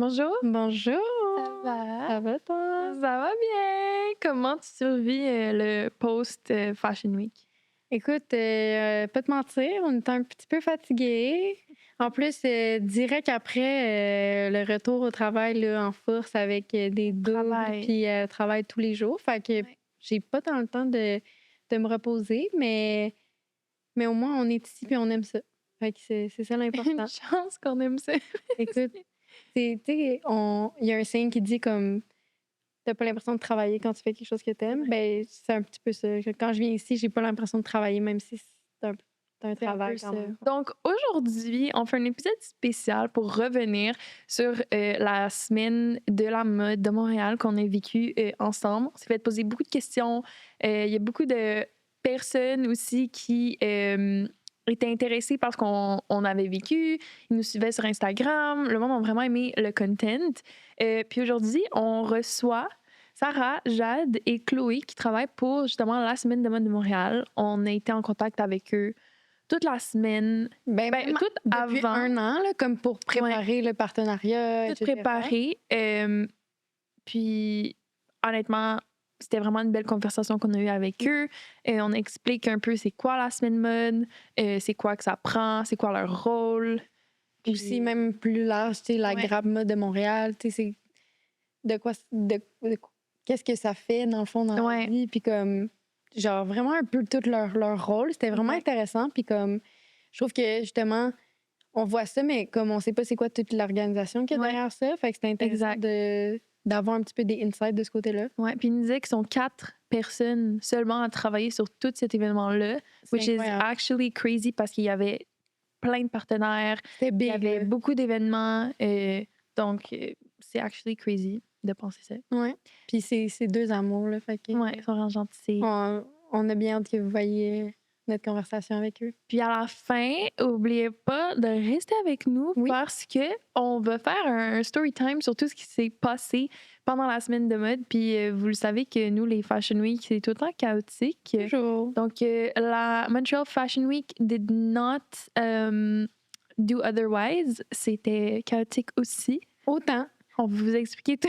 Bonjour. Bonjour, Ça va? ça va toi? Ça va bien. Comment tu survis le post-Fashion Week? Écoute, pas te mentir, on était un petit peu fatigués. En plus, direct après, le retour au travail là, en force avec des doubles, Travail. puis travail tous les jours. Fait que Ouais. j'ai pas tant le temps de me reposer, mais au moins on est ici puis on aime ça. Fait que c'est ça Une l'important. chance qu'on aime ça. Écoute, tu sais, il y a un saying qui dit comme t'as pas l'impression de travailler quand tu fais quelque chose que t'aimes, Ouais. ben c'est un petit peu ça. Quand je viens ici, j'ai pas l'impression de travailler, même si c'est un C'est un peu travail quand ça. même. Donc aujourd'hui, on fait un épisode spécial pour revenir sur la semaine de la mode de Montréal qu'on a vécue ensemble. On s'est fait poser beaucoup de questions. Il y a beaucoup de personnes aussi qui étaient intéressées par ce qu'on avait vécu. Ils nous suivaient sur Instagram. Le monde a vraiment aimé le content. Puis aujourd'hui, on reçoit Sarah, Jade et Chloé qui travaillent pour justement la semaine de mode de Montréal. On a été en contact avec eux toute la semaine, Même tout depuis avant, un an, là, comme pour préparer le partenariat, tout etc. préparé. Puis, honnêtement, c'était vraiment une belle conversation qu'on a eue avec eux. On explique un peu c'est quoi la semaine mode, c'est quoi que ça prend, c'est quoi leur rôle. Puis, Aussi, même plus large, tu sais, la Ouais. Grab Mode de Montréal, tu sais, c'est qu'est-ce que ça fait, dans le fond, dans la Ouais. vie, puis comme, genre, vraiment un peu tout leur rôle. C'était vraiment Exact. intéressant, puis comme, je trouve que, justement, on voit ça, mais comme on sait pas c'est quoi toute l'organisation qu'il y a Ouais. derrière ça, fait que c'était intéressant Exact. d'avoir un petit peu des insights de ce côté-là. Ouais. Puis, ils nous disaient qu'ils sont 4 personnes seulement à travailler sur tout cet événement-là, C'est which is incroyable. actually crazy parce qu'il y avait plein de partenaires. C'était Il y big, avait là. beaucoup d'événements. Donc, c'est actually crazy de penser ça. Ouais. Puis c'est deux amours, là, fait que Ouais, ils sont vraiment gentils. on a bien hâte que vous voyiez notre conversation avec eux. Puis à la fin, oubliez pas de rester avec nous Oui. parce que on va faire un story time sur tout ce qui s'est passé pendant la semaine de mode. Puis vous le savez que nous, les Fashion Week, c'est tout le temps chaotique. Toujours. Donc, la Montreal Fashion Week did not do otherwise. C'était chaotique aussi. Autant. On va vous expliquer tout.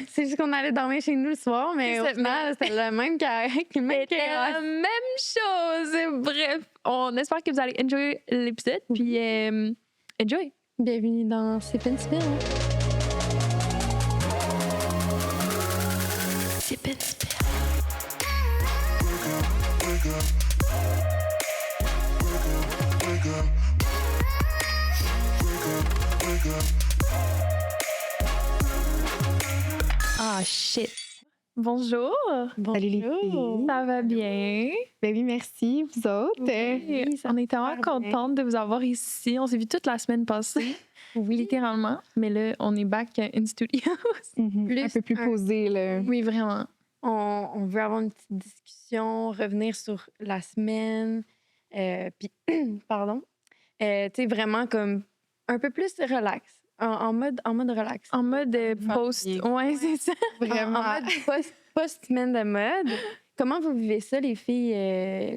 C'est juste qu'on allait dormir chez nous le soir, mais au C'est ça, final, c'était le même C'était la même chose. Bref, on espère que vous allez enjoy l'épisode. Puis, enjoy. Bienvenue dans Sip and Spill. Sip and spill. Ah, shit. Bonjour. Salut les filles. Ça va bien? Ben oui, merci, vous autres. Oui, ça on va est tellement super bien. contente de vous avoir ici. On s'est vu toute la semaine passée, Oui. littéralement. Mais là, on est back in studio. Un peu plus posé, là. Oui, vraiment. On veut avoir une petite discussion, revenir sur la semaine, puis, pardon, tu sais, vraiment comme un peu plus relax, en mode relax. En mode post. bien. Ouais, c'est ça. Vraiment. En mode post-semaine de mode. Comment vous vivez ça, les filles,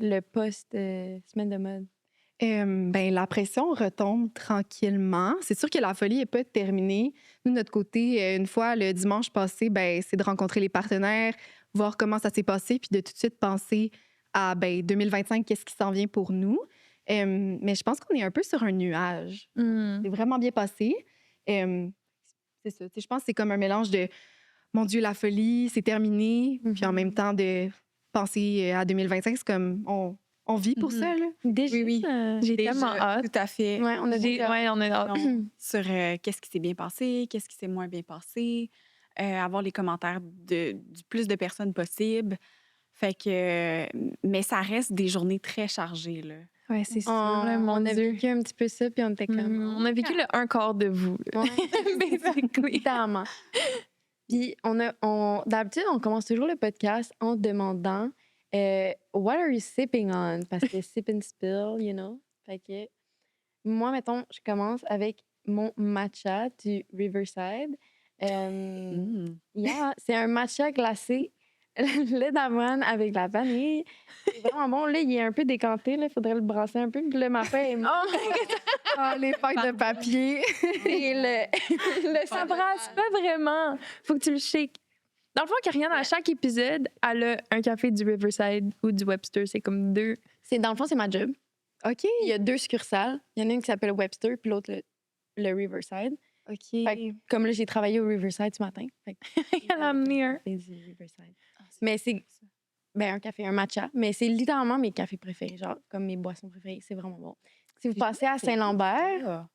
le post-semaine de mode? Ben, la pression retombe tranquillement. C'est sûr que la folie n'est pas terminée. Nous, de notre côté, une fois le dimanche passé, ben, c'est de rencontrer les partenaires, voir comment ça s'est passé, puis de tout de suite penser à 2025, qu'est-ce qui s'en vient pour nous. Mais je pense qu'on est un peu sur un nuage. Mm. C'est vraiment bien passé. C'est ça. Tu sais, je pense que c'est comme un mélange de mon Dieu, la folie, c'est terminé. Puis en même temps, de penser à 2025, c'est comme on vit pour ça. Là. Déjà, Oui. J'ai Déjà, tellement hâte. Tout à fait. Ouais, on a déjà Ouais, on est hâte. Sur qu'est-ce qui s'est bien passé, qu'est-ce qui s'est moins bien passé, avoir les commentaires du plus de personnes possible. Fait que, mais ça reste des journées très chargées, là. Ouais, c'est sûr, on, là, mon on a Dieu. vécu un petit peu ça, puis on était comme... On a vécu le un quart de vous. là. Ouais. Basically. Littéralement. Puis d'habitude, on commence toujours le podcast en demandant What are you sipping on? Parce que sip and spill, you know. Fait que moi, mettons, je commence avec mon matcha du Riverside. Yeah, c'est un matcha glacé le lait d'avoine avec la vanille. C'est vraiment bon. Là, il est un peu décanté. Il faudrait le brasser un peu. Puis là, ma feuille est Oh my God, Ah, les feuilles de papier. Et le ça brasse pas vraiment. Faut que tu le shakes. Dans le fond, Karianne, à chaque épisode, elle a un café du Riverside ou du Webster. C'est comme deux. Dans le fond, c'est ma job. OK. Il y a 2 succursales. Il y en a une qui s'appelle Webster, puis l'autre, le Riverside. OK. Fait comme là, j'ai travaillé au Riverside ce matin. Fait que Elle a amené un. c'est du Riverside. Mais c'est un café, un matcha. Mais c'est littéralement mes cafés préférés, genre comme mes boissons préférées. C'est vraiment bon. Si vous passez à Saint-Lambert,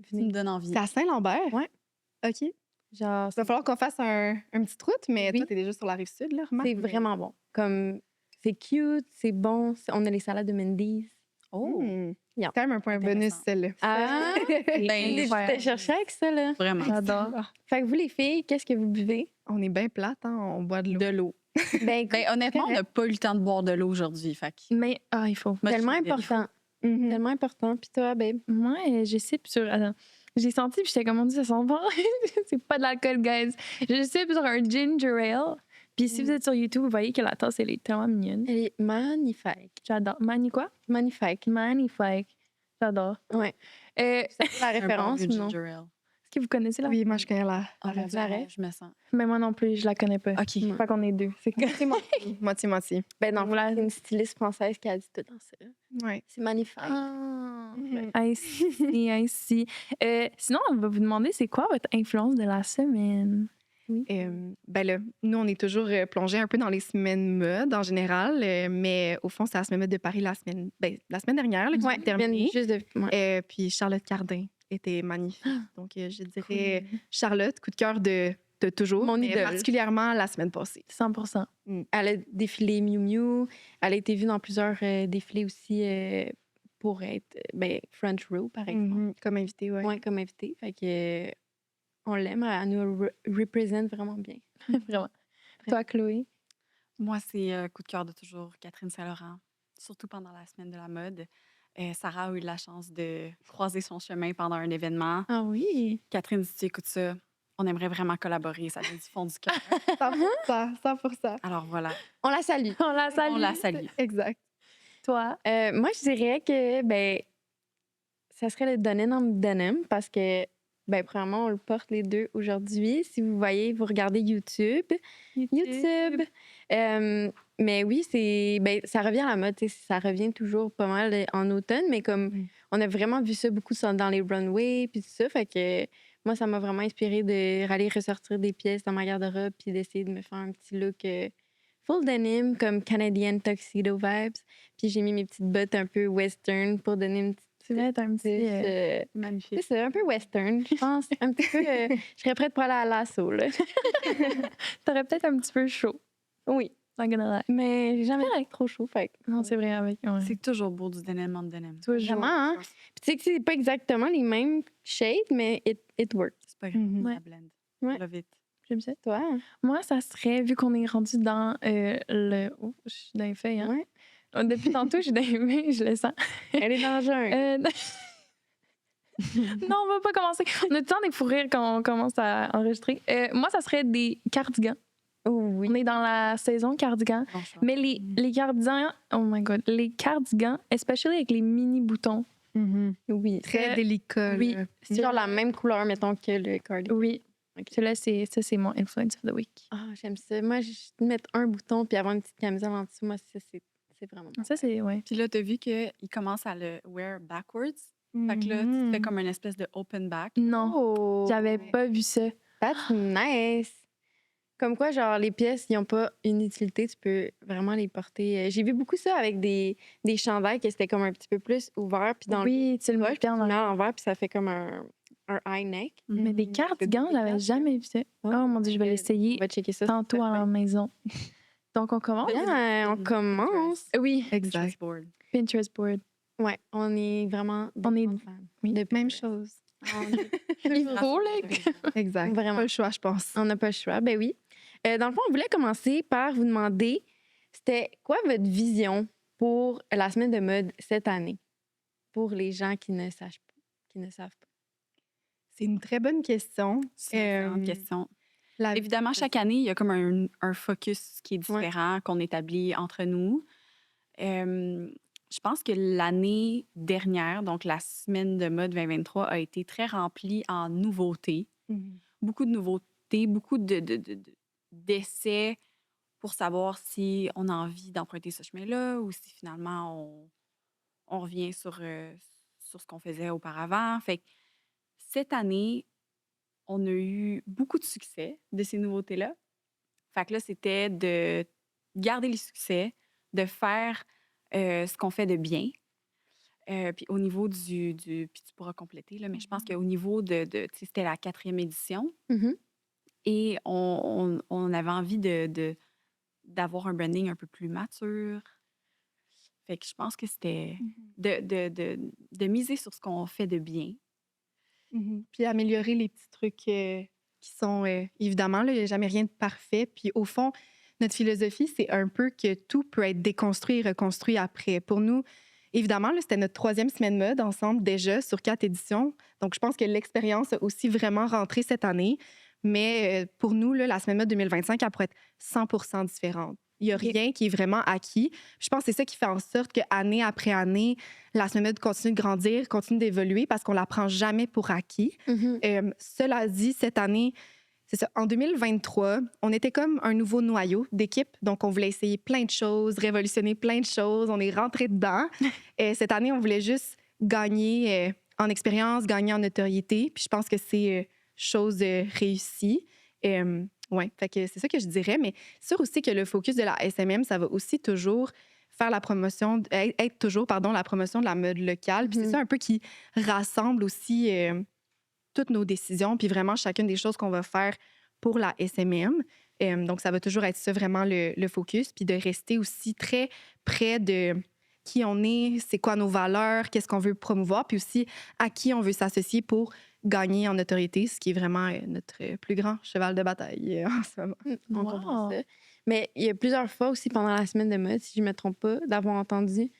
Tu me donnes envie. C'est à Saint-Lambert? Ouais. OK. genre, Il va falloir qu'on fasse un petite route, mais Oui. toi, t'es déjà sur la rive sud, là, remarque. c'est vraiment bon. Comme, c'est cute, c'est bon. On a les salades de Mendy's. Oh, Yeah. Quand même un point bonus, Intéressant. celle-là. Ah! Ben, Je t'ai cherché avec ça, là. vraiment. J'adore. Fait que vous, les filles, qu'est-ce que vous buvez? On est bien plate, hein? On boit de l'eau. De l'eau. Ben, Ben, honnêtement, on n'a pas eu le temps de boire de l'eau aujourd'hui. Fait que Mais, il faut. moi, je tellement suis désolée. important. Mhm. Tellement important. Puis toi, babe? Moi, je sipe sur. Attends. J'ai senti, puis j'étais comme, on dit, ça sent bon. C'est pas de l'alcool, guys. Je sipe sur un ginger ale. Puis si vous êtes sur YouTube, vous voyez que la tasse, elle est tellement mignonne. Elle est magnifique. J'adore. Mani quoi? Magnifique. Magnifique. J'adore. Ouais. Est-ce La Un bon référence, vieux non? ginger ale. que vous connaissez la Oui, moi, je connais la Ah, mon ref. Dieu, la ref. je me sens. Mais moi non plus, je la connais pas. OK. Ouais. Fait qu'on est deux. C'est que... Moitié-moitié. Ben, non, Voilà. c'est une styliste française qui a dit tout dans ça. Ouais. C'est magnifique. Ah, Mhm. I see, I see. Sinon, on va vous demander, c'est quoi votre influence de la semaine? Ben là, nous, on est toujours plongé un peu dans les semaines mode en général, mais au fond, c'est la semaine mode de Paris la semaine dernière là, qui Ouais, s'est terminée. juste de. Ouais. Puis Charlotte Cardin était magnifique. Donc, je dirais Charlotte, coup de cœur de toujours, Mon mais idole. particulièrement la semaine passée. 100%. Elle a défilé Miu Miu. Elle a été vue dans plusieurs défilés aussi pour être front row, par exemple. Mhm, comme invité, ouais. Ouais, comme invitée. Fait que on l'aime. Elle nous représente vraiment bien. Vraiment. Toi, Chloé? Moi, c'est coup de cœur de toujours Catherine Saint-Laurent, surtout pendant la semaine de la mode. Sarah a eu la chance de croiser son chemin pendant un événement. Ah oui. Catherine, si tu écoutes ça, on aimerait vraiment collaborer. Ça vient du fond du cœur. 100%, 100%. Alors voilà, On la salue. On la salue. on la salue. Exact. Toi? Moi, je dirais que ça serait le Denim Denim parce que premièrement, on le porte les deux aujourd'hui. Si vous voyez, vous regardez YouTube. Mais oui, ça revient à la mode. Ça revient toujours pas mal en automne, mais comme on a vraiment vu ça beaucoup dans les runways puis tout ça, fait que moi, ça m'a vraiment inspiré d'aller ressortir des pièces dans ma garde-robe puis d'essayer de me faire un petit look full denim, comme Canadian tuxedo vibes. Puis j'ai mis mes petites bottes un peu western pour donner une petite... C'est vrai, t'as un petit... Magnifique. C'est ça, un peu western, je pense. Un petit peu... je serais prête pour aller à l'assaut, là. T'aurais peut-être un petit peu chaud. Oui. Not gonna lie. Mais j'ai jamais trop chaud, fait que- Non, c'est vrai, avec... Ouais. C'est toujours beau du denim en denim. toujours. Vraiment, hein? Puis tu sais que c'est pas exactement les mêmes shades, mais it works. C'est pas grave, Mhm. Ouais. ça blend. Ouais. Love it. J'aime ça. Toi? Moi, ça serait, vu qu'on est rendu dans le... Oh, je suis dans les feuilles, hein? Ouais. Depuis tantôt, je suis dans les feuilles, je le sens. Elle est dans le jungle. Non, on va pas commencer. On a le temps des fous rires quand on commence à enregistrer. Moi, ça serait des cardigans. Oui. On est dans la saison cardigan. Bon choix. Mais les cardigans, oh my God, les cardigans, especially avec les mini-boutons. Mhm. Oui. Très délicat. oui. là. C'est genre la même couleur, mettons, que le cardigan. Oui. Ok. Celui-là, c'est mon influence of the week. Ah, j'aime ça. Moi, juste mettre un bouton puis avoir une petite camisole en dessous, moi, ça, c'est vraiment bon. Ça, c'est, ouais. Puis là, t'as vu qu'il commence à le wear backwards. Fait que là, tu te fais comme une espèce de open back. Non, Oh! j'avais pas vu ça. That's nice! Comme quoi, genre, les pièces, ils n'ont pas une utilité, tu peux vraiment les porter. J'ai vu beaucoup ça avec des chandails que c'était comme un petit peu plus ouvert, puis dans Oui, tu le le vois poche, bien puis dans tu le mets à l'envers, puis ça fait comme un high neck. Mais des cardigans, j'avais jamais vu ça. Oh mon Dieu, je vais l'essayer On va checker ça. tantôt à la maison. Donc, on commence? Bien, on commence. Oui, Exact. Pinterest board. Pinterest board. Ouais, on est vraiment On est- grands fans oui. de Même Pinterest. chose. Il faut, là. Exact. Vraiment. Pas le choix, je pense. On n'a pas le choix, ben oui. Dans le fond, on voulait commencer par vous demander, c'était quoi votre vision pour la semaine de mode cette année? Pour les gens qui ne savent pas. C'est une très bonne question. C'est une excellente Euh, question. Évidemment, chaque année, il y a comme un focus qui est différent, qu'on établit entre nous. Je pense que l'année dernière, donc la semaine de mode 2023, a été très remplie en nouveautés. Beaucoup de nouveautés, beaucoup d'essais pour savoir si on a envie d'emprunter ce chemin-là ou si finalement on revient sur ce qu'on faisait auparavant. Fait que cette année, on a eu beaucoup de succès de ces nouveautés-là. Fait que là, c'était de garder les succès, de faire ce qu'on fait de bien. Puis au niveau puis tu pourras compléter, là, mais je pense qu'au niveau tu sais, c'était la 4e édition et on avait envie d'avoir un branding un peu plus mature. Fait que je pense que c'était de miser sur ce qu'on fait de bien. Puis améliorer les petits trucs qui sont, évidemment, là, il n'y a jamais rien de parfait. Puis au fond, notre philosophie, c'est un peu que tout peut être déconstruit et reconstruit après. Pour nous, évidemment, là, c'était notre 3e semaine mode ensemble déjà sur 4 éditions. Donc, je pense que l'expérience a aussi vraiment rentré cette année. Mais pour nous, là, la semaine mode 2025, elle pourrait être 100% différente. Il n'y a rien qui est vraiment acquis. Je pense que c'est ça qui fait en sorte qu'année après année, la semaine mode continue de grandir, continue d'évoluer parce qu'on ne la prend jamais pour acquis. Cela dit, cette année, c'est ça, en 2023, on était comme un nouveau noyau d'équipe. Donc, on voulait essayer plein de choses, révolutionner plein de choses. On est rentré dedans. Cette année, on voulait juste gagner en expérience, gagner en notoriété. Puis je pense que c'est chose réussie. Oui, fait que c'est ça que je dirais. Mais c'est sûr aussi que le focus de la SMM, ça va aussi toujours faire la promotion, être toujours, pardon, la promotion de la mode locale. Puis c'est ça un peu qui rassemble aussi toutes nos décisions, puis vraiment chacune des choses qu'on va faire pour la SMM. Donc, ça va toujours être ça vraiment le focus, puis de rester aussi très près de qui on est, c'est quoi nos valeurs, qu'est-ce qu'on veut promouvoir, puis aussi à qui on veut s'associer pour gagner en autorité, ce qui est vraiment notre plus grand cheval de bataille en ce moment. On comprend ça. Mais il y a plusieurs fois aussi pendant la semaine de mode, si je ne me trompe pas, d'avoir entendu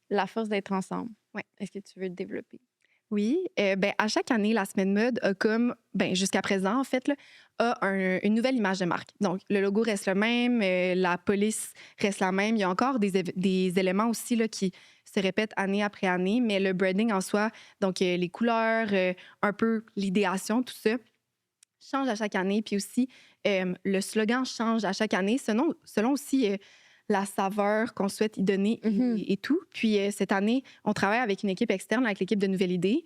la force d'être ensemble. Ouais. Est-ce que tu veux le développer? Oui, ben à chaque année, la semaine mode a comme, ben jusqu'à présent en fait, là, a une nouvelle image de marque. Donc, le logo reste le même, la police reste la même. Il y a encore des éléments aussi là, qui se répètent année après année, mais le branding en soi, donc les couleurs, un peu l'idéation, tout ça, change à chaque année. Puis aussi, le slogan change à chaque année selon aussi la saveur qu'on souhaite y donner et tout. Puis cette année, on travaille avec une équipe externe, avec l'équipe de Nouvelle Idée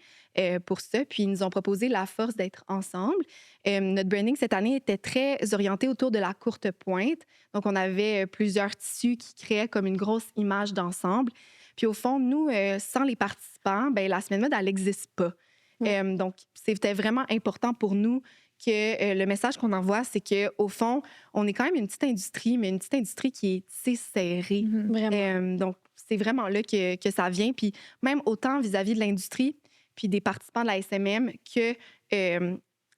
pour ça. Puis ils nous ont proposé la force d'être ensemble. Notre branding cette année était très orienté autour de la courte pointe. Donc, on avait plusieurs tissus qui créaient comme une grosse image d'ensemble. Puis au fond, nous, sans les participants, ben, la semaine mode, elle n'existe pas. Donc, c'était vraiment important pour nous que le message qu'on envoie, c'est qu'au fond, on est quand même une petite industrie, mais une petite industrie qui est tissée serrée. Vraiment. Donc, c'est vraiment là que ça vient. Puis même autant vis-à-vis de l'industrie, puis des participants de la SMM que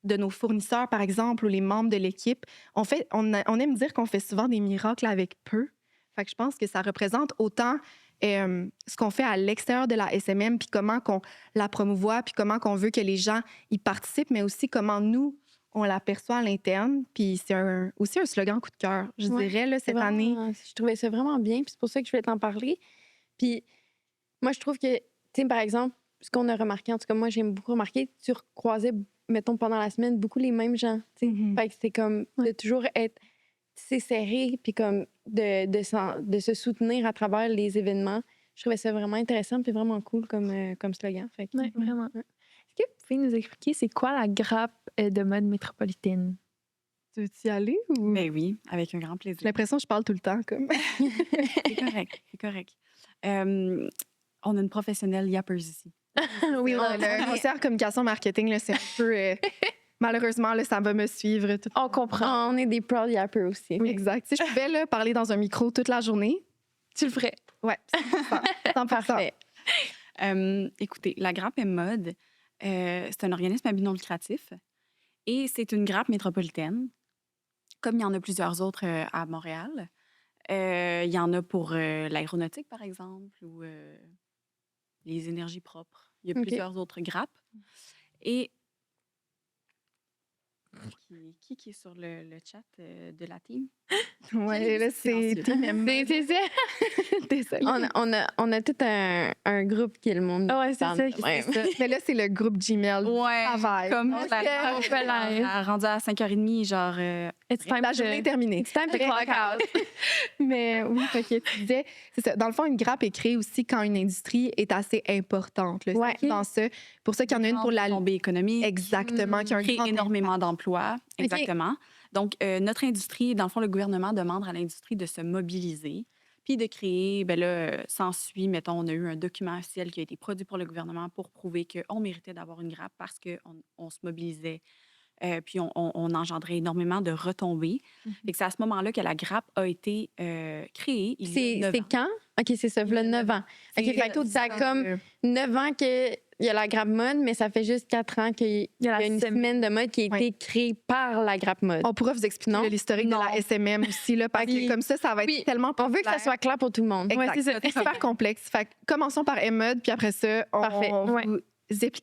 de nos fournisseurs, par exemple, ou les membres de l'équipe. On aime dire qu'on fait souvent des miracles avec peu. Fait que je pense que ça représente autant ce qu'on fait à l'extérieur de la SMM, puis comment qu'on la promouvoit, puis comment qu'on veut que les gens y participent, mais aussi comment nous, on l'aperçoit à l'interne. Puis c'est aussi un slogan coup de cœur, je dirais, là, cette année. Je trouvais ça vraiment bien, puis c'est pour ça que je voulais t'en parler. Puis moi, je trouve que, tu sais, par exemple, ce qu'on a remarqué, en tout cas, moi, j'aime beaucoup remarquer, tu croisais, mettons, pendant la semaine, beaucoup les mêmes gens, tu sais. Fait que c'est comme de toujours être serré, puis comme de se soutenir à travers les événements. Je trouvais ça vraiment intéressant, puis vraiment cool comme slogan. Fait que, Oui, vraiment. Est-ce que vous pouvez nous expliquer c'est quoi la grappe de mode métropolitaine? Tu veux-y aller ou... Ben oui, avec un grand plaisir. J'ai l'impression que je parle tout le temps, comme. C'est correct, c'est correct. On a une professionnelle yappeuse ici. Oui, le conseiller en communication marketing, là, c'est un peu... malheureusement, là, ça va me suivre. On comprend. On est des proud yappers aussi. Oui, exact. Si je pouvais là, parler dans un micro toute la journée... Tu le ferais? Oui, 100%. Parfait. Écoutez, la Grappe est mode. C'est un organisme à but non lucratif et c'est une grappe métropolitaine, comme il y en a plusieurs autres à Montréal. Il y en a pour l'aéronautique, par exemple, ou les énergies propres. Il y a plusieurs autres grappes. Et Qui est sur le chat de la team? Ouais, là, c'est silencieux. Team Emma. C'est ça. Désolée. On a tout un groupe qui est le monde. Ouais, c'est parle ça. de C'est même. ça. Mais là, c'est le groupe Gmail. Ouais, Travail. comme Ok, on fait live. rendu à 5h30, genre... It's time La journée est terminée. It's time to clock out. Mais oui, fait que tu disais, c'est ça. Dans le fond, une grappe est créée aussi quand une industrie est assez importante. Là. Ouais. C'est dans ça. Pour ça qu'il y en a une pour la... tombée économique. Exactement, qui a un Crée grand énormément d'emplois. Exactement. Donc, notre industrie, dans le fond, le gouvernement demande à l'industrie de se mobiliser puis de créer, ben là, s'ensuit, mettons, on a eu un document officiel qui a été produit pour le gouvernement pour prouver qu'on méritait d'avoir une grappe parce qu'on se mobilisait, puis on engendrait énormément de retombées. Et que c'est à ce moment-là que la grappe a été créée. Il y a 9 C'est ans. quand? OK, c'est ça, voilà 9 ans. OK, C'est fait que ça a comme 9 ans qu'il y a la grappe mode, mais ça fait juste 4 ans qu'il y a une semaine de mode qui a été créée par la grappe mode. On pourra vous expliquer Non? l'historique de Non. la SMM aussi, là, parce que Oui. comme ça va être Oui. tellement On veut que ça populaire. soit clair pour tout le monde. Exact. Ouais, c'est ça. C'est super complexe. Fait que commençons par M-Mode, puis après ça, Parfait. on Ouais. vous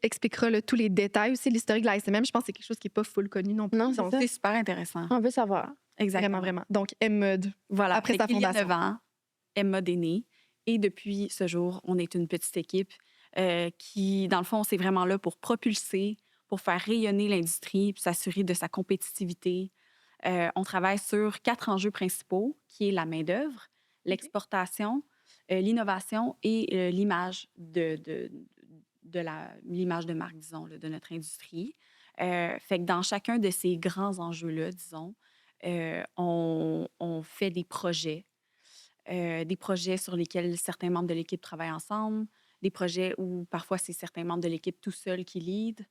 expliquera là, tous les détails aussi. L'historique de la SMM, je pense que c'est quelque chose qui n'est pas full connu non plus. Non, c'est Donc, ça. C'est super intéressant. On veut savoir. Exactement. vraiment, vraiment. Donc, M-Mode. Voilà. Après Fait sa qu'il y a fondation. 9 ans, Emma est née. Et depuis ce jour, on est une petite équipe qui, dans le fond, c'est vraiment là pour propulser, pour faire rayonner l'industrie, puis s'assurer de sa compétitivité. On travaille sur 4 enjeux principaux, qui est la main-d'œuvre, l'exportation, l'innovation et l'image l'image de marque, disons, là, de notre industrie. Fait que dans chacun de ces grands enjeux-là, disons, on fait des projets sur lesquels certains membres de l'équipe travaillent ensemble, des projets où parfois c'est certains membres de l'équipe tout seuls qui lead.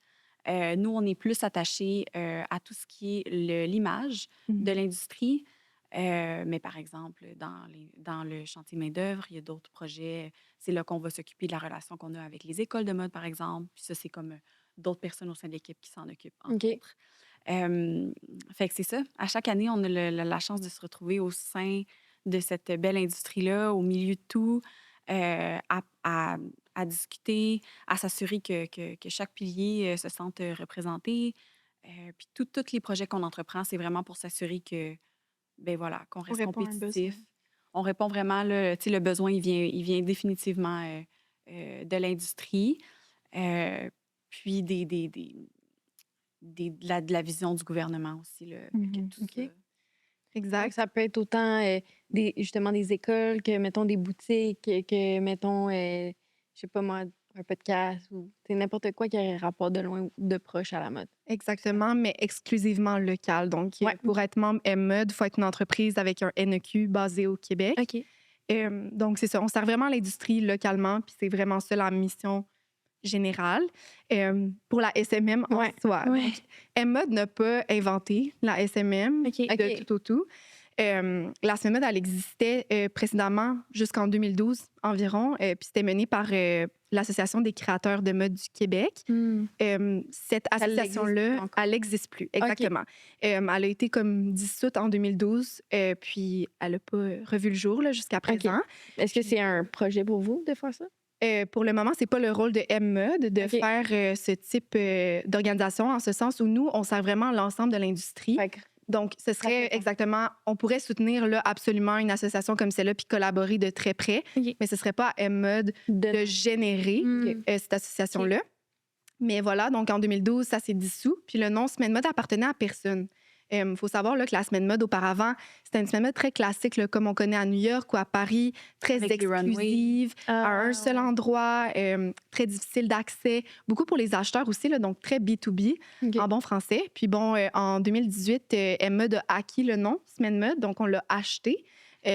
Nous, on est plus attachés à tout ce qui est l'image de l'industrie. Mais par exemple, dans le chantier main-d'œuvre, il y a d'autres projets. C'est là qu'on va s'occuper de la relation qu'on a avec les écoles de mode, par exemple. Puis ça, c'est comme d'autres personnes au sein de l'équipe qui s'en occupent, entre OK. autres. Fait que c'est ça. À chaque année, on a la chance de se retrouver au sein de cette belle industrie-là, au milieu de tout, à discuter, à s'assurer que chaque pilier se sente représenté. Puis tous les projets qu'on entreprend, c'est vraiment pour s'assurer que, ben voilà, qu'on reste répond à un compétitif. besoin. On répond vraiment, là, tu sais, le besoin, il vient définitivement de l'industrie. Puis de la vision du gouvernement aussi, là, que tout OK. ça. Exact. Ça peut être autant justement des écoles que, mettons, des boutiques, que, mettons, je sais pas moi, un podcast ou c'est n'importe quoi qui a un rapport de loin ou de proche à la mode. Exactement, mais exclusivement local. Donc, Ouais. pour être membre M-Mode, il faut être une entreprise avec un NEQ basé au Québec. OK. Donc, c'est ça. On sert vraiment l'industrie localement, puis c'est vraiment ça la mission générale. Pour la SMM en Ouais. soi. Ouais. Donc, M-Mode n'a pas inventé la SMM OK. de tout au tout. La SMM, elle existait précédemment jusqu'en 2012 environ, puis c'était mené par l'Association des créateurs de mode du Québec. Hmm. Cette Elle existe association-là, encore. elle n'existe plus, exactement. Elle a été comme dissoute en 2012, puis elle n'a pas revu le jour là, jusqu'à présent. Est-ce que c'est un projet pour vous de faire ça? Pour le moment, c'est pas le rôle de M-Mode de OK. faire ce type d'organisation, en ce sens où nous, on sert vraiment l'ensemble de l'industrie. Fait que- Donc, ce serait Parfait. exactement, on pourrait soutenir là, absolument une association comme celle-là puis collaborer de très près, OK. mais ce serait pas à M-Mode de générer Mm. cette association-là. Mais voilà, donc en 2012, ça s'est dissous. Puis le nom Semaine Mode appartenait à personne. Il faut savoir là, que la Semaine Mode, auparavant, c'était une Semaine Mode très classique, là, comme on connaît à New York ou à Paris, très Avec les runways. exclusive, à un seul endroit, très difficile d'accès. Beaucoup pour les acheteurs aussi, là, donc très B2B OK. en bon français. Puis bon, en 2018, M-Mode a acquis le nom Semaine Mode, donc on l'a acheté.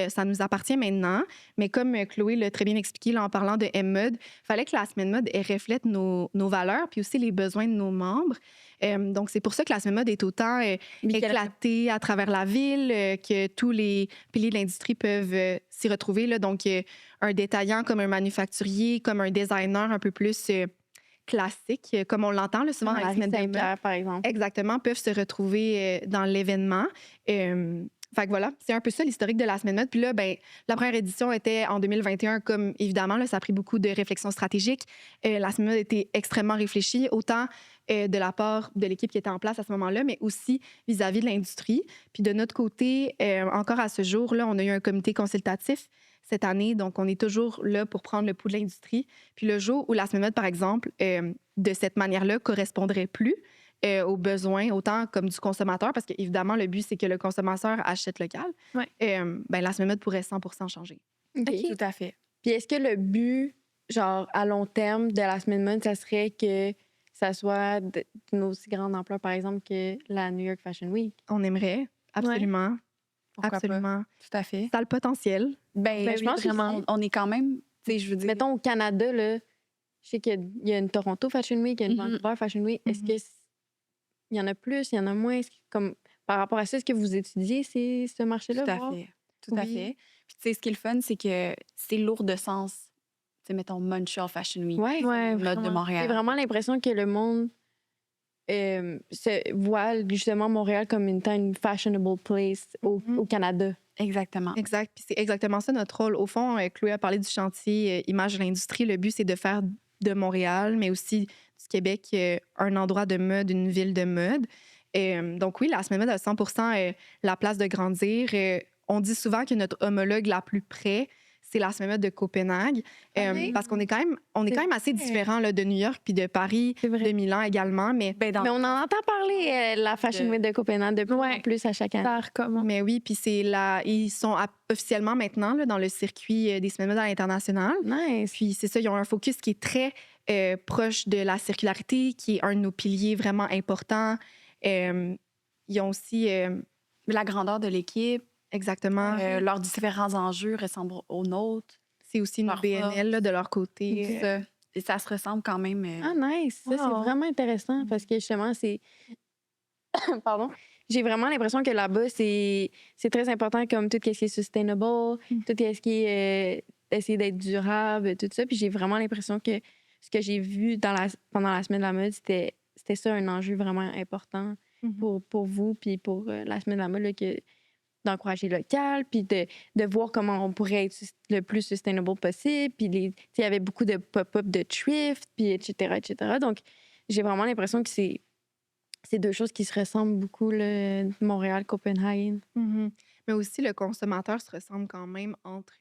Ça nous appartient maintenant. Mais comme Chloé l'a très bien expliqué là, en parlant de M-Mode, il fallait que la Semaine Mode elle reflète nos valeurs puis aussi les besoins de nos membres. Donc, c'est pour ça que la Semaine Mode est autant éclatée à travers la ville, que tous les piliers de l'industrie peuvent s'y retrouver. Là. Donc, un détaillant comme un manufacturier, comme un designer un peu plus classique, comme on l'entend là, souvent Dans dans la la rue Semaine de mode. Saint-Pierre, par exemple. Exactement, peuvent se retrouver dans l'événement. Fait que voilà, c'est un peu ça l'historique de la Semaine Mode. Puis là, ben, la première édition était en 2021, comme évidemment, là, ça a pris beaucoup de réflexions stratégiques. La Semaine Mode était extrêmement réfléchie, autant de la part de l'équipe qui était en place à ce moment-là, mais aussi vis-à-vis de l'industrie. Puis de notre côté, encore à ce jour, là, on a eu un comité consultatif cette année, donc on est toujours là pour prendre le pouls de l'industrie. Puis le jour où la semaine mode, par exemple, de cette manière-là, correspondrait plus aux besoins, autant comme du consommateur, parce qu'évidemment, le but, c'est que le consommateur achète local, Ouais. ben, la semaine mode pourrait 100% changer. OK. Tout à fait. Puis est-ce que le but, genre, à long terme de la semaine mode, ça serait que ça soit d'une aussi grande ampleur, par exemple, que la New York Fashion Week? On aimerait, absolument. Pourquoi absolument. pas? Tout à fait. Ça a le potentiel. Ben, Ben je oui, pense vraiment. qu'on est quand même, tu sais, je veux dire... Mettons, au Canada, là, je sais qu'il y a une Toronto Fashion Week, il y a une Mhm. Vancouver Fashion Week. Est-ce Mhm. que il y en a plus, il y en a moins? Comme, par rapport à ça, est-ce que vous étudiez ce marché-là? Tout à voir? fait. Tout à Oui. fait. Puis, tu sais, ce qui est le fun, c'est que c'est lourd de sens. Tu sais, mettons Montreal Fashion Week, Ouais. Ouais, mode de vraiment. J'ai Montréal. vraiment l'impression que le monde se voit justement Montréal comme une fashionable place Mhm. au Canada. Exactement. Exact. Puis c'est exactement ça notre rôle. Au fond, Chloé a parlé du chantier Image de l'industrie. Le but, c'est de faire de Montréal, mais aussi du Québec, un endroit de mode, une ville de mode. Donc oui, la semaine mode a 100% la place de grandir. On dit souvent que notre homologue la plus près, c'est la semaine mode de Copenhague. Oui. Parce qu'on est quand même assez différent là, de New York puis de Paris, C'est vrai. de Milan également. Mais Ben, dans... Mais on en entend parler, la Fashion De- Week de Copenhague, de plus en Ouais. plus à chaque année. Ça recommence. Mais oui, puis ils sont officiellement maintenant là, dans le circuit des semaines mode à l'international. Nice. Puis c'est ça, ils ont un focus qui est très proche de la circularité, qui est un de nos piliers vraiment importants. Ils ont aussi La grandeur de l'équipe, exactement, leurs différents enjeux ressemblent aux nôtres. c'est aussi une leur BNL là, de leur Tout côté. ça. Et ça se ressemble quand même. Ah, nice. Ça, c'est Wow. vraiment intéressant parce que justement, c'est. Pardon. J'ai vraiment l'impression que là-bas, c'est très important comme tout ce qui est sustainable, tout ce qui est essayer d'être durable, tout ça. Puis j'ai vraiment l'impression que ce que j'ai vu pendant la semaine de la mode, c'était ça un enjeu vraiment important Mhm. pour vous, puis pour la semaine de la mode, là, d'encourager local, puis de voir comment on pourrait être le plus sustainable possible. Puis il y avait beaucoup de pop-up de thrift, puis etc., etc. Donc, j'ai vraiment l'impression que c'est deux choses qui se ressemblent beaucoup, là, Montréal, Copenhague. Mhm. Mais aussi, le consommateur se ressemble quand même entre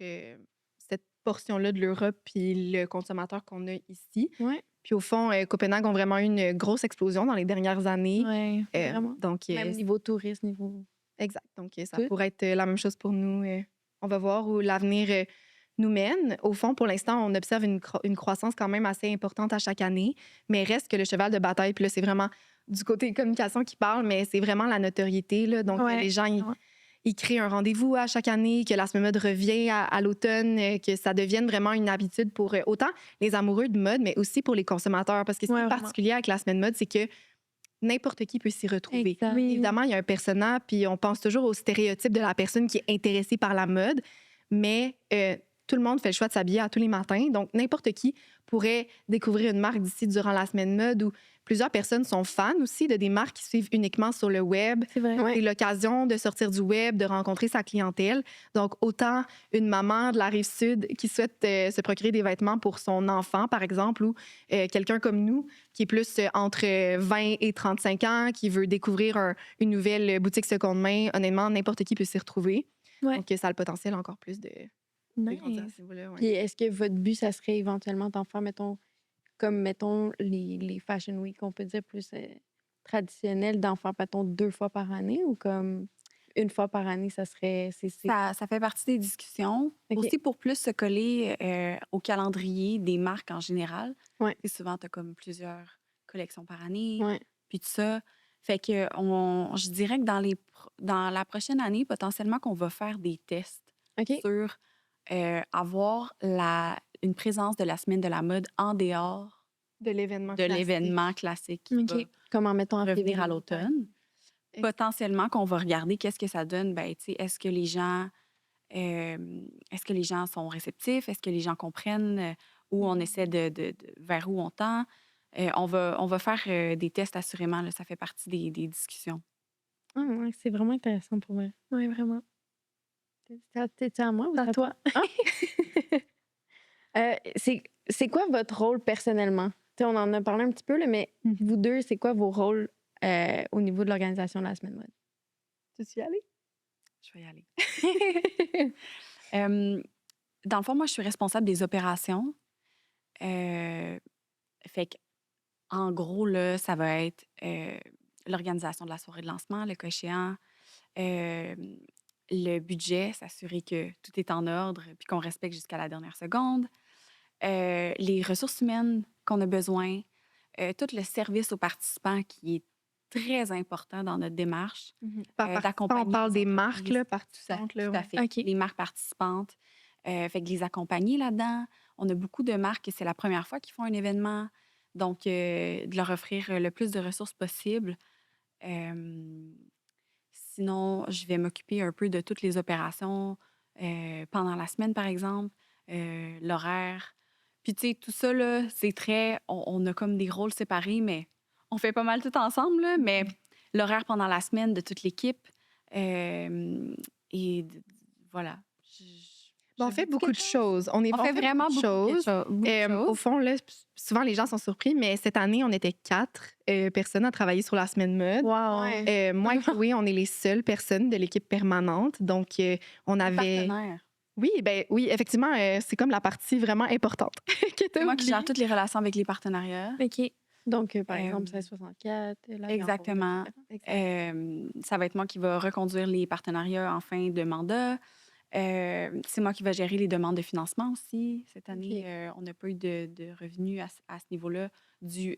cette portion-là de l'Europe puis le consommateur qu'on a ici. Ouais. Puis au fond, Copenhague ont vraiment eu une grosse explosion dans les dernières années. Ouais. Vraiment. Donc, Même niveau tourisme, niveau... exact. Donc, ça Tout. pourrait être la même chose pour nous. On va voir où l'avenir nous mène. Au fond, pour l'instant, on observe une croissance quand même assez importante à chaque année, mais reste que le cheval de bataille, puis là, c'est vraiment du côté communication qui parle, mais c'est vraiment la notoriété. Là. Donc, Ouais, les gens, vraiment. ils créent un rendez-vous à chaque année, que la semaine mode revient à l'automne, que ça devienne vraiment une habitude pour autant les amoureux de mode, mais aussi pour les consommateurs. Parce que ce qui Ouais, est vraiment. particulier avec la semaine mode, c'est que n'importe qui peut s'y retrouver. Exact. Oui. Évidemment, il y a un persona, puis on pense toujours au stéréotype de la personne qui est intéressée par la mode, mais tout le monde fait le choix de s'habiller à tous les matins. Donc, n'importe qui pourrait découvrir une marque d'ici durant la semaine mode ou plusieurs personnes sont fans aussi de des marques qui suivent uniquement sur le web. C'est vrai. Ouais. C'est l'occasion de sortir du web, de rencontrer sa clientèle. Donc, autant une maman de la Rive-Sud qui souhaite se procurer des vêtements pour son enfant, par exemple, ou quelqu'un comme nous qui est plus entre 20 et 35 ans, qui veut découvrir une nouvelle boutique seconde main. Honnêtement, n'importe qui peut s'y retrouver. Ouais. Donc, ça a le potentiel encore plus de grandir à Nice. ce niveau-là. Ouais. Puis est-ce que votre but, ça serait éventuellement d'en faire, mettons, les Fashion Week, on peut dire plus traditionnels, d'en faire, mettons, 2 fois par année ou comme une fois par année, ça serait... Ça fait partie des discussions. OK. Aussi pour plus se coller au calendrier des marques en général. Ouais. Et souvent, tu as comme plusieurs collections par année, Ouais. puis tout ça. Fait que je dirais que dans la prochaine année, potentiellement qu'on va faire des tests OK. sur avoir une présence de la semaine de la mode en dehors De l'événement de classique. l'événement classique qui OK. va Comment, mettons, en revenir à février. l'automne. Exact. Potentiellement qu'on va regarder qu'est-ce que ça donne. Ben, tu sais, est-ce que les gens sont réceptifs? Est-ce que les gens comprennent où on essaie vers où on tend? On va faire des tests assurément. Là, ça fait partie des discussions. Ah, ouais, c'est vraiment intéressant pour moi. Ouais, vraiment. C'est à moi ou C'est à toi. C'est quoi votre rôle personnellement? sais, on en a parlé un petit peu, là, mais Mhm. vous deux, c'est quoi vos rôles au niveau de l'organisation de la semaine mode? Tu suis allée? Je vais y aller. Euh, Dans le fond, moi, je suis responsable des opérations. Fait que, en gros, là, ça va être l'organisation de la soirée de lancement, le cas échéant, euh, le budget, s'assurer que tout est en ordre puis qu'on respecte jusqu'à la dernière seconde, les ressources humaines qu'on a besoin, tout le service aux participants qui est très important dans notre démarche, Par participant, on d'accompagner parle les des marques entreprises. là, Tout à, participantes. tout Là, à ouais. fait. OK. Les marques participantes. Fait que les accompagner là-dedans. On a beaucoup de marques que c'est la première fois qu'ils font un événement. Donc, de leur offrir le plus de ressources possible. Euh, Sinon, je vais m'occuper un peu de toutes les opérations pendant la semaine, par exemple, l'horaire. Puis, tu sais, tout ça, là, c'est très... On a comme des rôles séparés, mais on fait pas mal tout ensemble, là. Mais l'horaire pendant la semaine de toute l'équipe. Et voilà. On fait beaucoup de choses. On fait vraiment beaucoup de beaucoup choses. de Au choses. fond, là, souvent, les gens sont surpris, mais cette année, on était 4 personnes à travailler sur la semaine mode. Wow. Ouais. Moi et Chloé, on est les seules personnes de l'équipe permanente. Donc, on Les avait... partenaires. Oui, effectivement, c'est comme la partie vraiment importante que C'est t'as moi qui oubliée. gère toutes les relations avec les partenariats. OK. Donc, par exemple, Euh, 1664, là, Exactement. Ça va être moi qui va reconduire les partenariats en fin de mandat. C'est moi qui va gérer les demandes de financement aussi. Cette année, on n'a pas eu de revenus à ce niveau-là du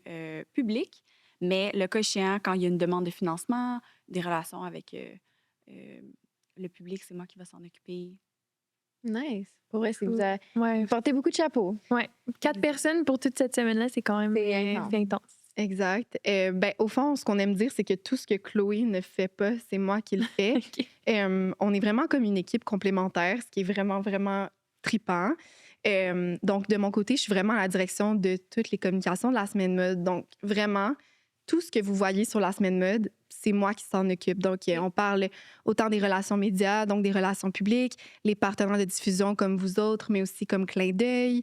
public. Mais le cas échéant, quand il y a une demande de financement, des relations avec le public, c'est moi qui va s'en occuper. Nice. Pour vrai, c'est Cool. vous, Ouais. vous portez beaucoup de chapeaux. 4 personnes pour toute cette semaine-là, c'est quand même C'est intense. c'est intense. Exact. Au fond, ce qu'on aime dire, c'est que tout ce que Chloé ne fait pas, c'est moi qui le fais. OK. On est vraiment comme une équipe complémentaire, ce qui est vraiment, vraiment trippant. Donc, de mon côté, je suis vraiment à la direction de toutes les communications de la semaine mode. Donc, vraiment, tout ce que vous voyez sur la semaine mode, c'est moi qui s'en occupe. Donc, on parle autant des relations médias, donc des relations publiques, les partenaires de diffusion comme vous autres, mais aussi comme Clin d'œil.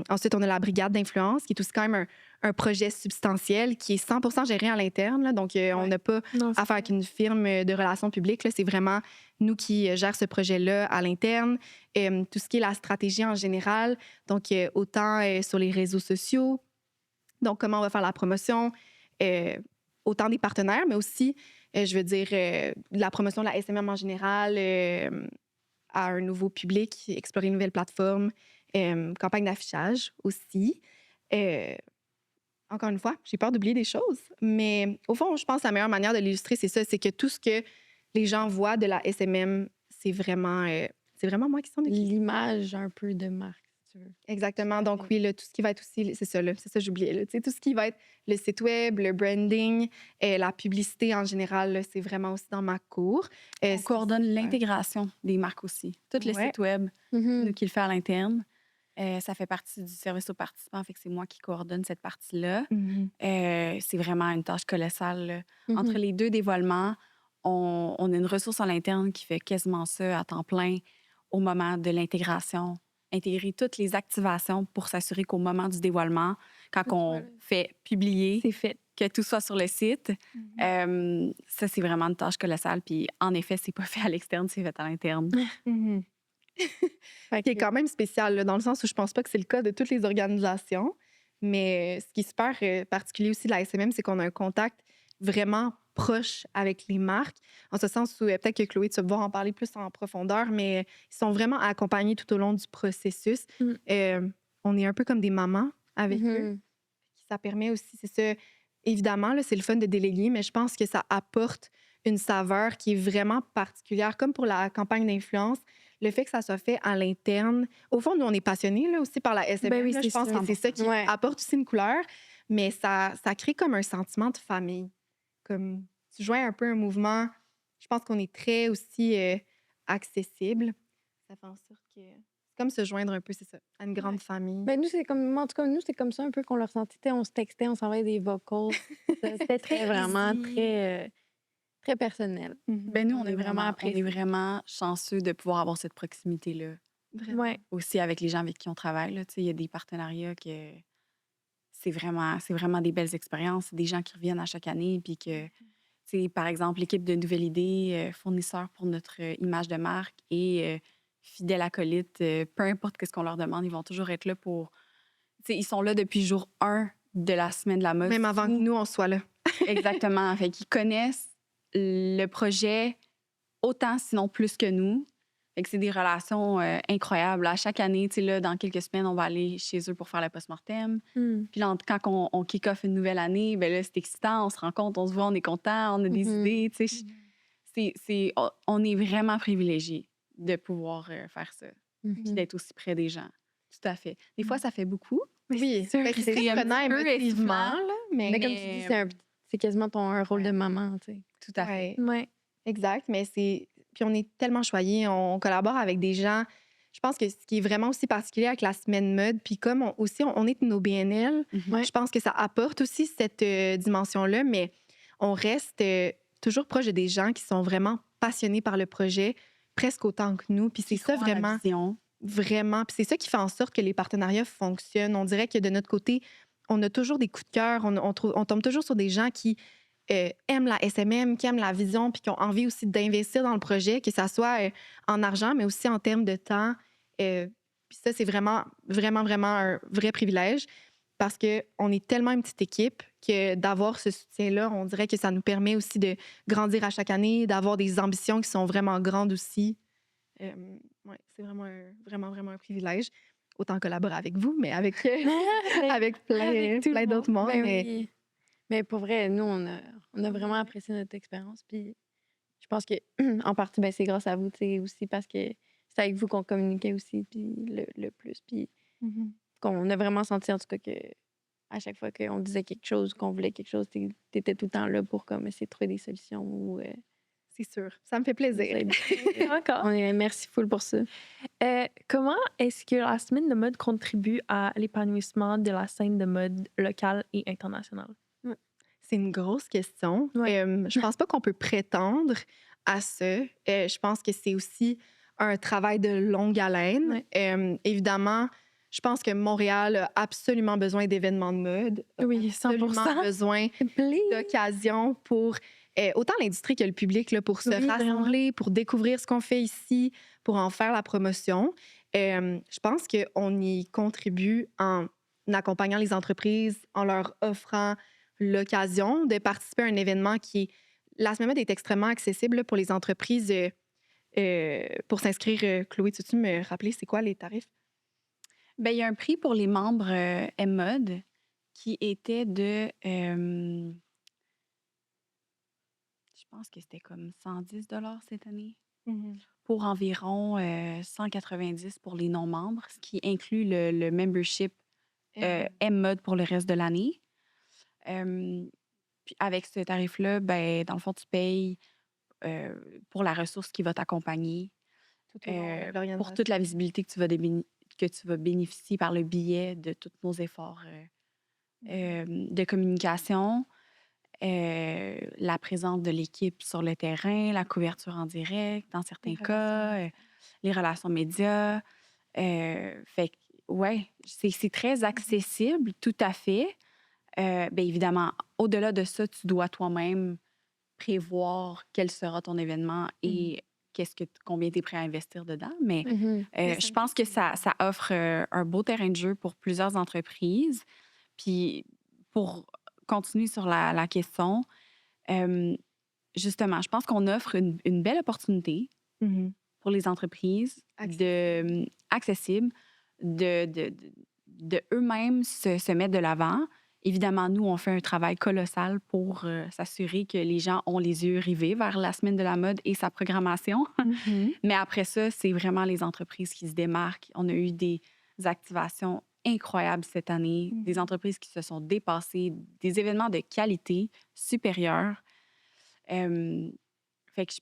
Ensuite, on a la brigade d'influence, qui est aussi quand même un projet substantiel qui est 100 géré à l'interne. Là. Donc, on n'a pas Non, à faire avec une firme de relations publiques. Là. C'est vraiment nous qui gèrons ce projet-là à l'interne. Tout ce qui est la stratégie en général, donc autant sur les réseaux sociaux, donc comment on va faire la promotion, autant des partenaires, mais aussi, je veux dire, la promotion de la SMM en général à un nouveau public, explorer une nouvelle plateforme, campagne d'affichage aussi. Encore une fois, j'ai peur d'oublier des choses, mais au fond, je pense que la meilleure manière de l'illustrer, c'est ça, c'est que tout ce que les gens voient de la SMM, c'est vraiment moi qui s'en occupe. L'image un peu de marque, si tu veux. Exactement. Donc oui, là, tout ce qui va être aussi, c'est ça, j'oubliais. Là, tu sais, tout ce qui va être le site web, le branding, la publicité en général, là, c'est vraiment aussi dans ma cour. On coordonne l'intégration des marques aussi. Tout le Ouais. site web, Mhm. c'est nous qui le fait à l'interne. Ça fait partie du service aux participants, fait que c'est moi qui coordonne cette partie-là. Mhm. C'est vraiment une tâche colossale. Là. Mhm. Entre les deux dévoilements, on a une ressource à l'interne qui fait quasiment ça à temps plein au moment de l'intégration. Intégrer toutes les activations pour s'assurer qu'au moment du dévoilement, quand on fait publier, c'est fait. que tout soit sur le site, ça, c'est vraiment une tâche colossale. Puis, en effet, c'est pas fait à l'externe, c'est fait à l'interne. Mhm. Fait Qui est que- quand même spécial, là, dans le sens où je pense pas que c'est le cas de toutes les organisations. Mais ce qui est super particulier aussi de la SMM, c'est qu'on a un contact vraiment proche avec les marques. En ce sens où peut-être que Chloé, tu vas pouvoir en parler plus en profondeur, mais ils sont vraiment accompagnés tout au long du processus. On est un peu comme des mamans avec eux. Mhm. Ça permet aussi, c'est ça, évidemment, là, c'est le fun de déléguer, mais je pense que ça apporte une saveur qui est vraiment particulière, comme pour la campagne d'influence. Le fait que ça soit fait à l'interne. Au fond, nous, on est passionnés là, aussi par la SMM. Ben oui, là. c'est Je pense sûr. que c'est ça qui Ouais. apporte aussi une couleur, mais ça crée comme un sentiment de famille. Comme tu joins un peu un mouvement. Je pense qu'on est très aussi accessible. Ça fait en sorte que c'est comme se joindre un peu, c'est ça, à une grande famille. Ben, nous, c'est comme, en tout cas, nous, c'est comme ça un peu qu'on le ressentait. On se textait, on s'envoyait des vocals. C'était Très vraiment easy. très personnel. Mhm. Ben nous, On on est est vraiment vraiment, on appréciés. est vraiment chanceux de pouvoir avoir cette proximité-là. Vraiment. Ouais. Aussi avec les gens avec qui on travaille. Là, tu sais, il y a des partenariats que c'est vraiment des belles expériences. C'est des gens qui reviennent à chaque année, puis que, tu sais, par exemple, l'équipe de Nouvelle Idée, fournisseur pour notre image de marque et fidèle acolyte, peu importe ce qu'on leur demande, ils vont toujours être là pour... Tu sais, ils sont là depuis jour 1 de la semaine de la mode. Même avant que nous, on soit là. Exactement. Fait qu'ils connaissent le projet autant, sinon plus que nous. Fait que c'est des relations incroyables. À chaque année, tu sais, là, dans quelques semaines, on va aller chez eux pour faire le post-mortem. Puis là, quand on kick-off une nouvelle année, ben là, c'est excitant, on se rencontre, on se voit, on est content, on a des idées, tu sais. On est vraiment privilégiés de pouvoir faire ça, puis d'être aussi près des gens. Tout à fait. Des fois, ça fait beaucoup. Oui, sûr ben, que c'est c'est un prenant petit peu émotivement, essoufflant. là, Mais comme tu dis, c'est quasiment ton rôle de maman, tu sais. Tout à fait. Ouais, Ouais. exact, mais c'est... Puis on est tellement choyés, on collabore avec des gens. Je pense que ce qui est vraiment aussi particulier avec la semaine mode, puis comme on est nos BNL, Ouais. je pense que ça apporte aussi cette dimension-là, mais on reste toujours proche des gens qui sont vraiment passionnés par le projet, presque autant que nous. Puis c'est Qui ça croient en la vraiment, vision. vraiment. Puis c'est ça qui fait en sorte que les partenariats fonctionnent. On dirait que de notre côté, on a toujours des coups de cœur, on tombe toujours sur des gens qui aiment la SMM, qui aiment la vision, puis qui ont envie aussi d'investir dans le projet, que ça soit en argent, mais aussi en termes de temps. Puis ça, c'est vraiment, vraiment, vraiment un vrai privilège parce qu'on est tellement une petite équipe que d'avoir ce soutien-là, on dirait que ça nous permet aussi de grandir à chaque année, d'avoir des ambitions qui sont vraiment grandes aussi. Ouais, c'est vraiment, vraiment un privilège. Autant collaborer avec vous, mais avec Avec tout le plein d'autres mondes. Ben mais... oui. Mais pour vrai, nous, on a vraiment apprécié notre expérience. Puis je pense que, en partie, ben, c'est grâce à vous, tu sais, aussi, parce que c'est avec vous qu'on communiquait aussi, puis le plus. Puis Mhm. qu'on a vraiment senti, en tout cas, que à chaque fois qu'on disait quelque chose, qu'on voulait quelque chose, t'étais tout le temps là pour comme, essayer de trouver des solutions. Ou, C'est sûr. Ça me fait plaisir. Encore. on est merci full pour ça. Comment est-ce que la semaine de mode contribue à l'épanouissement de la scène de mode locale et internationale? C'est une grosse question. Ouais. Je pense pas qu'on peut prétendre à ça. Je pense que c'est aussi un travail de longue haleine. Évidemment, je pense que Montréal a absolument besoin d'événements de mode. Oui, 100%. Absolument besoin d'occasions pour autant l'industrie que le public là, pour se Oui, rassembler, pour découvrir ce qu'on fait ici, pour en faire la promotion. Je pense qu'on y contribue en accompagnant les entreprises, en leur offrant l'occasion de participer à un événement qui est... La semaine mode est extrêmement accessible là, pour les entreprises. Pour s'inscrire, Chloé, tu me rappeler c'est quoi les tarifs? Ben, il y a un prix pour les membres M-Mode qui était de... je pense que c'était comme 110 cette année pour environ 190 pour les non-membres, ce qui inclut le membership M-Mode pour le reste de l'année. Puis avec ce tarif-là, ben, dans le fond, tu payes pour la ressource qui va t'accompagner, Tout au long de pour l'organisation. toute la visibilité que tu vas bénéficier par le biais de tous nos efforts de communication, la présence de l'équipe sur le terrain, la couverture en direct, dans certains cas, les relations médias. Fait que, ouais, c'est très accessible, tout à fait. Bien évidemment, au-delà de ça, tu dois toi-même prévoir quel sera ton événement et combien tu es prêt à investir dedans. Mais je pense que ça offre un beau terrain de jeu pour plusieurs entreprises. Puis pour continuer sur la question, justement, je pense qu'on offre une belle opportunité pour les entreprises accessible de eux-mêmes se mettre de l'avant. Évidemment, nous, on fait un travail colossal pour s'assurer que les gens ont les yeux rivés vers la semaine de la mode et sa programmation. Mais après ça, c'est vraiment les entreprises qui se démarquent. On a eu des activations incroyables cette année, des entreprises qui se sont dépassées, des événements de qualité supérieure. Fait que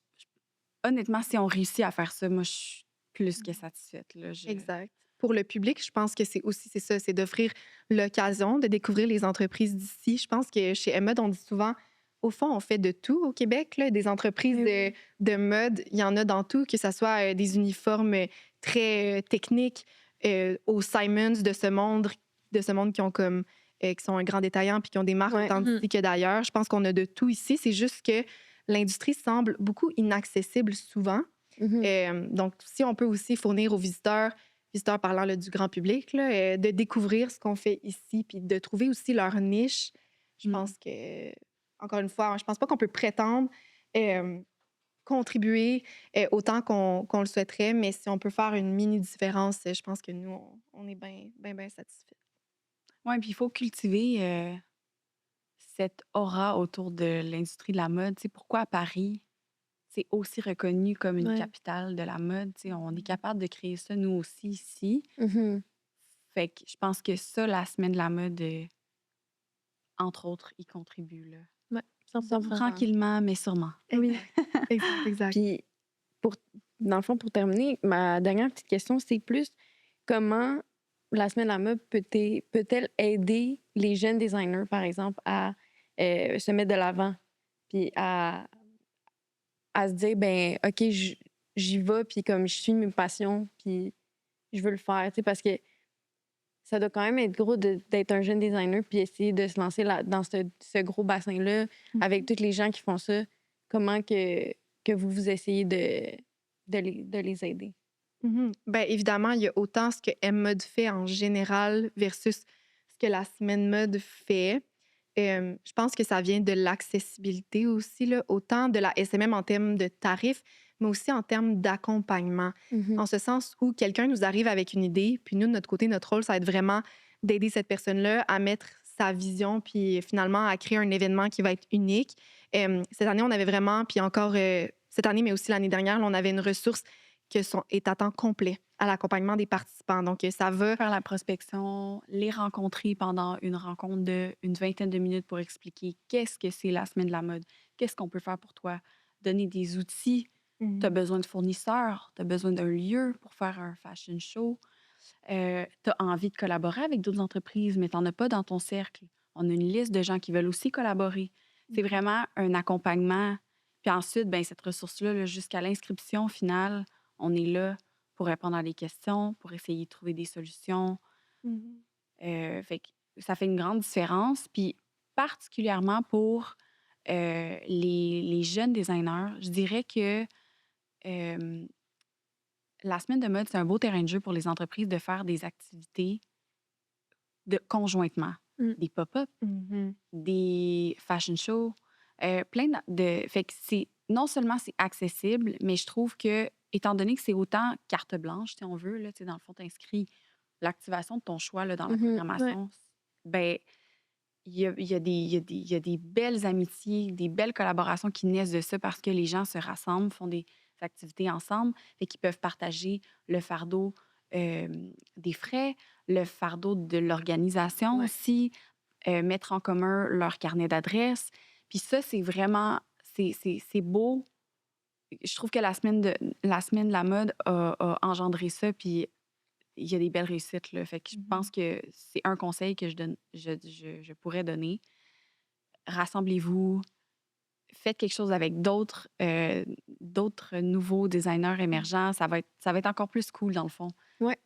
honnêtement, si on réussit à faire ça, moi, je suis plus que satisfaite. Là. Exact. Pour le public, je pense que c'est ça, c'est d'offrir l'occasion de découvrir les entreprises d'ici. Je pense que chez M-Mode, on dit souvent, au fond, on fait de tout au Québec. Là, des entreprises de mode, il y en a dans tout, que ce soit des uniformes très techniques, aux Simons de ce monde qui ont comme qui sont un grand détaillant puis qui ont des marques Ouais. autant d'ici que d'ailleurs. Je pense qu'on a de tout ici. C'est juste que l'industrie semble beaucoup inaccessible souvent. Donc, si on peut aussi fournir aux visiteurs parlant là, du grand public, là, de découvrir ce qu'on fait ici puis de trouver aussi leur niche, je pense que, encore une fois, je pense pas qu'on peut prétendre contribuer autant qu'on le souhaiterait, mais si on peut faire une mini différence, je pense que nous, on est bien, bien, bien satisfaits. Oui, puis il faut cultiver cette aura autour de l'industrie de la mode. Tu sais, pourquoi à Paris, c'est aussi reconnu comme une Ouais. capitale de la mode? Tu sais, on est capable de créer ça, nous aussi, ici. Fait que je pense que ça, la semaine de la mode, entre autres, y contribue, là. Ouais, 100%. Tranquillement, mais sûrement. Oui. Exact. Puis, dans le fond, pour terminer, ma dernière petite question, c'est plus comment la semaine de la mode peut-elle aider les jeunes designers, par exemple, à se mettre de l'avant, puis à se dire, ben OK, j'y vais, puis comme je suis mes passions, puis je veux le faire, tu sais, parce que ça doit quand même être gros d'être un jeune designer, puis essayer de se lancer dans ce gros bassin-là, avec tous les gens qui font ça. Comment que vous essayez de les aider? Ben, évidemment, il y a autant ce que M-Mode fait en général versus ce que la semaine mode fait. Je pense que ça vient de l'accessibilité aussi, là, autant de la SMM en termes de tarifs, mais aussi en termes d'accompagnement. En ce sens où quelqu'un nous arrive avec une idée, puis nous, de notre côté, notre rôle, ça va être vraiment d'aider cette personne-là à mettre sa vision, puis finalement à créer un événement qui va être unique. Cette année, on avait vraiment, puis encore cette année, mais aussi l'année dernière, là, on avait une ressource est à temps complet à l'accompagnement des participants. Donc, ça va... Faire la prospection, les rencontrer pendant une rencontre d'une vingtaine de minutes pour expliquer qu'est-ce que c'est la semaine de la mode, qu'est-ce qu'on peut faire pour toi, donner des outils. Tu as besoin de fournisseurs, tu as besoin d'un lieu pour faire un fashion show. Tu as envie de collaborer avec d'autres entreprises, mais tu n'en as pas dans ton cercle. On a une liste de gens qui veulent aussi collaborer. C'est vraiment un accompagnement. Puis ensuite, ben, cette ressource-là, là, jusqu'à l'inscription finale, on est là pour répondre à des questions, pour essayer de trouver des solutions. Fait que ça fait une grande différence. Puis particulièrement pour les jeunes designers, je dirais que la semaine de mode, c'est un beau terrain de jeu pour les entreprises de faire des activités conjointement. Des pop-up, des fashion shows, Fait que non seulement c'est accessible, mais je trouve que, étant donné que c'est autant carte blanche, si on veut, là, dans le fond, tu inscris l'activation de ton choix là, dans la programmation, ben, il y a des belles amitiés, des belles collaborations qui naissent de ça parce que les gens se rassemblent, font des activités ensemble et qui peuvent partager le fardeau des frais, le fardeau de l'organisation aussi, mettre en commun leur carnet d'adresses. Puis ça, c'est vraiment, c'est beau. Je trouve que la semaine de la mode a engendré ça, puis il y a des belles réussites, là. Fait que je pense que c'est un conseil que je pourrais donner. Rassemblez-vous, faites quelque chose avec d'autres nouveaux designers émergents. Ça va être encore plus cool, dans le fond. Ouais,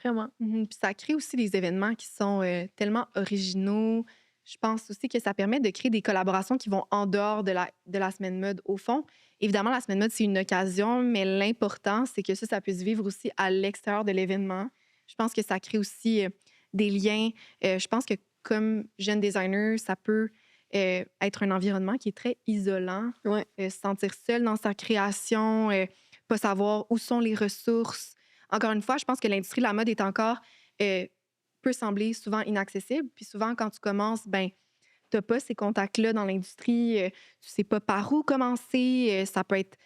Vraiment. Puis ça crée aussi des événements qui sont tellement originaux. Je pense aussi que ça permet de créer des collaborations qui vont en dehors de la semaine mode. Au fond, évidemment, la semaine mode, c'est une occasion, mais l'important, c'est que ça puisse vivre aussi à l'extérieur de l'événement. Je pense que ça crée aussi des liens. Je pense que comme jeune designer, ça peut être un environnement qui est très isolant. Ouais. Se sentir seul dans sa création, pas savoir où sont les ressources. Encore une fois, je pense que l'industrie de la mode est encore peut sembler souvent inaccessible. Puis souvent, quand tu commences, ben, tu n'as pas ces contacts-là dans l'industrie. Tu sais pas par où commencer. Ça peut être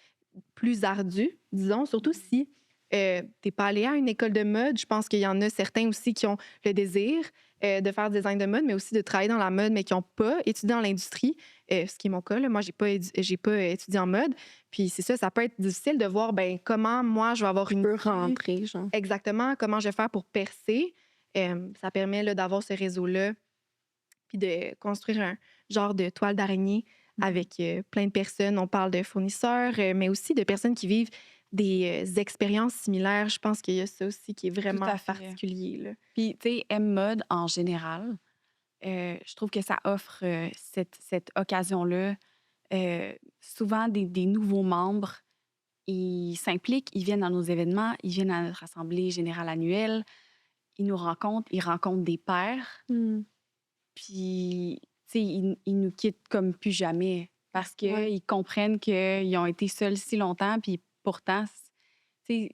plus ardu, disons, surtout si tu n'es pas allé à une école de mode. Je pense qu'il y en a certains aussi qui ont le désir de faire du design de mode, mais aussi de travailler dans la mode, mais qui n'ont pas étudié dans l'industrie. Ce qui est mon cas. Là. Moi, j'ai pas étudié en mode. Puis c'est ça peut être difficile de voir ben, comment moi, je vais avoir une... peut rentrer, genre. Exactement, comment je vais faire pour percer. Ça permet là, d'avoir ce réseau-là, puis de construire un genre de toile d'araignée avec plein de personnes. On parle de fournisseurs, mais aussi de personnes qui vivent des expériences similaires. Je pense qu'il y a ça aussi qui est vraiment à fait. particulier. Là. Puis, tu sais, M-Mode, en général, je trouve que ça offre cette occasion-là. Souvent, des nouveaux membres, ils s'impliquent, ils viennent dans nos événements, ils viennent à notre assemblée générale annuelle, ils nous rencontrent, ils rencontrent des pairs, Mm. puis ils nous quittent comme plus jamais parce qu'ils comprennent qu'ils ont été seuls si longtemps, puis pourtant, il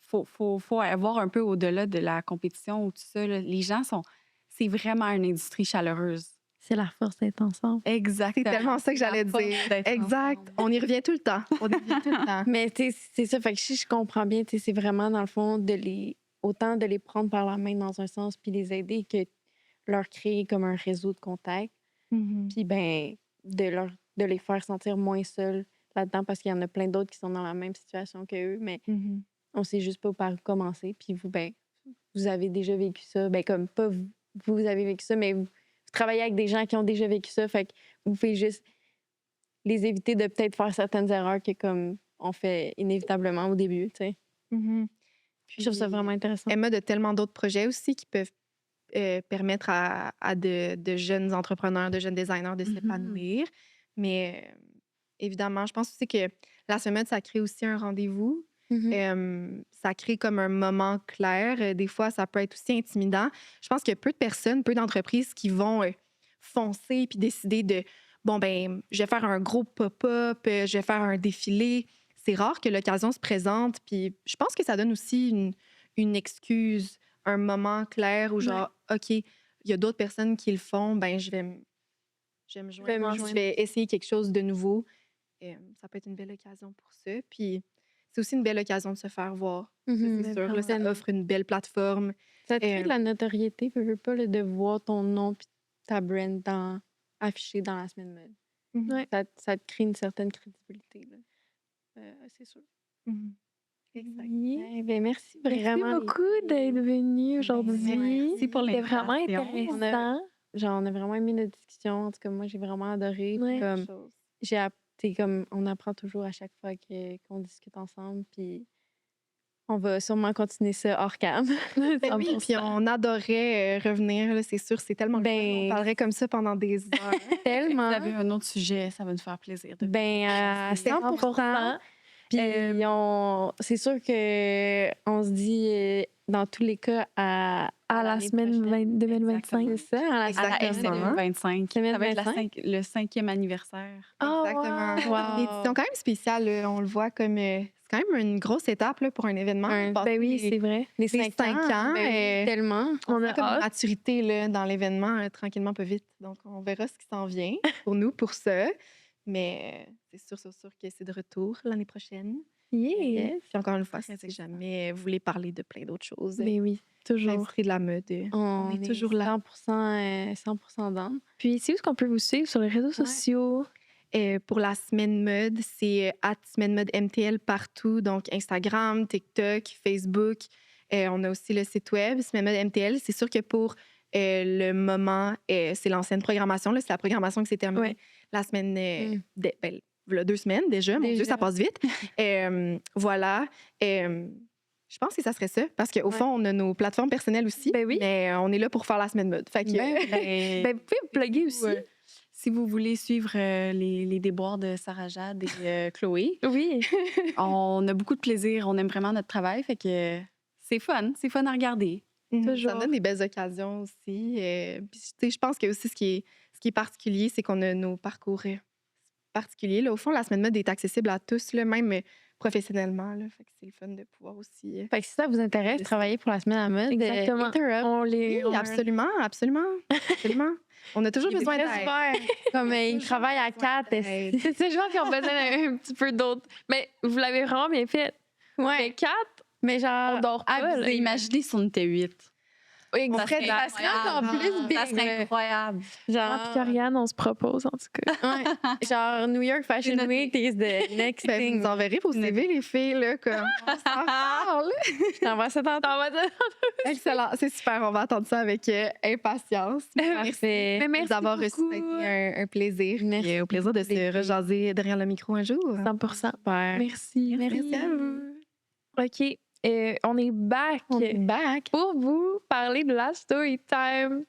faut avoir un peu au-delà de la compétition ou tout ça. Là. Les gens c'est vraiment une industrie chaleureuse. C'est la force d'être ensemble. C'est Exactement. tellement ça que j'allais La force dire. d'être Exact. ensemble. On y revient tout le temps. On y revient tout le temps. Mais c'est ça. Fait que si je comprends bien, c'est vraiment, dans le fond, autant de les prendre par la main dans un sens puis les aider que leur créer comme un réseau de contacts. Mhm. Puis, ben, de les faire sentir moins seuls là-dedans parce qu'il y en a plein d'autres qui sont dans la même situation qu'eux, mais Mhm. on sait juste pas par où commencer. Puis vous, ben, vous avez déjà vécu ça. Ben, comme pas vous avez vécu ça, mais vous travaillez avec des gens qui ont déjà vécu ça. Fait que vous pouvez juste les éviter de peut-être faire certaines erreurs que comme on fait inévitablement au début, tu sais. Mhm. Je trouve ça vraiment intéressant. Emma de tellement d'autres projets aussi qui peuvent permettre à de jeunes entrepreneurs, de jeunes designers de s'épanouir. Mais évidemment, je pense aussi que la semaine, ça crée aussi un rendez-vous. Ça crée comme un moment clair. Des fois, ça peut être aussi intimidant. Je pense qu'il y a peu de personnes, peu d'entreprises qui vont foncer puis décider de bon, ben, je vais faire un gros pop-up, je vais faire un défilé. C'est rare que l'occasion se présente. Puis je pense que ça donne aussi une excuse, un moment clair où, genre, OK, il y a d'autres personnes qui le font, ben, je vais me joindre. Je vais essayer quelque chose de nouveau. Ça peut être une belle occasion pour ça. Puis c'est aussi une belle occasion de se faire voir. C'est sûr, là, ça offre une belle plateforme. Ça te crée de la notoriété, veux pas, là, de voir ton nom puis ta brand affiché dans la semaine mode. Ouais. Ça te crée une certaine crédibilité, là. C'est sûr. Exact. Eh ben, merci Merci vraiment. les beaucoup filles. d'être venue aujourd'hui. Merci pour C'était vraiment l'invitation. intéressant. Genre, on a vraiment aimé notre discussion. En tout cas, moi, j'ai vraiment adoré. Puis Ouais. comme, comme, on apprend toujours à chaque fois qu'on discute ensemble. Puis on va sûrement continuer ça hors cam. Ben oui, puis on adorait revenir, là, c'est sûr. C'est tellement le fun. On parlerait comme ça pendant des heures. Si Tellement. vous avez un autre sujet, ça va nous faire plaisir. Ben, à jaser. 100%. Puis c'est sûr que on se dit dans tous les cas à À la l'année semaine prochaine. 2025. C'est ça, à la À la Exactement. SN 25. Ça va être 2025. le 5e anniversaire. Exactement. wow. Une édition quand même spéciale, là, on le voit comme... c'est quand même une grosse étape là, pour un événement. Ben oui, c'est vrai. Les les 5 ans, ben, tellement. on a a comme une hâte. maturité là, dans l'événement, tranquillement, pas vite. Donc, on verra ce qui s'en vient pour nous, pour ça. Mais c'est sûr que c'est de retour l'année prochaine. Yeah. Puis encore une fois, si jamais vous voulez parler de plein d'autres choses, Ben oui, toujours. l'industrie de la mode, On est toujours là. 100% dans. Puis, c'est où est-ce qu'on peut vous suivre sur les réseaux sociaux? Pour la semaine mode, c'est @semaine mode MTL partout, donc Instagram, TikTok, Facebook. On a aussi le site web, semaine mode MTL. C'est sûr que pour le moment, c'est l'ancienne programmation. Là, c'est la programmation qui s'est terminée la semaine, voilà 2 semaines déjà. Mon Dieu, ça passe vite. Voilà. Je pense que ça serait ça, parce qu'au fond, on a nos plateformes personnelles aussi. Ben oui. Mais on est là pour faire la semaine mode. Fait que, Ben, vous pouvez vous plugger aussi. Si vous voulez suivre les déboires de Sarah Jade et Chloé, Oui. on a beaucoup de plaisir. On aime vraiment notre travail. Fait que c'est fun à regarder. Ça donne des belles occasions aussi. Puis, tu sais, je pense que aussi ce qui est particulier, c'est qu'on a nos parcours particuliers. Là. Au fond, la semaine mode est accessible à tous, là, même professionnellement. Là. Fait que c'est le fun de pouvoir aussi. Fait que si ça vous intéresse, travailler pour la semaine à la mode, Exactement. hit her up. On les. Oui, absolument. On a toujours besoin d'aide. Comme ils travaillent à 4. d'aide. C'est ces gens qui ont besoin d'un petit peu d'autres. Mais vous l'avez vraiment bien fait. Mais Ouais. 4, Mais genre, on dort pas. là. Imaginez si on était 8. oui, On ferait ça serait encore plus big. Ça serait incroyable. Moi puis Ariane, on se propose, en tout cas. Ouais. Genre, New York Fashion Une- Week is the next Ben, vous thing. nous enverrez vos CV, les filles. Là, comme on s'en parle. Je t'envoie ça tantôt. Excellent. C'est super. On va attendre ça avec impatience. Parfait. Mais merci d'avoir reçu. beaucoup. Ça a été un plaisir. Merci. Puis, au plaisir de se rejaser derrière le micro un jour. 100%. Super. Merci. Merci à vous. OK. On est back On est back. pour vous parler de la story time.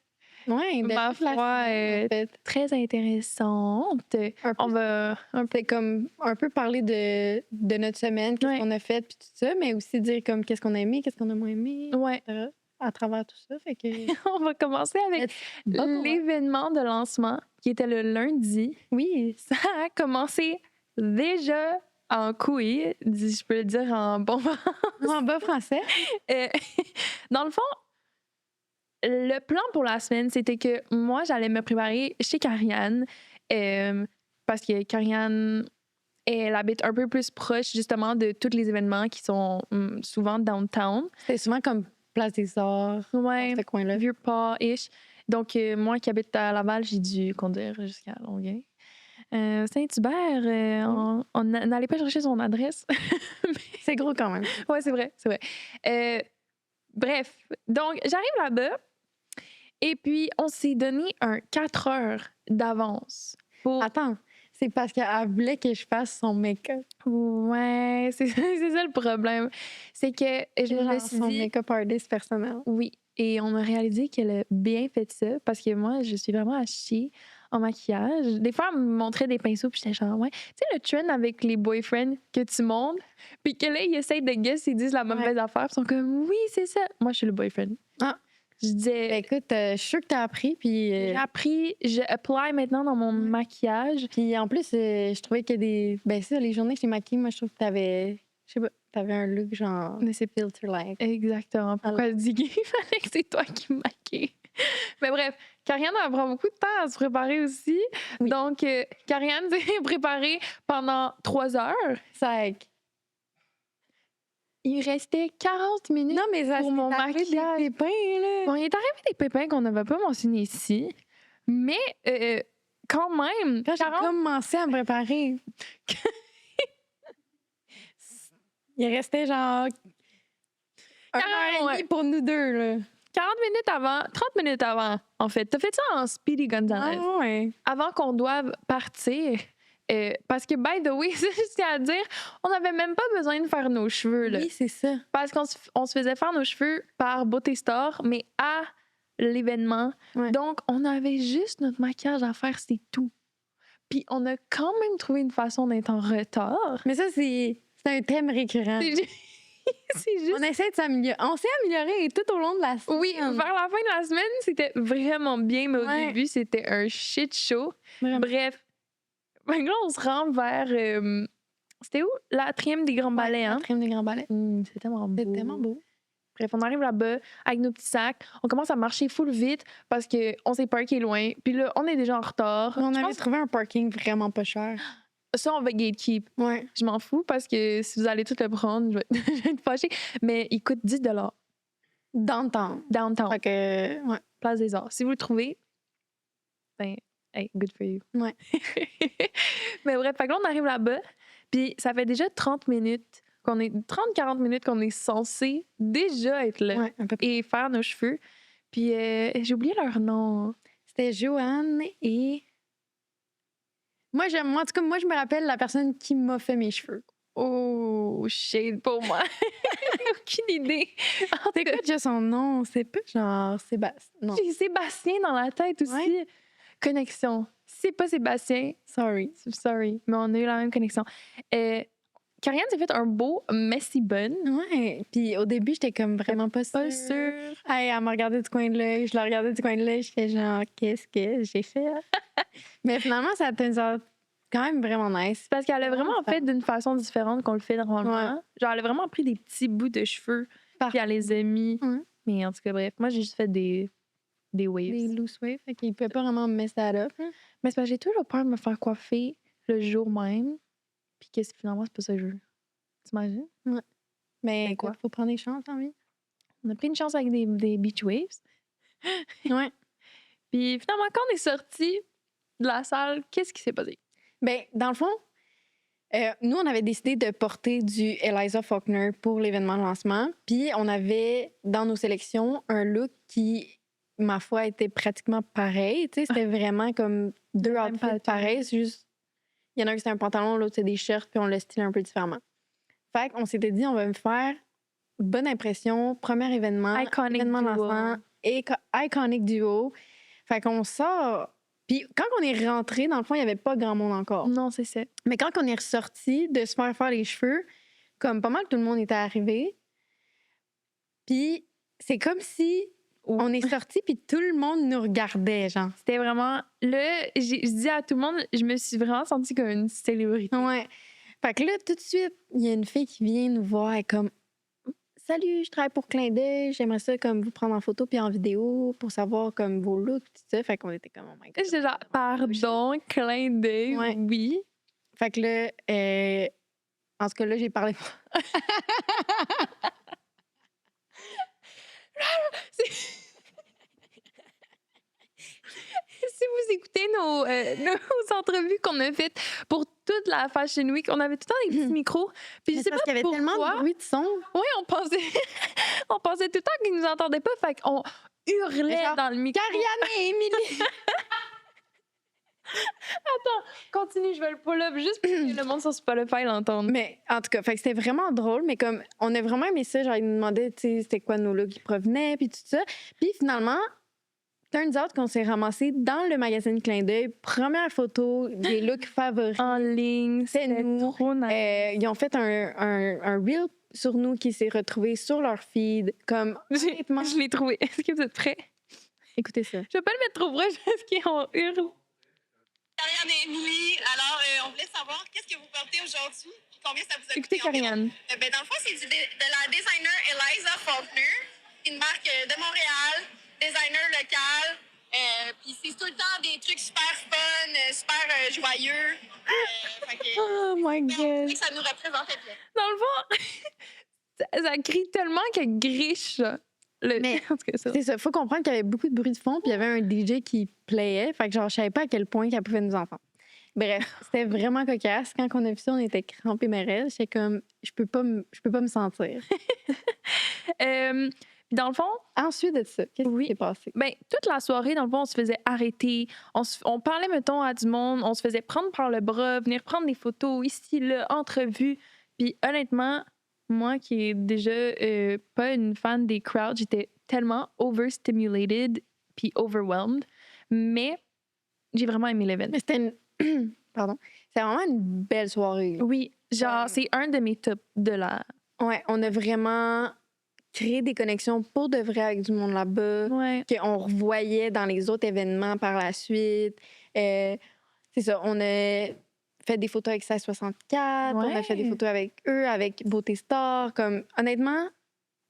Ouais, ma toute la foi, semaine, en fait. très intéressante. Un On peu, va un peu... c'est comme un peu parler de notre semaine, qu'est-ce Ouais. qu'on a fait, puis tout ça, mais aussi dire comme qu'est-ce qu'on a aimé, qu'est-ce qu'on a moins aimé, Ouais. etc. À travers tout ça. Fait que. On va commencer avec Let's buckle up. l'événement de lancement qui était le lundi. Oui. Ça a commencé déjà en couille, si je peux le dire en bon En bas français. Euh, Dans le fond, le plan pour la semaine, c'était que moi, j'allais me préparer chez Karianne parce que Karianne, elle habite un peu plus proche justement de tous les événements qui sont souvent downtown. C'était souvent comme Place des Arts, Ouais, dans ce coin-là. Vieux-Port-ish. Donc, moi qui habite à Laval, j'ai dû conduire jusqu'à Longueuil. Saint-Hubert, on n'allait pas chercher son adresse. C'est gros quand même. Ouais, c'est vrai, c'est vrai. Bref, donc j'arrive là-bas et puis on s'est donné un 4 heures d'avance pour... Attends, c'est parce qu'elle voulait que je fasse son make-up. Ouais, c'est ça le problème. C'est que je me Genre suis son dit... make-up artist personnel. Oui, et on a réalisé qu'elle a bien fait ça parce que moi, je suis vraiment à chier en maquillage. Des fois, elle me montrait des pinceaux puis j'étais genre, ouais. Tu sais, le trend avec les boyfriends que tu montes puis que là, ils essayent de guess, ils disent la mauvaise affaire puis ils sont comme, oui, c'est ça. Moi, je suis le boyfriend. Ah. Je disais, Ben, écoute, je suis sûre que t'as appris, puis... j'ai appris, je apply maintenant dans mon maquillage. Puis en plus, je trouvais que des... Ben ça, les journées que j'ai maquillée, moi, je trouve que t'avais... Je sais pas, t'avais un look genre... Mais c'est filter-like. exactement pourquoi je dis qu'il fallait que c'est toi qui me maquilles. Mais bref, Karianne elle prend beaucoup de temps à se préparer aussi. Oui. Donc, Karianne s'est préparée pendant 3 heures. Sac. Il restait 40 minutes. Non, mais ça, pour mon maquillage. des pépins, là. Bon, il est arrivé des pépins qu'on ne va pas mentionner ici. Mais quand même, Quand j'ai 40 commencé à me préparer, il restait genre... Un heure et ouais. demie pour nous deux, là. 40 minutes avant, 30 minutes avant, en fait. T'as fait ça en Speedy Gonzales. Ah, ouais. Avant qu'on doive partir. Parce que, by the way, ça, je tiens à dire, on n'avait même pas besoin de faire nos cheveux. Là. Oui, c'est ça. Parce on se faisait faire nos cheveux par Beauté Store, mais à l'événement. Ouais. Donc, on avait juste notre maquillage à faire, c'est tout. Puis, on a quand même trouvé une façon d'être en retard. Mais ça, c'est un thème récurrent. C'est c'est juste... On essaie de s'améliorer. On s'est amélioré tout au long de la semaine. Oui, vers la fin de la semaine, c'était vraiment bien, mais au Ouais. début, c'était un shit show. Vraiment. Bref, ben là, on se rend vers... c'était où? L'atrième des Grands Ballets, hein? L'atrième des Grands Ballets. C'est tellement beau. C'est tellement beau. Bref, on arrive là-bas avec nos petits sacs. On commence à marcher full vite parce qu'on s'est parké loin. Puis là, on est déjà en retard. On Je avait pense trouvé un parking vraiment pas cher. ça, on va gatekeep. Ouais. Je m'en fous parce que si vous allez tout le prendre, je vais je vais être fâchée. Mais il coûte 10 Downtown. downtown, Fait que, ouais. Place des Arts. Si vous le trouvez, ben, hey, good for you. Ouais. Mais bref, fait que là, on arrive là-bas. Puis ça fait déjà 30 minutes qu'on est 30-40 minutes qu'on est censé déjà être là Ouais, un peu. et faire nos cheveux. Puis j'ai oublié leur nom. C'était Joanne et... Moi, en tout cas, moi, je me rappelle la personne qui m'a fait mes cheveux. Oh, shade pour moi. Aucune idée. C'est quoi déjà son nom? C'est pas genre Sébastien. Non. J'ai Sébastien dans la tête aussi. Ouais. Connexion. Si c'est pas Sébastien, Sorry. sorry, mais on a eu la même connexion. Karianne s'est fait un beau messy bun. Ouais. Puis au début, j'étais comme vraiment pas sûre. Pas sûr. Hey, elle m'a regardé du coin de l'œil. Je la regardais du coin de l'œil. J'étais genre, qu'est-ce que j'ai fait? Mais finalement, ça a été quand même vraiment nice. Parce qu'elle a vraiment ça. fait d'une façon différente qu'on le fait normalement. Ouais. Genre, elle a vraiment pris des petits bouts de cheveux, Parfait. puis elle les a mis. Ouais. Mais en tout cas, bref, moi, j'ai juste fait des waves. Des loose waves. Fait qu'il pouvait pas vraiment mess that up. Hein. Mais c'est parce que j'ai toujours peur de me faire coiffer le jour même, puis que finalement, c'est pas ça que je veux. T'imagines? Mais quoi? quoi? Faut prendre des chances en vie. On a pris une chance avec des beach waves. Ouais. Puis finalement, quand on est sorti de la salle, qu'est-ce qui s'est passé? Ben, dans le fond, nous, on avait décidé de porter du Eliza Faulkner pour l'événement de lancement. Puis, on avait dans nos sélections un look qui, ma foi, était pratiquement pareil. Tu sais, c'était vraiment comme deux Même outfits pattern. pareils. C'est juste, il y en a un qui c'était un pantalon, l'autre c'est des shirts, puis on l'a stylé un peu différemment. Fait qu'on s'était dit, on va me faire bonne impression, premier événement, Iconic événement de duo. lancement, iconic duo. Fait qu'on sort. Puis quand on est rentré, dans le fond, il n'y avait pas grand monde encore. Non, c'est ça. Mais quand on est ressorti de se faire les cheveux, comme pas mal tout le monde était arrivé. Puis c'est comme si on est sorti puis tout le monde nous regardait, genre. C'était vraiment... Là, je dis à tout le monde, je me suis vraiment sentie comme une célébrité. Ouais. Fait que là, tout de suite, il y a une fille qui vient nous voir, elle est comme Salut, je travaille pour Clin d'œil, j'aimerais ça comme vous prendre en photo puis en vidéo pour savoir comme vos looks, tout ça. Fait qu'on était comme oh my god. J'étais genre, pardon, clin d'œil, Ouais. oui. Fait que là, en tout cas, là, j'ai parlé. Si vous écoutez nos entrevues qu'on a faites pour toute la Fashion Week, on avait tout le temps des petits micros. Puis je sais pas parce qu'il y avait tellement pourquoi. de bruit de son. Oui, on pensait, on pensait tout le temps qu'ils nous entendaient pas. Fait qu'on hurlait Genre, dans le micro. Karianne et Émilie! Continue, je vais le pull-up juste pour que le monde sur Spotify l'entende. Mais en tout cas, fait que c'était vraiment drôle, mais comme on a vraiment aimé ça, genre ils nous demandaient, tu sais, c'était quoi nos looks qui provenaient, puis tout ça. Puis finalement, turns out qu'on s'est ramassé dans le magazine Clin d'œil, première photo des looks favoris. En ligne, C'est c'était nous. trop nice. Ils ont fait un reel sur nous qui s'est retrouvé sur leur feed. Comme, honnêtement, Je l'ai trouvé. Est-ce que vous êtes prêts? écoutez ça. Je vais pas le mettre trop proche parce qu'on hurle. Karianne et Émilie, alors on voulait savoir qu'est-ce que vous portez aujourd'hui et combien ça vous a Écoutez, coûté environ? Karianne. Ben, dans le fond, c'est de la designer Eliza Faulkner, une marque de Montréal, designer local. Puis c'est tout le temps des trucs super fun, super joyeux. Fait que, Oh my on god. trouvait que ça nous représentait bien. Dans le fond, ça crie tellement qu'elle griche. Là. Mais en tout cas, ça. C'est ça. Faut comprendre qu'il y avait beaucoup de bruit de fond, puis il y avait un DJ qui playait. Fait que genre, je savais pas à quel point qu'elle pouvait nous entendre. Bref, c'était vraiment cocasse. Quand on a vu ça, on était crampés merelles. J'étais comme, je peux pas me sentir. Dans le fond, Ensuite de ça, qu'est-ce Oui. qui s'est passé? ben, toute la soirée, dans le fond, on se faisait arrêter. On parlait, mettons, à du monde. On se faisait prendre par le bras, venir prendre des photos ici, là, entrevues. Puis honnêtement, moi qui est déjà pas une fan des crowds, j'étais tellement overstimulated puis overwhelmed. Mais j'ai vraiment aimé l'événement. Mais c'était une... Pardon. C'était vraiment une belle soirée. là. Oui, genre, Ouais. c'est un de mes tops de la... Ouais, on a vraiment créé des connexions pour de vrai avec du monde là-bas. Ouais. Qu'on revoyait dans les autres événements par la suite. C'est ça, on a fait des photos avec 1664, on a fait des Ouais. photos avec eux, avec Beauté Star. Comme, honnêtement,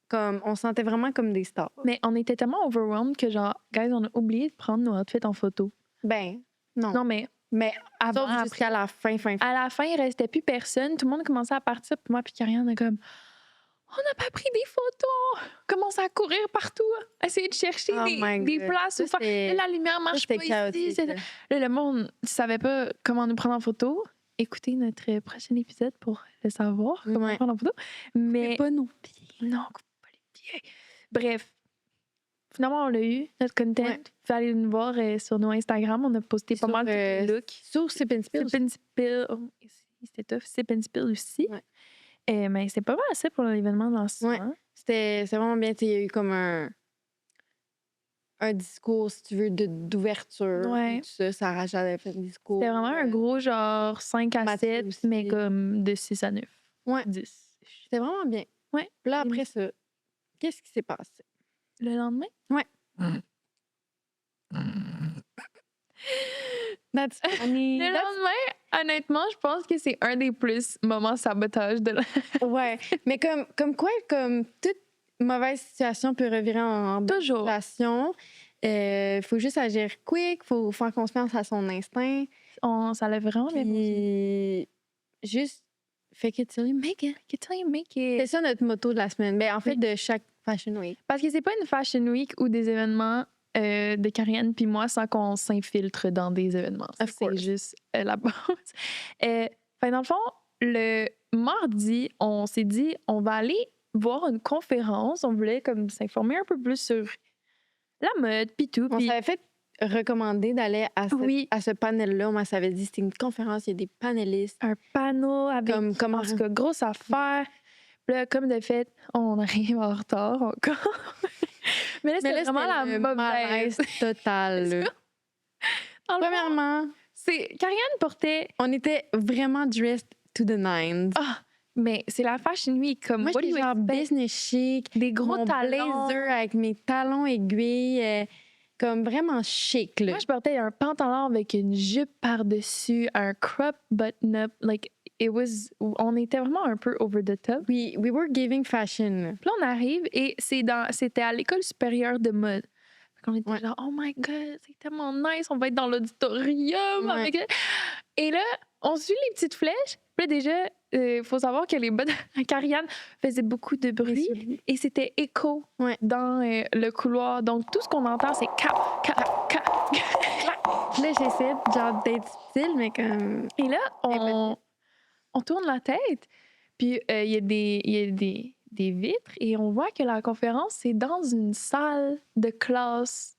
comme, on se sentait vraiment comme des stars. Mais on était tellement overwhelmed que, genre, guys, on a oublié de prendre nos outfits en photo. Ben, non. Non, mais Mais avant, sauf après. jusqu'à la fin. À la fin, il restait plus personne. Tout le monde commençait à partir. Puis moi, puis Karianne, on est comme, on n'a pas pris des photos. Commençait à courir partout, à essayer de chercher Oh my des God. places. Ça, Où faire. c'était- Là, la lumière ça, marche c'était pas ici. chaotique, là. Là, le monde ne savait pas comment nous prendre en photo. Écoutez notre prochain épisode pour le savoir, comment Ouais. nous prendre en photo. Mais pas nos pieds. non, coupe pas les pieds. Bref, finalement, on l'a eu, notre content. Ouais. Vous pouvez aller nous voir sur nos Instagram. On a posté pas Sur, mal tous les looks. Sur Sip and Spill. Sip and Spill. Oh, c'était tough. Sip and Spill aussi. Ouais. Mais c'est pas mal ça pour l'événement de lancement. Ouais. C'était vraiment bien. Il y a eu comme un discours, si tu veux, d'ouverture. Ouais. et tout ça. Sarah Jade avait fait un discours. C'était vraiment un gros genre 5 à Mathieu 7, aussi. mais comme de 6 à 9. Ouais. 10. C'était vraiment bien. Ouais. Puis là, après ça, qu'est-ce qui s'est passé? Le lendemain? Ouais. That's funny. Le lendemain, honnêtement, je pense que c'est un des plus moments sabotage de la... Ouais. Mais comme quoi, comme toute mauvaise situation peut revirer en bonne Toujours. situation. Il faut juste agir quick, il faut faire confiance à son instinct. Ça l'a vraiment bien fonctionné. Puis juste fake it till you make it. Till you make it. C'est ça notre motto de la semaine. Ben, en fait, de chaque Fashion Week. Parce que c'est pas une Fashion Week ou des événements de Karianne puis moi sans qu'on s'infiltre dans des événements. Ça, Of c'est course. juste la base. Fait, dans le fond, le mardi, on s'est dit on va aller voir une conférence. On voulait comme s'informer un peu plus sur la mode puis tout. On Puis s'avait fait recommander d'aller Oui. à ce panel-là. On s'avait dit c'était une conférence, il y a des panélistes. un panneau avec Comme en tout cas grosse affaire. Puis là, comme de fait, on arrive en retard encore. Mais là, Mais c'était là, vraiment la c'était le mauvaise. malaise total. là. Dans le fond, Premièrement, Karianne portait... on était vraiment dressed to the nines. Ah, mais c'est la Fashion Week, comme... Moi, what do j'étais you genre expect? business chic, Des gros mon talons. blazer avec mes talons aiguilles, comme vraiment chic, là. Moi, je portais un pantalon avec une jupe par-dessus, un crop button-up. Like, on était vraiment un peu over the top. We were giving fashion. là. Puis là, on arrive et c'était à l'école supérieure de mode. On était Ouais. genre, oh my god, c'est tellement nice, on va être dans l'auditorium. Ouais. avec- Et là, on suit les petites flèches. Puis là, déjà, il faut savoir que les bottes à Karianne faisaient beaucoup de bruit et c'était écho Ouais. dans le couloir. Donc, tout ce qu'on entend, c'est cap, cap, cap. Puis là, j'essayais genre d'être subtile, mais comme... Et là, Impossible. on tourne la tête, puis il y a des vitres et on voit que la conférence, c'est dans une salle de classe.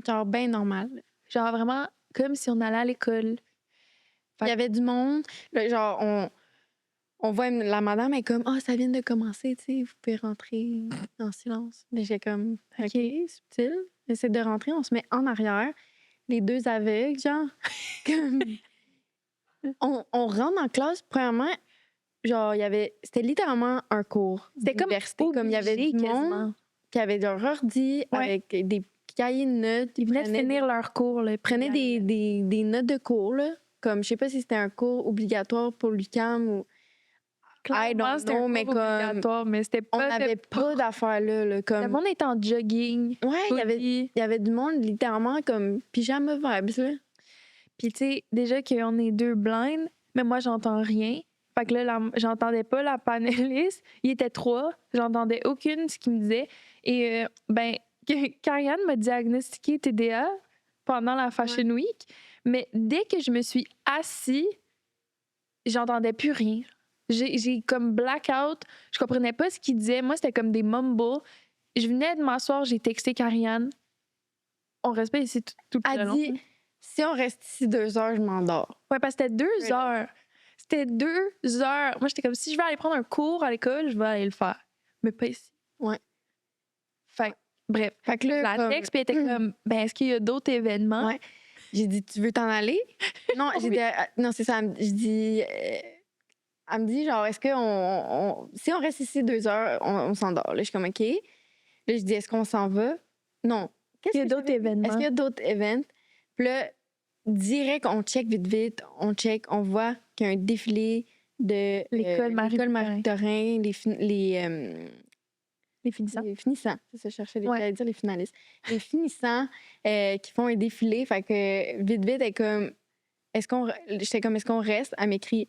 Genre bien normal. Genre vraiment comme si on allait à l'école. Il y avait du monde. Là, genre, on voit la madame est comme « Ah, ça vient de commencer, tu sais, vous pouvez rentrer en silence. » Mais j'ai comme « OK, subtil. » J'essaie de rentrer, on se met en arrière. Les deux aveugles, genre. Comme... on rentre en classe, premièrement, genre, c'était littéralement un cours. C'était comme d'université. Comme il y avait obligé, du monde quasiment. qui avait leur ordi Ouais. avec des cahiers de notes. Ils venaient de finir leur cours. Là, Ils prenaient des notes de cours, là. Comme, je sais pas si c'était un cours obligatoire pour l'UQAM ou... I don't C'était un know, mais cours comme... obligatoire, mais c'était On pas... n'avait pas d'affaires là. Le Comme... monde était en jogging. Ouais, il hoodie. y avait du monde littéralement comme pyjama vibes, là. Puis tu sais, déjà qu'on est deux blinds, mais moi, j'entends rien. Fait que là, j'entendais pas la panéliste. Il était trois. J'entendais aucune ce qu'il me disait. Et Karianne m'a diagnostiqué TDA pendant la Fashion Week. Mais dès que je me suis assise, j'entendais plus rien. J'ai comme blackout. Je comprenais pas ce qu'il disait. Moi, c'était comme des mumbles. Je venais de m'asseoir, j'ai texté Karianne. On reste pas ici tout le Elle long. dit, si on reste ici 2 heures, je m'endors. Ouais, parce que c'était 2 Ouais. heures. C'était 2 heures. Moi, j'étais comme, si je vais aller prendre un cours à l'école, je vais aller le faire. Mais pas ici. Ouais. Fait que, bref. Fait que là, La comme- texte, puis elle était comme, ben, est-ce qu'il y a d'autres événements? Ouais. J'ai dit, tu veux t'en aller? Non, j'ai dit, non, c'est ça. Je dis, elle me dit, genre, est-ce que si on reste ici 2 heures, on s'endort? Là, je suis comme, OK. Là, je dis, est-ce qu'on s'en va? Non. Il y a d'autres événements. Est-ce qu'il y a d'autres événements? Puis là, direct, on check vite, on check, on voit qu'il y a un défilé de L'école Marie-Victorin. Marie-Victorin, Les finissants. les finissants. C'est ça, je cherchais Ouais. j'allais dire les finalistes. Les finissants qui font un défilé. Fait que vite, elle est comme, j'étais comme, est-ce qu'on reste? Elle m'écrit,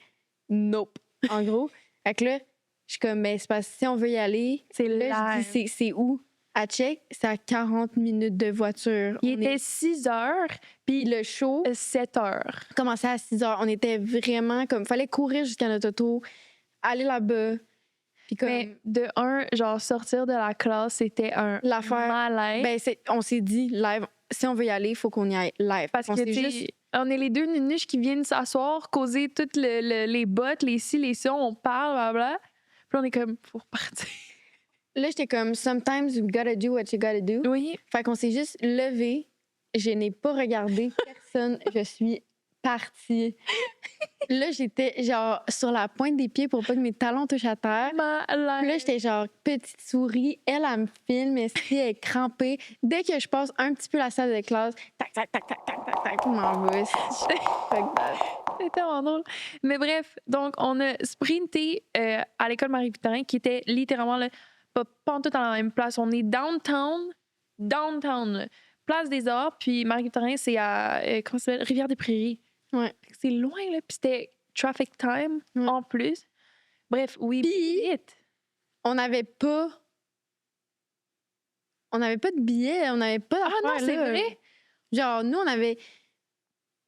nope. En gros. Fait que là, je suis comme, ben, c'est parce que si on veut y aller, C'est là, je dis, c'est où? À check, c'est à 40 minutes de voiture. Il On était est- 6 heures, Puis puis le show 7 heures. commençait à 6 heures. On était vraiment comme, fallait courir jusqu'à notre auto, aller là-bas. Puis comme, Mais de un, genre, sortir de la classe, c'était un l'affaire, malaise. ben, on s'est dit, live, si on veut y aller, il faut qu'on y aille live. Parce on que, s'est tu sais, juste on est les deux nunuches qui viennent s'asseoir, causer toutes les bottes, les ci, les ça, on parle, blablabla. Puis on est comme, faut repartir. Là, j'étais comme, sometimes you gotta do what you gotta do. Oui. Fait qu'on s'est juste levé. Je n'ai pas regardé personne. Je suis partie. Là, j'étais genre sur la pointe des pieds pour pas que mes talons touchent à terre. Puis là, j'étais genre petite souris. Elle me filme, elle est crampée. Dès que je passe un petit peu la salle de classe, tac, tac, tac, tac, tac, tac, tac, je m'en vais. Fuck that. C'était tellement drôle. Mais bref, donc on a sprinté à l'école Marie-Victorin, qui était littéralement là, pas en tout dans la même place. On est downtown, là. Place des Arts, puis Marie-Victorin, c'est à comment ça s'appelle? Rivière-des-Prairies. Ouais. C'est loin, là. Puis c'était traffic time Ouais. en plus. Bref, oui, Puis- vite. On n'avait pas de billets, on n'avait pas Ah non, d'affaires, c'est là. vrai. Genre, nous, on avait... Tu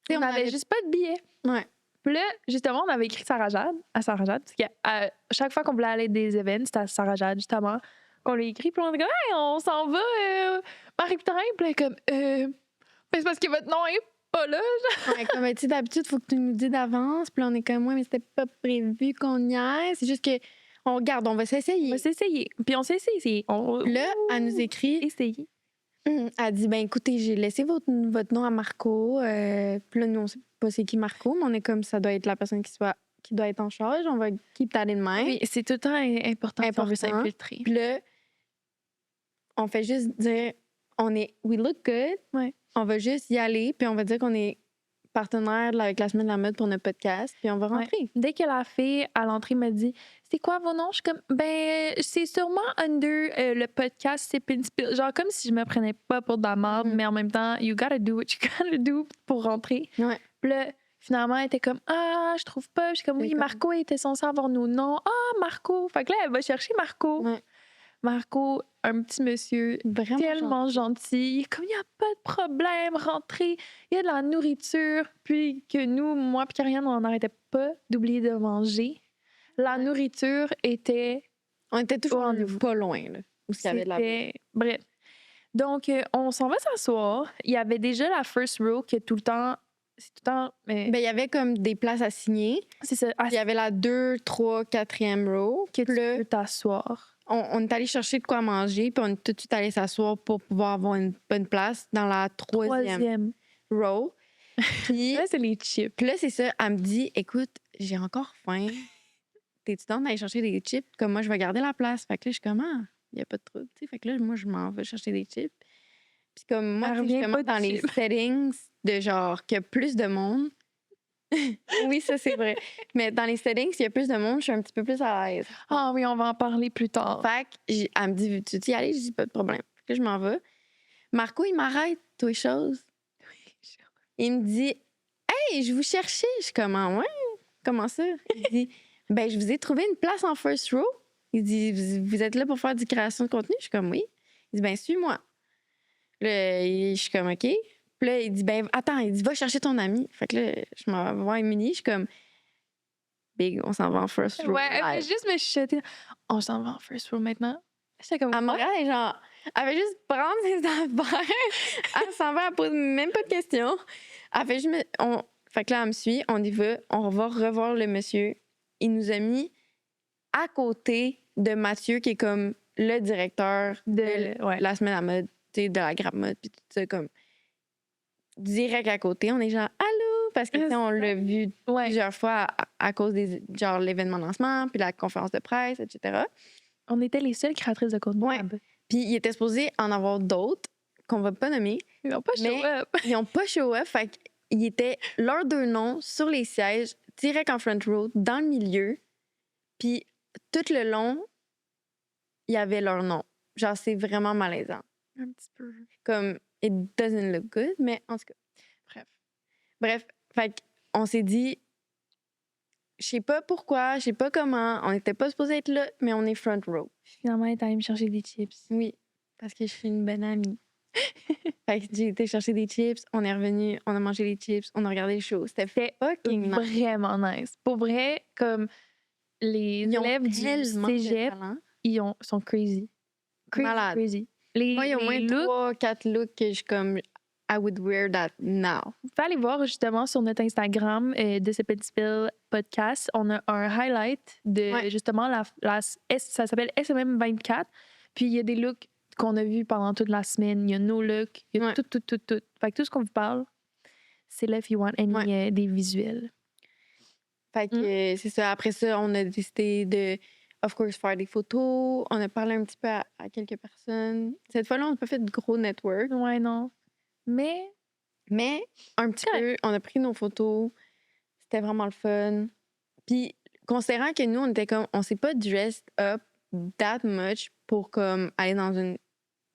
sais, On avait juste pas de billets. Ouais. Puis là, justement, on avait écrit à Sarah-Jade, parce qu'à chaque fois qu'on voulait aller à des événements, c'était à Sarah-Jade, justement, qu'on l'a écrit, puis on était comme, hey, on s'en va, Marie-Victorin, puis là, comme, ben, c'est parce que votre nom est pas là. Ouais, comme, tu sais, d'habitude, il faut que tu nous dises d'avance. Puis là, on est comme, ouais, mais c'était pas prévu qu'on y aille. C'est juste que On regarde, on va On s'essayer. va s'essayer. Puis on s'est essayé. Là, elle nous écrit, Essayer. elle dit, ben écoutez, j'ai laissé votre nom à Marco. Puis là, nous, on sait pas c'est qui Marco, mais on est comme ça doit être la personne qui doit être en charge. On va keep that in mind. Oui, c'est tout le temps important si on veut Important. s'infiltrer. Puis là, on fait juste dire, we look good. Ouais. On va juste y aller, puis on va dire qu'on est partenaire avec la Semaine de la mode pour notre podcast, puis on va Ouais. rentrer. Dès que la fille à l'entrée m'a dit c'est quoi vos noms, je suis comme ben c'est sûrement under le podcast Sip and Spill. Genre comme si je me prenais pas pour de la merde, Mhm. mais en même temps you gotta do what you gotta do pour rentrer. Ouais. Puis là, finalement elle était comme ah je trouve pas. Je suis comme oui D'accord. Marco était censé avoir nos noms. Ah Marco. Fait que là elle va chercher Marco. Ouais. Marco, un petit monsieur Vraiment tellement gentil. Comme, il n'y a pas de problème, rentrez. Il y a de la nourriture. Puis que nous, moi et Karianne, on n'arrêtait pas d'oublier de manger. La nourriture était... On était toujours Au rendez-vous. pas loin, là, où il y avait de la... c'était- Bref. Donc, on s'en va s'asseoir. Il y avait déjà la first row qui est tout le temps... C'est tout le temps... Ben, il y avait comme des places à signer. c'est ça. Il y avait la 2, 3, 4e row. Que tu Puis là, peux t'asseoir. on est allé chercher de quoi manger, puis on est tout de suite allé s'asseoir pour pouvoir avoir une bonne place dans la 3e Troisième. row. Puis Là, c'est les chips. puis là, c'est ça, elle me dit, écoute, j'ai encore faim. T'es-tu dans d'aller chercher des chips? Comme moi, je vais garder la place. Fait que là, je suis comme, ah, il n'y a pas de trouble. Tu sais, fait que là, moi, je m'en vais chercher des chips. Puis comme moi, Elle tu sais, revient justement, pas de dans les chips. settings de genre qu'il y a plus de monde. Oui, ça, c'est vrai. Mais dans les settings, s'il y a plus de monde, je suis un petit peu plus à l'aise. Ah oui, on va en parler plus tard. Fait que elle me dit, veux-tu y aller? Je dis, pas de problème. Fait que je m'en vais. Marco, il m'arrête, toutes les choses. Il me dit, hey, je vous cherchais. Je suis comme, ah ouais? Comment ça? Il dit, ben, je vous ai trouvé une place en first row. Il dit, vous êtes là pour faire du création de contenu? Je suis comme, oui. Il dit, ben, suis-moi. Là, je suis comme, OK. Puis là, il dit, ben, attends, il dit, va chercher ton ami. Fait que là, je m'en vais voir Émilie. Je suis comme, big, on s'en va en first row. Ouais, elle fait live. juste me chuchoter. On s'en va en first row maintenant. J'étais comme. À Montréal, elle, genre, elle fait juste prendre ses affaires. Elle s'en va, elle pose même pas de questions. Elle fait juste. Fait que là, elle me suit, on y va, on va revoir le monsieur. Il nous a mis à côté de Mathieu, qui est comme le directeur de Ouais. la semaine à mode, tu sais, de la grappe mode, puis tout ça, comme direct à côté. On est genre, allô? Parce que, tu sais, on l'a vu Ouais. plusieurs fois à cause des, genre, l'événement lancement, puis la conférence de presse, etc. On était les seules créatrices de contenu. Ouais. là-bas. Puis il était supposé en avoir d'autres qu'on va pas nommer. Ils n'ont pas show Mais- up. Ils ont pas show up, fait qu'ils étaient leurs deux noms sur les sièges, direct en front row, dans le milieu. Puis tout le long, il y avait leur nom. Genre, c'est vraiment malaisant. Un petit peu. Comme, it doesn't look good, mais en tout cas. Bref, fait qu'on s'est dit, je sais pas pourquoi, je sais pas comment, on n'était pas supposé être là, mais on est front row. Finalement, elle est allée me chercher des chips. Oui, parce que je suis une bonne amie. Fait que j'ai été chercher des chips, on est revenu, on a mangé les chips, on a regardé le show. C'était fucking nice. Vraiment nice. Pour vrai, comme les Ils ont élèves du tellement de cégep, talent. sont crazy. Crazy, Malade. crazy. Les, Moi, il y a au moins les looks, 3-4 looks que je suis comme, I would wear that now. vous pouvez aller voir justement sur notre Instagram de ce petit spill podcast. On a un highlight de Ouais. justement ça s'appelle SMM24. Puis il y a des looks qu'on a vus pendant toute la semaine. Il y a nos looks, il y a Ouais. tout. Fait que tout ce qu'on vous parle, c'est là if you want any, Ouais. des visuels. Fait que c'est ça. Après ça, on a décidé de, of course, faire des photos. On a parlé un petit peu à quelques personnes. Cette fois-là, on n'a pas fait de gros network. Ouais, non. Mais Mais un petit peu, on a pris nos photos. C'était vraiment le fun. Puis, considérant que nous, on était comme, on s'est pas dressed up that much pour comme aller dans une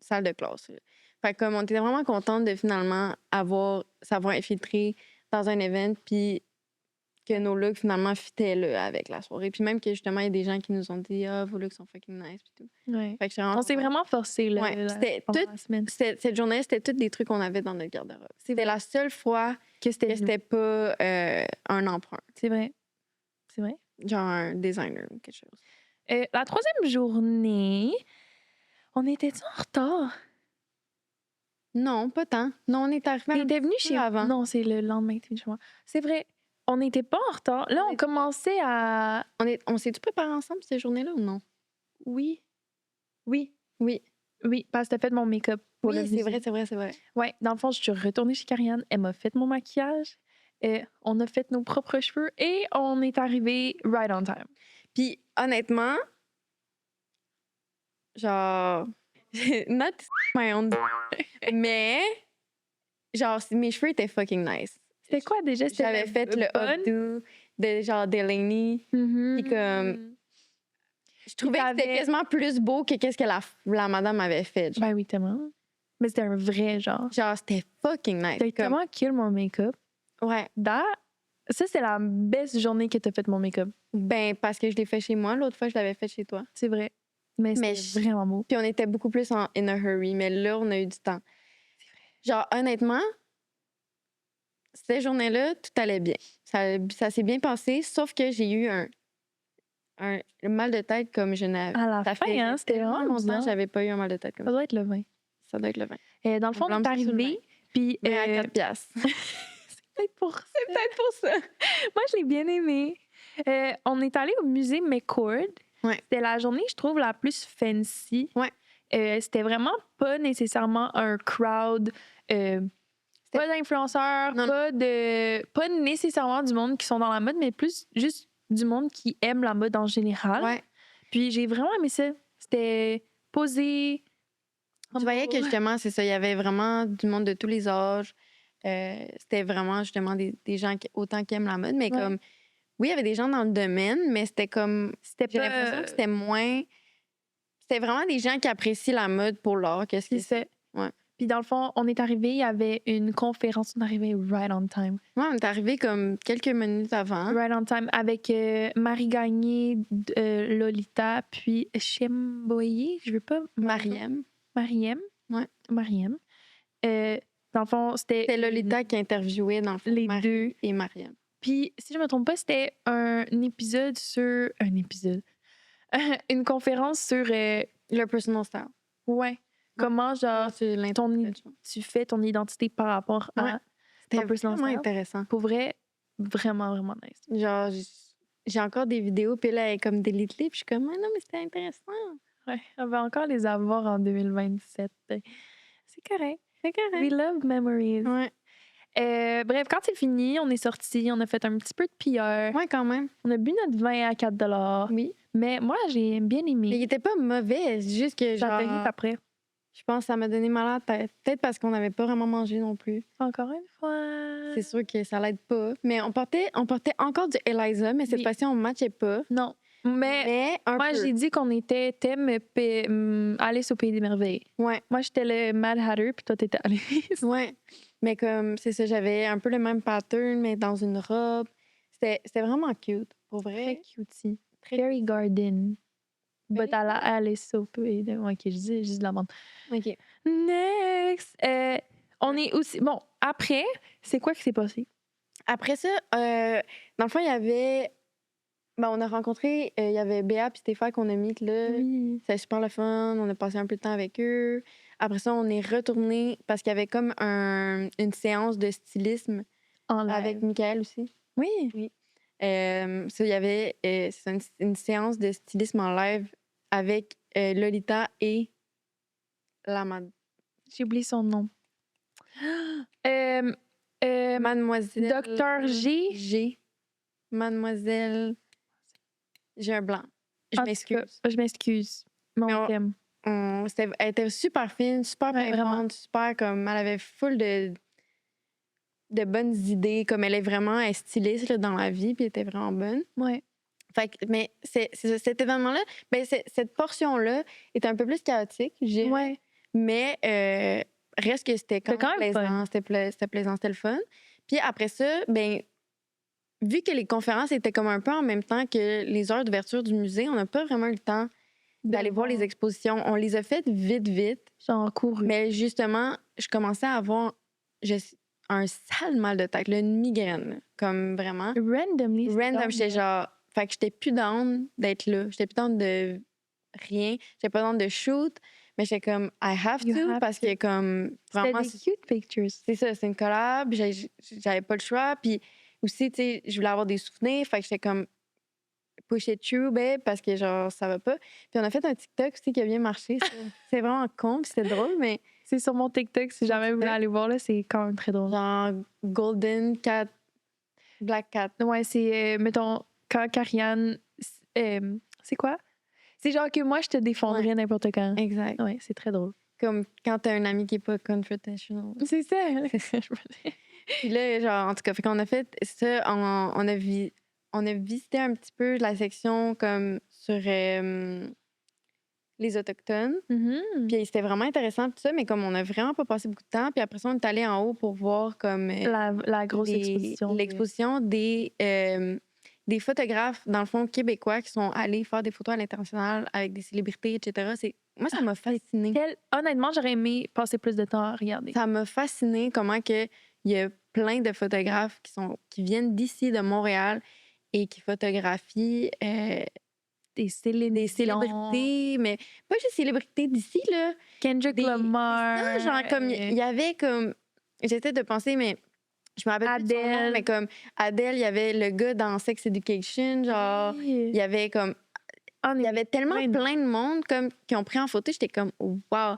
salle de classe. Là. Fait que comme on était vraiment contente de finalement savoir infiltrer dans un event, puis que nos looks finalement fitaient là, avec la soirée. Puis même que justement, il y a des gens qui nous ont dit, ah, vos looks sont fucking nice, puis tout. ouais. Fait que On s'est vraiment forcé là, Ouais, c'était pendant tout- la semaine. Cette journée, c'était tous des trucs qu'on avait dans notre garde-robe. C'était la seule fois Que que c'était nous. c'était pas un emprunt, C'est vrai. C'est vrai. genre un designer ou quelque chose. La troisième journée, on était-tu en retard? Non, pas tant. Non, on est arrivé Il était venu peu chez avant. Non, c'est le lendemain que t'es venu chez moi. C'est vrai. On n'était pas en retard. Là, On on était- commençait à... On s'est-tu préparé ensemble cette journée-là ou non? Oui. Oui. Oui. Oui, parce que t'as fait mon make-up pour le Oui, c'est musée. vrai, c'est vrai, c'est vrai. Ouais, dans le fond, je suis retournée chez Karianne. Elle m'a fait mon maquillage. On a fait nos propres cheveux et on est arrivé right on time. Puis honnêtement, genre, not my own, mais genre, mes cheveux étaient fucking nice. C'était quoi déjà? C'était J'avais fait le bun? updo de genre Delaney. Mhm. Puis comme, je trouvais que c'était t'avais- quasiment plus beau que qu'est-ce que la madame avait fait. Genre, Ben oui, tellement. Mais c'était un vrai genre. Genre, c'était fucking nice. T'as Comme, tellement kill mon make-up. ouais, Ça, c'est la best journée que t'as fait mon make-up. ben parce que je l'ai fait chez moi. L'autre fois, je l'avais fait chez toi. C'est vrai. Mais Mais c'était vraiment beau. Puis on était beaucoup plus in a hurry, mais là, on a eu du temps. Genre, honnêtement, cette journée-là, tout allait bien. Ça s'est bien passé, sauf que j'ai eu un mal de tête comme je n'avais. À la Ça fin, fait hein, c'était tellement vraiment longtemps bizarre. que j'avais pas eu un mal de tête comme Ça ça. doit être le vin. Ça doit être le vin. Dans le fond, on est blâme ça sur le arrivé, puis... Mais à 4 piastres. c'est peut-être pour ça. Peut-être pour ça. Moi, je l'ai bien aimé. On est allé au musée McCord. Ouais. C'était la journée, je trouve, la plus fancy. Ouais. C'était vraiment pas nécessairement un crowd, pas d'influenceurs, Non, pas nécessairement du monde qui sont dans la mode, mais plus juste du monde qui aime la mode en général. Ouais. Puis j'ai vraiment aimé ça. C'était posé. Tu voyais que justement, c'est ça, il y avait vraiment du monde de tous les âges. C'était vraiment justement des gens autant qui aiment la mode, mais Ouais. comme, oui, il y avait des gens dans le domaine, mais c'était comme, C'était j'ai pas. l'impression que c'était moins. C'était vraiment des gens qui apprécient la mode pour l'art. Qu'est-ce que C'est ça. Ouais. Puis dans le fond, on est arrivé, il y avait une conférence, on est arrivé right on time. Moi, on est arrivé comme quelques minutes avant. Right on time avec Marie Gagné, Lolita, puis Chemboyer, je veux pas. Mariem. Mariem. Ouais. Mariem. Dans le fond, c'était. C'était Lolita qui interviewait dans le fond, Les Marie deux. et Mariem. Puis, si je me trompe pas, c'était un épisode sur. Un épisode. Une conférence sur. Le personal style. Ouais. Comment, genre, C'est tu fais ton identité par rapport à. Ouais. C'était ton personal vraiment style. intéressant. Pour vrai, vraiment, vraiment nice. Genre, j'ai encore des vidéos, puis là, elle est comme delete-les, puis je suis comme, ah non, mais c'était intéressant. Ouais, on va encore les avoir en 2027. C'est correct. C'est correct. We love memories. Ouais. Bref, quand c'est fini, on est sorti, on a fait un petit peu de pilleur. Ouais, quand même. On a bu notre vin à 4 $. Oui. Mais moi, j'ai bien Mais il aimé. était pas mauvais, c'est juste que, J'en genre, ai après. je pense que ça m'a donné mal à la tête. Peut-être parce qu'on n'avait pas vraiment mangé non plus. Encore une fois. C'est sûr que ça l'aide pas. Mais on portait encore du Eliza, mais cette Oui. fois-ci, on matchait pas. Non. Mais Mais un moi, peu. j'ai dit qu'on était thème Alice au Pays des Merveilles. Ouais. Moi, j'étais le Mad Hatter, puis toi, t'étais Alice. Ouais. Mais comme, c'est ça, j'avais un peu le même pattern, mais dans une robe. C'était vraiment cute, pour Très vrai. cutie. Très Fairy Garden. But Fairy à la Alice au Pays des... Ok, je dis de la bande. OK. Next! On est aussi... Bon, après, c'est quoi qui s'est passé? Après ça, dans le fond, il y avait... Ben, on a rencontré, il y avait Béa et Stéphane qu'on a mis là. Oui. C'était super le fun. On a passé un peu de temps avec eux. Après ça, on est retourné parce qu'il y avait comme une séance de stylisme En live. avec Michael aussi. Oui. Ça, il y avait c'est une séance de stylisme en live avec Lolita et la J'ai oublié son nom. Mademoiselle. Docteur G. G. Mademoiselle. J'ai un blanc. Je En tout m'excuse. cas, je m'excuse. Mais Mais on on- t'aime. Elle était super fine, super Ouais, vraiment. pimpante, super comme. Elle avait full de bonnes idées. Comme elle est vraiment elle est styliste là, dans la vie, puis elle était vraiment bonne. Ouais. Fait que, mais cet événement-là, ben, cette portion-là était un peu plus chaotique, je dirais. Ouais. Mais reste que c'était C'était quand même plaisant. C'était plaisant, c'était le fun. Puis après ça, ben vu que les conférences étaient comme un peu en même temps que les heures d'ouverture du musée, on n'a pas vraiment eu le temps d'aller voir les expositions. On les a faites vite. Genre couru. Mais justement, je commençais à avoir un sale mal de tête, là, une migraine, là, comme vraiment. Randomly. c'est Random, donc- j'étais genre... Fait que j'étais plus down d'être là. J'étais plus down de rien. J'étais pas down de shoot. Mais j'étais comme, I have You to, have parce to. que comme... C'était Vraiment, des cute pictures. c'est ça, c'est une collab. J'avais pas le choix. Puis, aussi, tu sais, je voulais avoir des souvenirs. Fait que j'étais comme push it through, babe, parce que genre, ça va pas. Puis on a fait un TikTok aussi qui a bien marché. C'est vraiment con, puis c'était drôle, mais C'est sur mon TikTok, si jamais vous voulez TikTok. aller voir, là, c'est quand même très drôle. genre Golden Cat, Black Cat. Ouais, c'est, mettons, quand Karianne. C'est quoi? C'est genre que moi, je te défendrais n'importe quand. Exact. Ouais, c'est très drôle. Comme quand t'as un ami qui est pas confrontational. C'est ça. Puis là, genre, en tout cas, fait qu'on a fait ça, on a visité un petit peu la section comme sur les Autochtones. Mhm. Puis c'était vraiment intéressant, tout ça, mais comme on a vraiment pas passé beaucoup de temps, puis après ça, on est allé en haut pour voir comme La grosse exposition. l'exposition des photographes, dans le fond, québécois qui sont allés faire des photos à l'international avec des célébrités, etc. Moi, ça m'a fasciné. Honnêtement, j'aurais aimé passer plus de temps à regarder. Ça m'a fasciné comment que il y a plein de photographes qui viennent d'ici, de Montréal, et qui photographient Des célébrités, mais pas juste célébrités d'ici, là. Kendrick Lamar. Ça, genre, comme il y avait comme. J'essaie de penser, mais je me rappelle plus de son nom, Adele. mais comme Adele, il y avait le gars dans Sex Education, genre. Il y avait comme. Il y avait tellement plein de monde comme, qui ont pris en photo. J'étais comme, wow.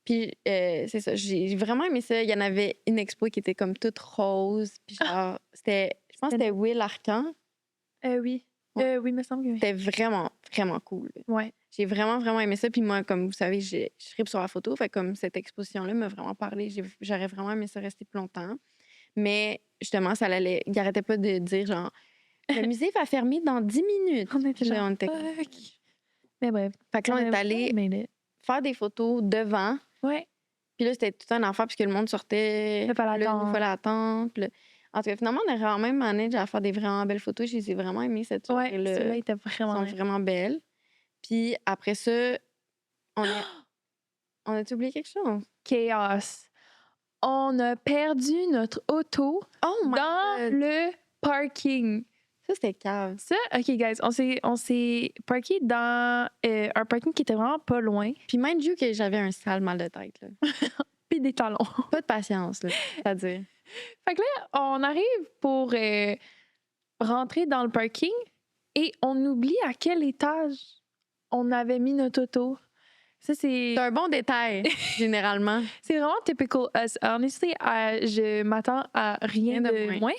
Puis, c'est ça, j'ai vraiment aimé ça. Il y en avait une expo qui était comme toute rose. Puis, genre, je pense que c'était Will Arcan. Oui. Ouais. Oui, il me semble que oui. C'était vraiment, vraiment cool. Ouais. J'ai vraiment, vraiment aimé ça. Puis moi, comme vous savez, je tripe sur la photo. Fait comme cette exposition-là m'a vraiment parlé. J'aurais vraiment aimé ça rester plus longtemps. Mais justement, il arrêtait pas de dire genre, le musée va fermer dans 10 minutes. On était Là, genre, on était fuck. Mais bref. Fait que là, on est allé faire des photos devant. Ouais. Puis là, c'était tout un affaire puisque le monde sortait. Il fallait Là, attendre. il fallait attendre. Puis là, en tout cas, finalement, on a quand même managé à faire des vraiment belles photos. Je les ai vraiment aimées cette Ouais, soirée-là. celle-là était Elles vraiment sont bien. vraiment belles. Puis après ça, on a oublié quelque chose? Chaos. On a perdu notre auto Oh my dans God! le parking. Ça, c'était cave. Ça, OK, guys, on s'est parké dans un parking qui était vraiment pas loin, Puis mind you que j'avais un sale mal de tête. Là. puis des talons. Pas de patience, là, c'est-à-dire. Fait que là, on arrive pour rentrer dans le parking et on oublie à quel étage on avait mis notre auto. Ça, c'est C'est un bon détail, généralement. c'est vraiment typical us. Honestly, je m'attends à rien de moins.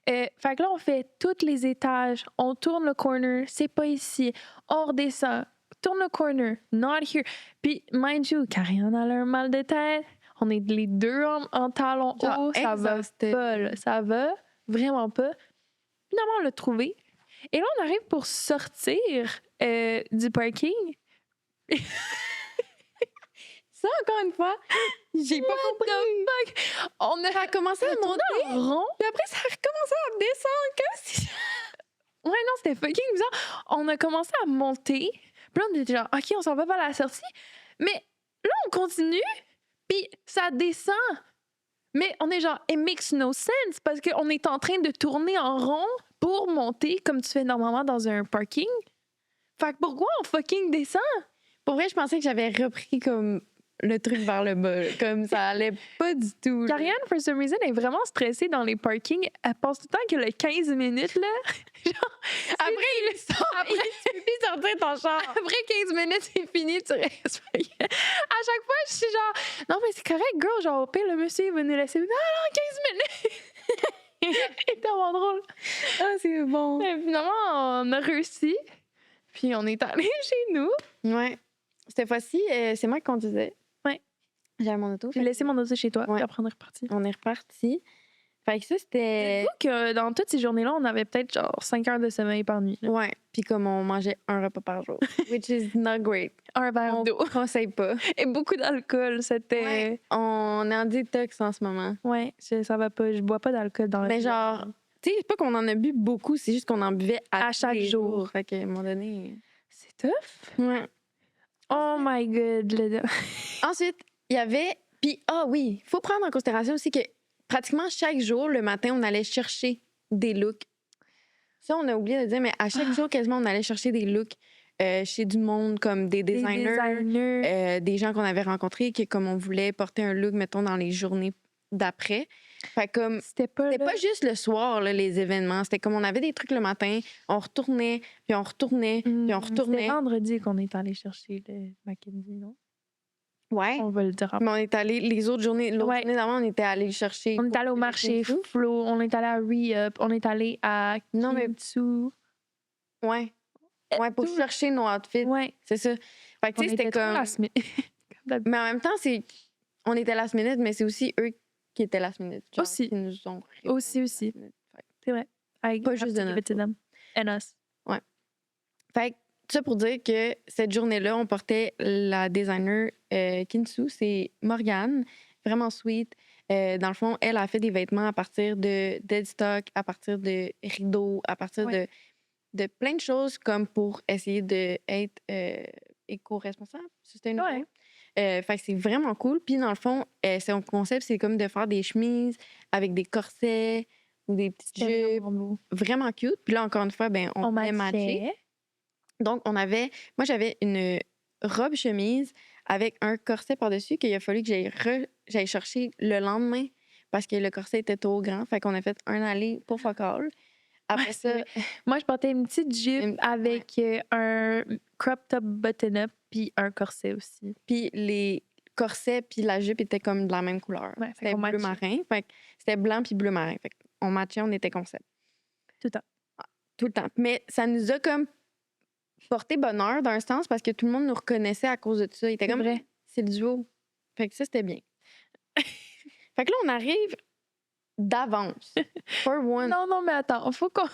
Fait que là, on fait tous les étages, on tourne le corner, c'est pas ici, on redescend, tourne le corner, not here. Puis, mind you, Karianne a un mal de tête, on est les deux en talons Genre hauts, ça va exhausted. pas, là, ça va vraiment pas. Finalement, on l'a trouvé. Et là, on arrive pour sortir du parking. Ça, encore une fois, j'ai pas compris. Fuck! On a Ça a commencé à monter, en rond. puis après, ça a recommencé à descendre comme si... Ouais, non, c'était fucking bizarre. On a commencé à monter. Puis là, on était genre, OK, on s'en va vers la sortie. Mais là, on continue, puis ça descend. Mais on est genre, it makes no sense parce qu'on est en train de tourner en rond pour monter comme tu fais normalement dans un parking. Fait que pourquoi on fucking descend? Pour vrai, je pensais que j'avais repris comme le truc vers le bas. Là. Comme ça allait pas du tout. là. Karianne, for some reason, est vraiment stressée dans les parkings. Elle pense tout le temps que le 15 minutes, là, genre, Après, il sort. Après- Tu peux plus sortir ton char. après 15 minutes, c'est fini, tu restes. À chaque fois, je suis genre, non, mais c'est correct, girl, genre, au pire, le monsieur, il va nous laisser. Non, non, 15 minutes! C'est tellement drôle. Ah, c'est bon. Et finalement, on a réussi. Puis on est allé chez nous. Ouais. Cette fois-ci, c'est moi qui conduisais. Ouais. J'avais mon auto. J'ai laissé mon auto chez toi. Ouais. Puis après, on est reparti. On est reparti. Fait que ça, c'était... Dites-vous que dans toutes ces journées-là, on avait peut-être genre 5 heures de sommeil par nuit. là. Ouais. Puis comme on mangeait un repas par jour. Which is not great. Un verre On d'eau. conseille pas. Et beaucoup d'alcool. C'était. Ouais. On est en détox en ce moment. Ouais, ça va pas. Je bois pas d'alcool dans la Mais vie. genre, tu sais, c'est pas qu'on en a bu beaucoup, c'est juste qu'on en buvait À tous chaque les jour. jours. Fait qu'à un moment donné... C'est tough. Ouais. Oh my god. Ensuite, il y avait... Puis, oui, il faut prendre en considération aussi que pratiquement chaque jour, le matin, on allait chercher des looks. Ça, on a oublié de dire, mais à chaque jour, quasiment, on allait chercher des looks chez du monde, comme des designers, des gens qu'on avait rencontrés, qui, comme on voulait porter un look, mettons, dans les journées d'après. Fait que comme, C'était pas c'était là. pas juste le soir, là, les événements. C'était comme on avait des trucs le matin, on retournait, puis on retournait, puis on C'était retournait. vendredi qu'on est allé chercher le Mackenzie, non? Ouais. On va le dire après. Mais on est allé, les autres journées, l'autre Ouais. journée d'avant, on était allé le chercher. On est pour allé au le marché Kinsu. Flo, on est allé à Re-Up, on est allé à Non, mais- Kinsu. Ouais. Ouais, pour tout- chercher nos outfits. Ouais. C'est ça. Fait que On tu sais, c'était était trop comme. last minute. Comme d'habitude. Mais en même temps, on était last minute, mais c'est aussi eux qui étaient last minute. Genre, Aussi. Qui nous ont Aussi. last minute. C'est vrai. I Pas have juste to de give notre it to them. And us. Fait que ça pour dire que cette journée-là, on portait la designer Kinsu, c'est Morgane, vraiment sweet. Dans le fond, elle a fait des vêtements à partir de dead stock, à partir de rideaux, à partir Ouais. de plein de choses comme pour essayer d'être éco-responsable, sustainable. Ouais. Fait que c'est vraiment cool. Puis dans le fond, son concept, c'est comme de faire des chemises avec des corsets ou des petites C'était jupes. vraiment beau. Vraiment cute. Puis là, encore une fois, ben, on pouvait matcher. matchait. Donc, moi, j'avais une robe chemise avec un corset par-dessus qu'il a fallu que j'aille chercher le lendemain parce que le corset était trop grand. Fait qu'on a fait un aller pour fuck all. Après Ouais, ça, Moi, je portais une petite jupe Une- avec un crop top button-up puis un corset aussi. puis les corsets puis la jupe étaient comme de la même couleur. Ouais, fait C'était qu'on bleu matchait. marin. Fait que c'était blanc puis bleu marin. Fait qu'on matchait, on était concept. Tout le temps. Tout le temps. Mais ça nous a comme porté bonheur d'un sens parce que tout le monde nous reconnaissait à cause de ça. Il était C'est comme, vrai. c'est le duo. Fait que ça, c'était bien. Fait que là, on arrive d'avance. For one. Non, mais attends, faut qu'on.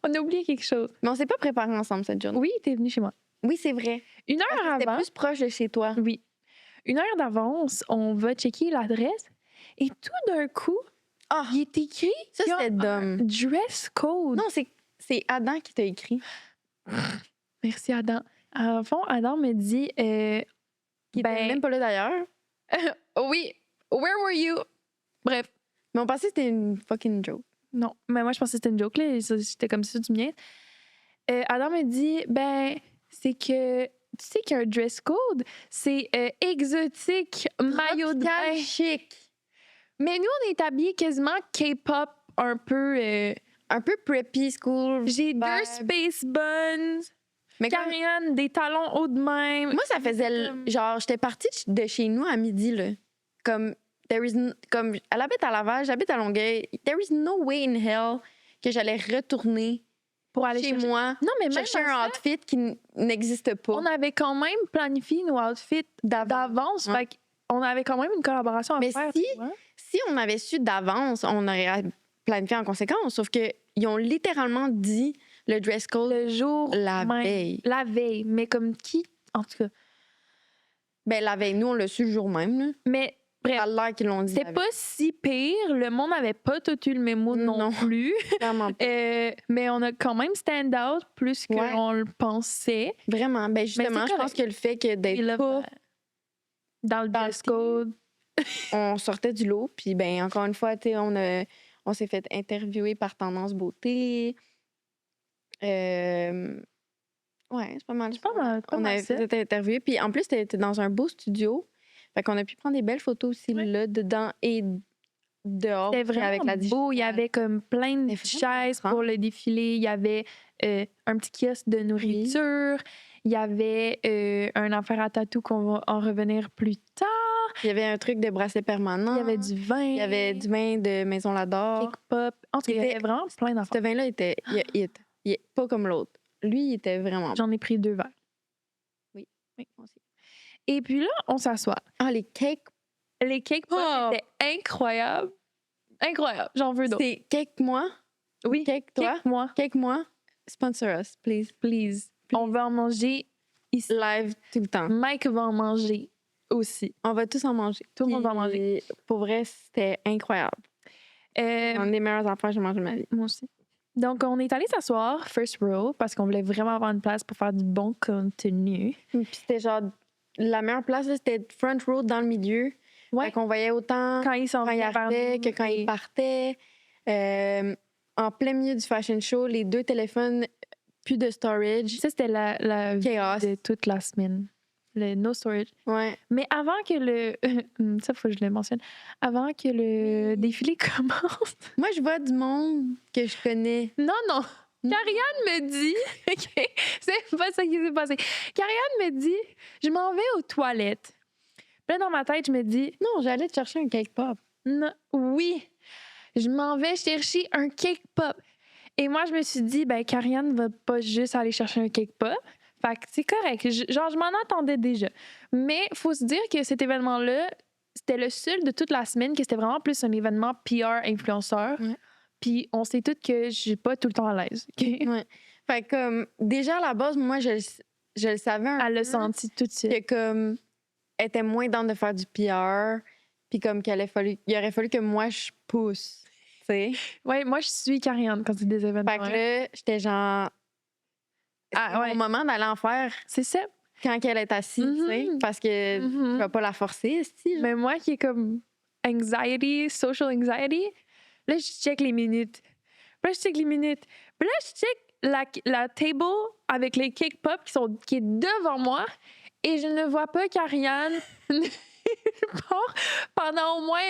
On a oublié quelque chose. Mais on s'est pas préparé ensemble cette journée. Oui, t'es venu chez moi. Oui, c'est vrai. Une Parce heure que C'était avant. plus proche de chez toi. Oui. Une heure d'avance, on va checker l'adresse et tout d'un coup, Ah, il est écrit ça, qu'il y a c'était un dumb. dress code. Non, c'est Adam qui t'a écrit. Merci, Adam. En fond, Adam me dit Qui était même pas là d'ailleurs. oui, where were you? Bref, Mais on pensait que c'était une fucking joke. non. Mais moi, je pensais que c'était une joke, là. J'étais comme ça du mien. Adam me dit, c'est que tu sais qu'il y a un dress code, c'est exotique, maillot de Tropical bain. chic. Mais nous, on est habillés quasiment K-pop un peu. Un peu preppy school. J'ai vibe. 2 space buns, Mais comme- Karianne, des talons hauts de même. Moi, ça faisait. Comme- Genre, j'étais partie de chez nous à midi, là. Comme, comme elle habite à Laval, j'habite à Longueuil. There is no way in hell que j'allais retourner pour aller chez chercher. moi, Non, mais même chercher à un ça, outfit qui n'existe pas. on avait quand même planifié nos outfits d'avance. Ouais. Fait qu'on avait quand même une collaboration à Mais faire. si- tu vois. Si on avait su d'avance, on aurait planifié en conséquence. Sauf qu'ils ont littéralement dit le dress code Le jour la même. veille. La veille. Mais comme qui? En tout cas. Ben, la veille, nous, on l'a su le jour même. Là. Mais bref, Ça a l'air qu'ils l'ont dit. c'était la pas si pire. Le monde n'avait pas tout eu le mémo non, Non. plus. veille. Vraiment pas. Mais on a quand même stand out plus Ouais. qu'on le pensait. Vraiment. Ben, justement, c'est je pense correct. que le fait que Puis d'être là, pas, dans le dans le dress code. on sortait du lot. Puis, ben, encore une fois, tu sais, on s'est fait interviewer par Tendance Beauté. Ouais, c'est pas mal. Pas mal, pas On mal avait ça. fait cette interview. Puis, en plus, t'étais dans un beau studio. Fait qu'on a pu prendre des belles photos aussi, Ouais. là, dedans et dehors. C'était puis vraiment avec la beau. Il y digitale. avait comme plein de C'était vraiment chaises grand. pour le défilé. Il y avait un petit kiosque de nourriture. Il y avait un affaire à tatou qu'on va en revenir plus tard. Il y avait un truc de bracelet permanent. Il y avait du vin. Il y avait du vin de Maison Lador. cake pop. En tout cas, il y C'était- avait vraiment plein Ce d'affaires. vin-là était hit. Il est pas comme l'autre. Lui, il était vraiment bon. J'en ai pris 2 verres. Oui, moi aussi. Et puis là, on s'assoit. Ah, les cakes. Les cake pop Oh! étaient incroyables. Incroyable. J'en veux d'autres. C'est cake moi. Oui. Cake toi. Cake moi, Cake moi. Sponsor us, please. please. On va en manger ici. Live tout le temps. Mike va en manger aussi. On va tous en manger. Tout le monde va en Puis, pour vrai, c'était incroyable. Un des meilleurs affaires que j'ai mangé de ma vie. Moi aussi. Donc, on est allé s'asseoir, first row, parce qu'on voulait vraiment avoir une place pour faire du bon contenu. Puis c'était genre la meilleure place, là, c'était front row dans le milieu. Ouais. Fait qu'on voyait autant Quand ils sont quand il venus vers arrivait nous, que quand il et- partait. En plein milieu du fashion show, les 2 téléphones, plus de storage. Ça, c'était la vie Chaos. de toute la semaine. le no storage. Ouais. Mais avant que le... ça, faut que je le mentionne. Avant que le défilé commence... Moi, je vois du monde que je connais. Non, non. Karianne me dit... OK, c'est pas ça qui s'est passé. Karianne me dit, je m'en vais aux toilettes. Puis là, dans ma tête, je me dis, Non, j'allais te chercher un cake pop. non, oui, je m'en vais chercher un cake pop. Et moi, je me suis dit, ben, Karianne va pas juste aller chercher un cake pop. Fait que c'est correct. Genre, je m'en attendais déjà. Mais faut se dire que cet événement-là, c'était le seul de toute la semaine que c'était vraiment plus un événement PR influenceur. Ouais. Puis on sait toutes que je suis pas tout le temps à l'aise. OK? Ouais. Fait que, comme, déjà, à la base, moi, je le savais un Elle l'a peu senti tout de suite. que, comme, elle était moins dans de faire du PR, puis comme il aurait fallu que moi, je pousse, tu sais. Ouais, moi, je suis Karianne quand c'est des événements. Fait que là, j'étais genre... Ah, C'est ouais. mon moment d'aller en faire C'est ça. quand elle est assise, tu sais, Mhm. parce que je Mhm. vais pas la forcer, si. Mais moi qui est comme anxiety, social anxiety, là, je check les minutes. Puis là, je check les minutes. Puis là, je check la table avec les cake pop qui est devant moi et je ne vois pas Karianne pendant au moins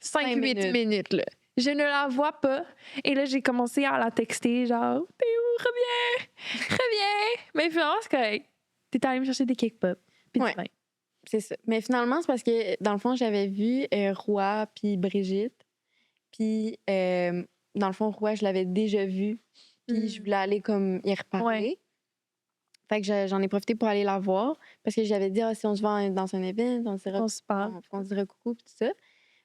5-8 minutes. Là. Je ne la vois pas. Et là, j'ai commencé à la texter, genre, t'es où? Reviens! Mais finalement, c'est correct. T'es allée me chercher des cake pop. Puis Ouais. tu viens. C'est ça. Mais finalement, c'est parce que, dans le fond, j'avais vu Roi puis Brigitte. Puis, dans le fond, Roi, je l'avais déjà vu. Puis, je voulais aller comme y reparler. Ouais. Fait que j'en ai profité pour aller la voir. Parce que j'avais dit, ah, si on se voit dans un événement, On se parle. on se dira coucou, puis tout ça.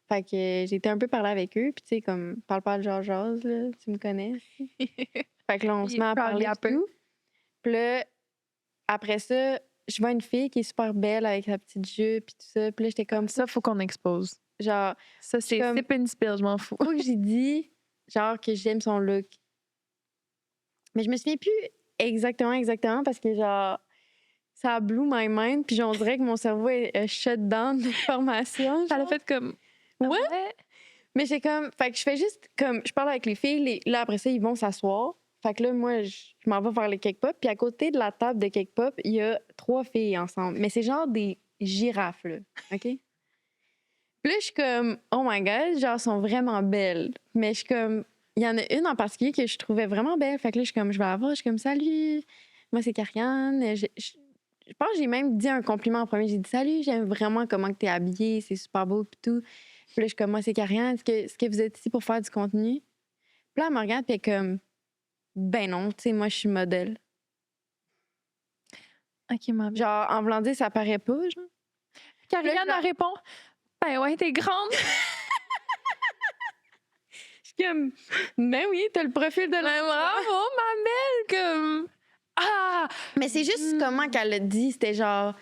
Fait que j'ai été un peu parler avec eux. Puis, tu sais, comme, parle pas de Georges, là, tu me connais. Fait que là, on se Il met à parle parler un un peu. peu. Puis là, après ça, je vois une fille qui est super belle avec sa petite jupe, puis tout ça. Puis là, j'étais comme, Ça, faut qu'on expose. genre, Ça, c'est Comme- sip and spill, je m'en fous. faut que j'ai dit, genre, que j'aime son look. Mais je me souviens plus exactement, parce que, genre, ça a blew my mind, puis on dirait que mon cerveau est shut down d'informations. Elle a genre. fait comme. Ouais. Ah Mais j'ai comme, fait que je fais juste, comme, je parle avec les filles, là, après ça, ils vont s'asseoir. Fait que là, moi, je m'en vais vers les cake pop, puis à côté de la table de cake pop, il y a 3 filles ensemble. Mais c'est genre des girafes, là, OK? Puis là, je suis comme, oh my God, genre, elles sont vraiment belles. Mais je suis comme, il y en a une en particulier que je trouvais vraiment belle. Fait que là, je suis comme, je vais la voir, je suis comme, salut, moi, c'est Karianne. Je pense que j'ai même dit un compliment en premier. J'ai dit, salut, j'aime vraiment comment que t'es habillée, c'est super beau, puis tout. Puis là, je suis comme, moi, c'est Karianne, est-ce que vous êtes ici pour faire du contenu? Puis là, elle me regarde, puis elle est comme, ben non, tu sais, moi, je suis modèle. Ok, ma belle. Genre, en voulant dire, ça paraît pas, genre. Karianne, là, elle répond. Ben ouais, t'es grande. Je suis comme, ben oui, t'as le profil de Ben la... bravo, ma belle. Comme. Ah! Mais c'est juste comment qu'elle l'a dit, c'était genre,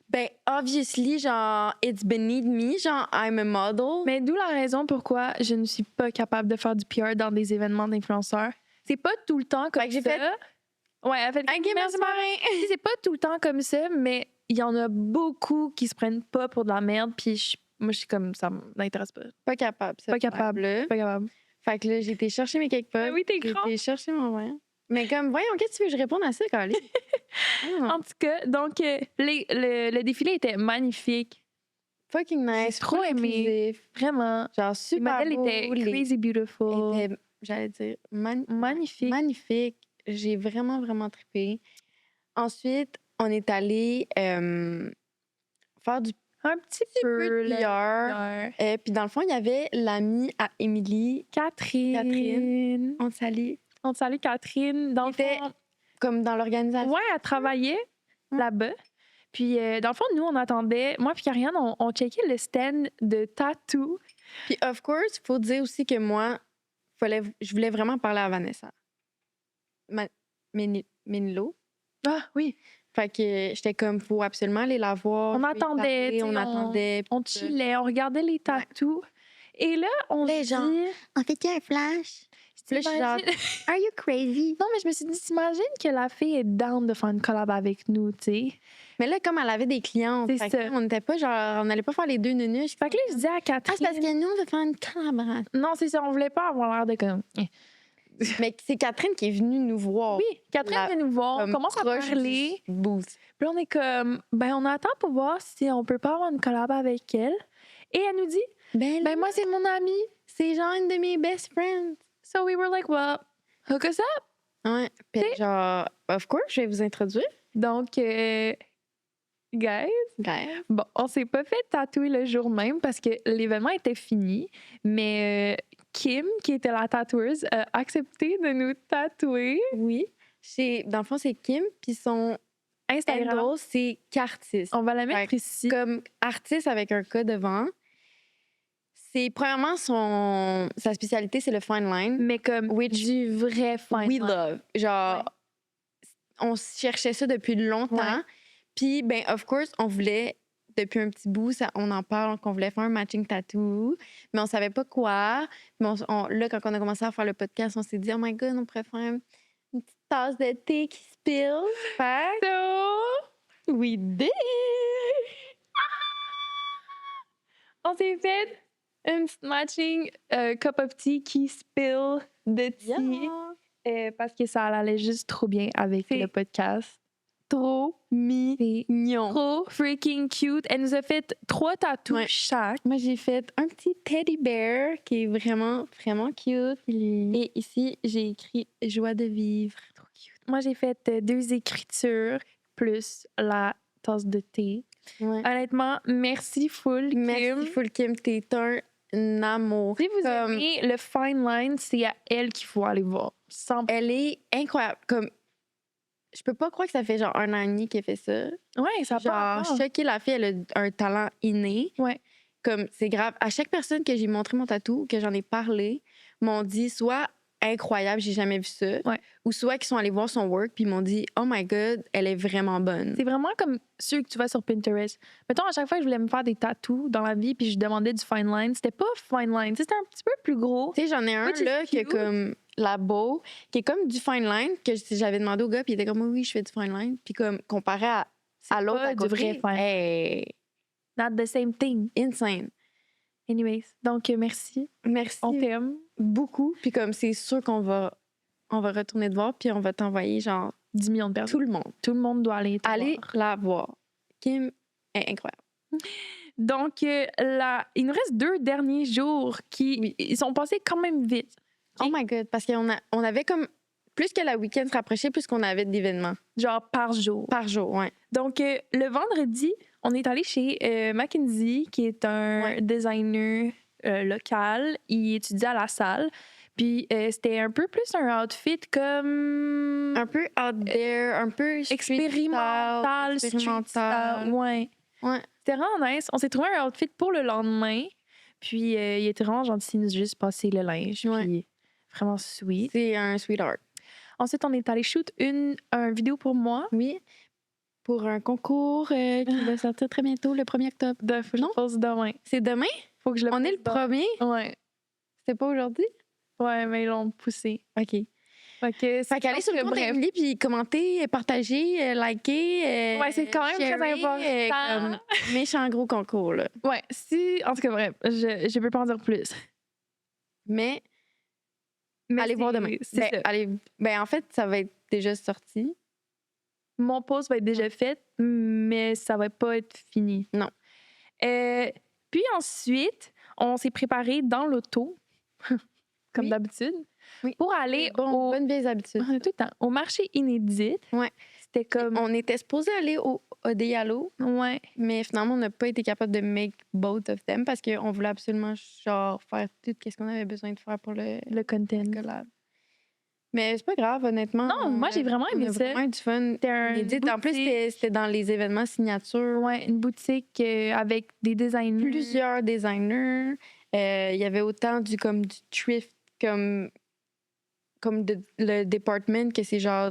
ben, obviously, genre, it's beneath me, genre, I'm a model. Mais d'où la raison pourquoi je ne suis pas capable de faire du PR dans des événements d'influenceurs. C'est pas tout le temps comme Fait que j'ai ça. fait- Ouais, elle fait Ok, merci, Marin. C'est pas tout le temps comme ça, mais il y en a beaucoup qui se prennent pas pour de la merde. Puis moi, je suis comme, ça m'intéresse pas. Pas capable, ça. Pas capable. Là. Pas capable. Fait que là, j'ai été chercher mes cake pops. Ben oui, t'es J'ai grande. été chercher mon verre. Mais comme, voyons, qu'est-ce que tu veux que je réponde à ça, Carly? En tout cas, donc, le défilé était magnifique. Fucking nice. J'ai trop aimé. inclusif. Vraiment. Genre, Le super modèle beau. était les- crazy beautiful. était, j'allais dire, Magnifique. magnifique. J'ai vraiment, vraiment trippé. Ensuite, on est allé faire du Un petit peu peu. de là. PR. Puis dans le fond, il y avait l'amie à Émilie, Catherine. on te salue, On te salue, Catherine. Dans le Était fond, comme dans l'organisation. ouais, elle travaillait là-bas. Puis, dans le fond, nous, on attendait. Moi puis Karianne, on checkait le stand de tattoo. Puis, of course, il faut dire aussi que moi, je voulais vraiment parler à Vanessa. Menlo. Ah oui. Fait que j'étais comme, faut absolument aller la voir. On je vais y attendait, parler, tu sais, on attendait. On chillait, on regardait les tattoos. Et là, on Les se gens. dit... En fait, il y a un flash. Puis là, je suis genre, T'imagines- are you crazy? Non, mais je me suis dit, t'imagines que la fille est down de faire une collab avec nous, tu sais. Mais là, comme elle avait des clientes, C'est fait que ça. là, on n'était pas genre, on n'allait pas faire les deux nunus. Fait que là, je disais à Ah, Catherine... c'est parce que nous, on veut faire une collaboration. Non, c'est ça, on voulait pas avoir l'air de comme... Mais c'est Catherine qui est venue nous voir. Oui, Catherine vient nous voir, on comme commence à proche parler. du booth. Puis là, on est comme, ben, on attend pour voir si on peut pas avoir une collab avec elle. Et elle nous dit, ben, moi, c'est mon amie. c'est genre une de mes best friends. So we were like, well, hook us up. Ouais. Puis T'sais- genre, of course, je vais vous introduire. Donc, guys, Guys. bon, on s'est pas fait tatouer le jour même parce que l'événement était fini. Mais Kim, qui était la tatoueuse, a accepté de nous tatouer. Oui. Dans le fond, c'est Kim, puis son Instagram. handle, c'est Cartiste. On va la mettre Fait ici. Comme artiste avec un K devant. C'est premièrement sa spécialité, c'est le fine line. Mais comme Which du vrai fine we line. love. Genre, on cherchait ça depuis longtemps. Ouais. Puis, ben, of course, on voulait, depuis un petit bout, on en parle, qu'on voulait faire un matching tattoo, mais on savait pas quoi. Mais là, quand on a commencé à faire le podcast, on s'est dit, oh my God, on pourrait faire une petite tasse de thé qui spill. Fait So, we did! on s'est fait un petit matching cup of tea qui spill de tea parce que ça allait juste trop bien avec C'est le podcast. Trop C'est mignon. trop freaking cute. Elle nous a fait 3 tatous Ouais. chaque. Moi, j'ai fait un petit teddy bear qui est vraiment, vraiment cute. Et ici, j'ai écrit « Joie de vivre ». Trop cute. Moi, j'ai fait 2 écritures plus la tasse de thé. Ouais. Honnêtement, merci full, Kim. Merci, Full Kim, t'es un amour. Si vous Comme- aimez le fine line, c'est à elle qu'il faut aller voir. Elle est incroyable. Comme, je peux pas croire que ça fait genre 1 an et demi qu'elle fait ça. Ouais, ça part. Genre, choquée, la fille, elle a un talent inné. Ouais. Comme, c'est grave. À chaque personne que j'ai montré mon tatou, que j'en ai parlé, m'ont dit soit incroyable, j'ai jamais vu ça. Ouais. Ou soit qu'ils sont allés voir son work puis ils m'ont dit oh my God, elle est vraiment bonne. C'est vraiment comme ceux que tu vois sur Pinterest. Mettons, à chaque fois que je voulais me faire des tatous dans la vie, puis je demandais du fine line, c'était pas fine line. Tu sais, c'était un petit peu plus gros. Tu sais, j'en ai un Which is là qui est cute. comme la beau, qui est comme du fine line, que j'avais demandé au gars, puis il était comme oui, je fais du fine line. Puis comme comparé à l'autre, pas à du côté, vrai fine. hey, Not the same thing. insane. Anyways, donc merci. Merci On t'aime. beaucoup. Puis comme c'est sûr qu'on va retourner te voir, puis on va t'envoyer genre 10 millions de personnes. tout le monde. Tout le monde doit aller te Allez voir. la voir. Kim est incroyable. Donc, il nous reste 2 derniers jours qui ils sont passés quand même vite. Oh my God, parce on avait comme plus que la week-end se rapprochait, plus qu'on avait d'événements Genre par jour. par jour, ouais. Donc, le vendredi, on est allé chez Mackenzie, qui est un Ouais. designer local. Il étudie à la salle. Puis, c'était un peu plus un outfit comme Un peu out there, un peu street expérimental, style, street style. Ouais. Ouais. C'était vraiment nice. On s'est trouvé un outfit pour le lendemain. Puis, il était vraiment gentil. Il nous a juste passé le linge. Ouais. Puis, vraiment sweet. C'est un sweetheart. Ensuite, on est allé shoot une vidéo pour moi. Oui. Pour un concours qui va sortir très bientôt, le 1er octobre. Faut que je Non? le pose demain. C'est demain? Faut que je le On est le pose demain. 1er? Ouais. C'était pas aujourd'hui? Ouais, mais ils l'ont poussé. OK. Fait que Fait qu'allez sur le compte bref. d'Emily, puis commentez, partagez, likez. Ouais, c'est quand même très sharez, important. comme méchant gros concours, là. Ouais, si. En tout cas, bref, je peux pas en dire plus. Mais Mais allez voir c'est- demain. C'est Ben, ça. allez, ben, en fait, ça va être déjà sorti. Mon post va être déjà fait, mais ça va pas être fini. Non. Puis ensuite, on s'est préparé dans l'auto, comme Oui. d'habitude, Oui. pour aller au... Bonne vieille habitude. tout le temps, au marché inédit. Ouais. C'était comme... On était supposé aller au Odéalo, Ouais. mais finalement, on n'a pas été capable de make both of them parce qu'on voulait absolument genre faire tout ce qu'on avait besoin de faire pour le Le content. collab. Mais c'est pas grave, honnêtement. Non, moi, j'ai vraiment aimé on a ça. vraiment eu du fun. C'était un Inédit. En plus, boutique. c'était dans les événements signatures. Ouais, une boutique avec des designers. Plusieurs designers. Il y avait autant du thrift comme le department que c'est genre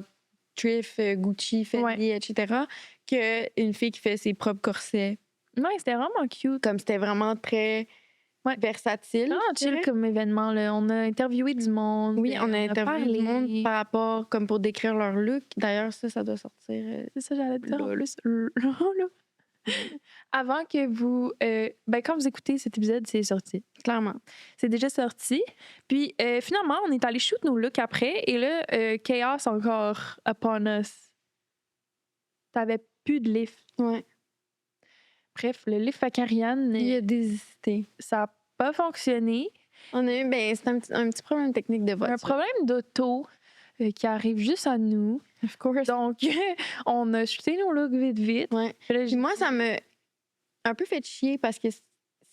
thrift, Gucci, Fendi, Ouais. etc. qu'une fille qui fait ses propres corsets. Ouais, c'était vraiment cute. Comme c'était vraiment très Ouais. versatile. Ah, je chill dirais. comme événement. Là. On a interviewé du monde. Oui, on a interviewé du monde parlé. par rapport, comme pour décrire leur look. D'ailleurs, ça doit sortir. C'est ça, j'allais te dire en Lol. plus. Là. Avant que vous... quand vous écoutez cet épisode, c'est sorti. Clairement. C'est déjà sorti. Puis finalement, on est allé shoot nos looks après. Et là, chaos encore upon us. T'avais plus de lift. Ouais. Bref, le lift à Karianne, Il a désisté. ça n'a pas fonctionné. On a eu, c'est un petit problème technique de voiture. Un problème d'auto qui arrive juste à nous. Of course. Donc, on a shooté nos looks vite. Ouais. Puis là, Puis moi, ça me un peu fait chier parce que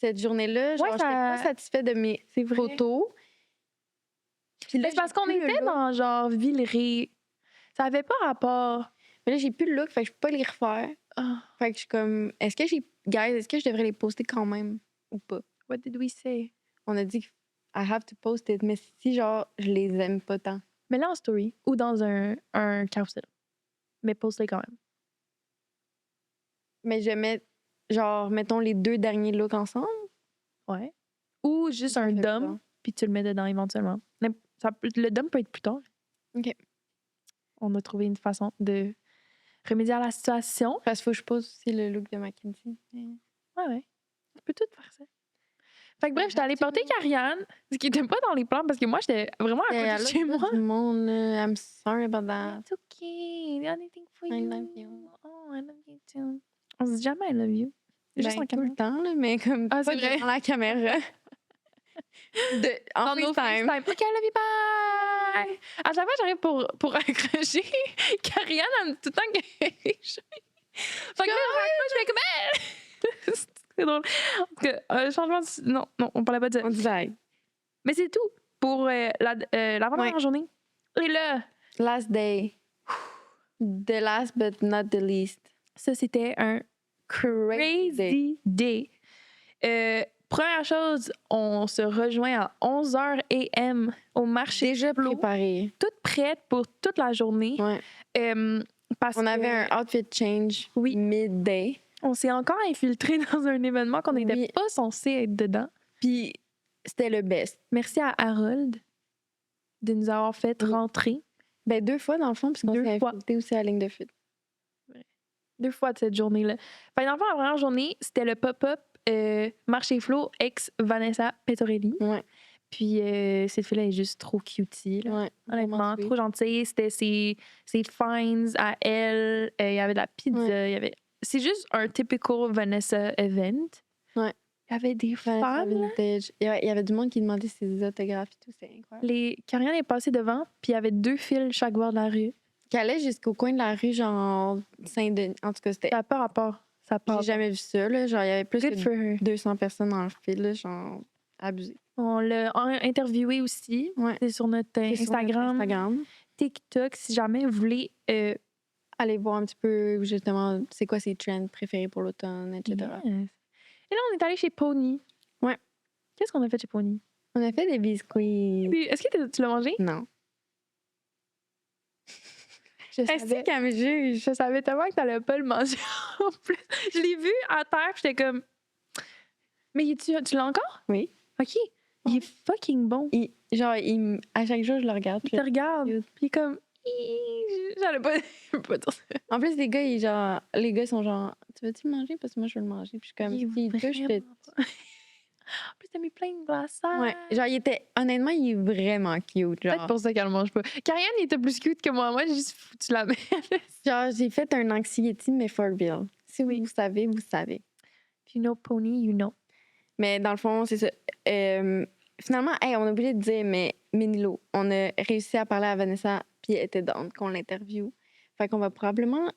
cette journée-là, genre, Ouais, j'étais pas satisfaite de mes c'est vrai. photos. Puis là, C'est parce j'ai qu'on plus le était look. dans genre Villeray. Ça avait pas rapport. Mais là, j'ai plus le look, fait que je peux pas les refaire. Ah, Fait que je suis comme, est-ce que je devrais les poster quand même ou pas? what did we say? On a dit que I have to post it, mais si, genre, je les aime pas tant. Mais là en story ou dans un carousel. Mais poste-les quand même. Mais je mets, genre, mettons les 2 derniers looks ensemble. Ouais. Ou juste un Je fais dump, puis tu le mets dedans éventuellement. Le dump peut être plus tard. OK. On a trouvé une façon de remédier à la situation. Parce qu'il faut que je pose aussi le look de Mackenzie. Ouais. Tu peux tout faire ça. Fait que bref, j'étais allée porter Karianne, ce qui n'était pas dans les plans parce que moi, j'étais vraiment à côté de chez moi. Du monde, là. I'm sorry about that. It's okay. Anything for I you. love you. Oh, I love you too. On se dit jamais I love you. Juste en Tout caméra. le temps, là, mais comme Ah, pas c'est vrai. devant la caméra. En Dans nos FaceTime. FaceTime. OK, I love you, bye! À chaque fois, j'arrive pour accrocher. Karianne, elle me dit tout le temps que je Fait que là, à chaque fois, je fais comme elle! C'est drôle. Parce que, changement de... Non, on parlait pas de ça. On dit bye. Mais c'est tout pour l'avant-dernière Ouais. journée. Et là, Last day. The last but not the least. ça, c'était un crazy day. Première chose, on se rejoint à 11h AM au marché. Déjà Flo, préparé. toute prête pour toute la journée. Ouais. Parce On avait que un outfit change Oui. midday. on s'est encore infiltré dans un événement qu'on n'était Oui. pas censé être dedans. Puis c'était le best. Merci à Harold de nous avoir fait Oui. rentrer 2 fois dans le fond, parce qu'on 2 s'est fois. infiltré aussi à la ligne de fuite. 2 fois de cette journée-là. Fait que dans le fond, la première journée, c'était le pop-up Marché Flo ex Vanessa Pettorelli. Ouais. Puis cette fille-là est juste trop cutie. Là. Ouais. Honnêtement, vraiment trop gentille. C'était ses finds à elle. Il y avait de la pizza. Ouais. Il y avait... C'est juste un typical Vanessa event. Ouais. Il y avait des Vanessa fans. là. vintage. Il y avait du monde qui demandait ses autographes et tout. C'est incroyable. Karianne est passée devant, puis il y avait 2 fils chaque bord de la rue. Qui allait jusqu'au coin de la rue, genre Saint-Denis. En tout cas, c'était. Ça n'a pas rapport. Ça a pas J'ai rapport. jamais vu ça, là. Genre, il y avait plus Good que for her. 200 personnes dans le fil, là. Genre, abusé. On l'a interviewé aussi. Ouais. C'est sur notre C'est sur notre Instagram. TikTok, si jamais vous voulez. Allez voir un petit peu, justement, c'est quoi ses trends préférés pour l'automne, etc. Yes. Et là, on est allé chez Pony. Ouais. Qu'est-ce qu'on a fait chez Pony? On a fait des biscuits. Puis, est-ce que tu l'as mangé? Non. Je Est-ce qu'elle me juge? Je savais tellement que t'allais pas le manger en plus. Je l'ai vu à terre, puis j'étais comme. Mais tu l'as encore? Oui. OK. Il est fucking bon. À chaque jour, je le regarde. Il puis te regarde. cute. Puis comme. J'allais pas, je peux pas dire ça. En plus, les gars sont genre, tu veux-tu le manger? Parce que moi, je veux le manger. Puis je suis comme, Il est s'il touche, je te. vraiment pas- En plus, t'as mis plein de glaçons. Ouais. Genre, honnêtement, il est vraiment cute. Peut-être Genre, pour ça qu'elle le mange pas. Karianne, il était plus cute que moi. Moi, j'ai juste foutu la main. genre j'ai fait un anxiety, mais for real. Si vous savez, vous savez. If you know Pony, you know. Mais dans le fond, c'est ça. Finalement, on a oublié de dire, mais Minilo, on a réussi à parler à Vanessa, puis elle était down qu'on l'interviewe. Fait qu'on va probablement,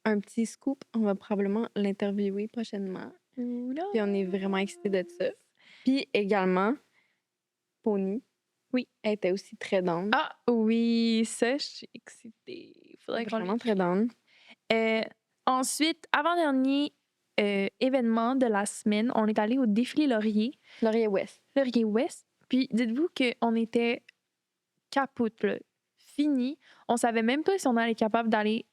un petit scoop, on va probablement l'interviewer prochainement. Puis on est vraiment excités de ça. Puis également, Pony. Oui. Elle était aussi très down. Ah oui, ça, je suis excitée. Faudrait qu'on Vraiment très down. Ensuite, avant-dernier événement de la semaine, on est allé au défilé Laurier, Laurier West. Laurier Ouest. Puis dites-vous qu'on était capote, là. Fini. On savait même pas si on allait être capable d'aller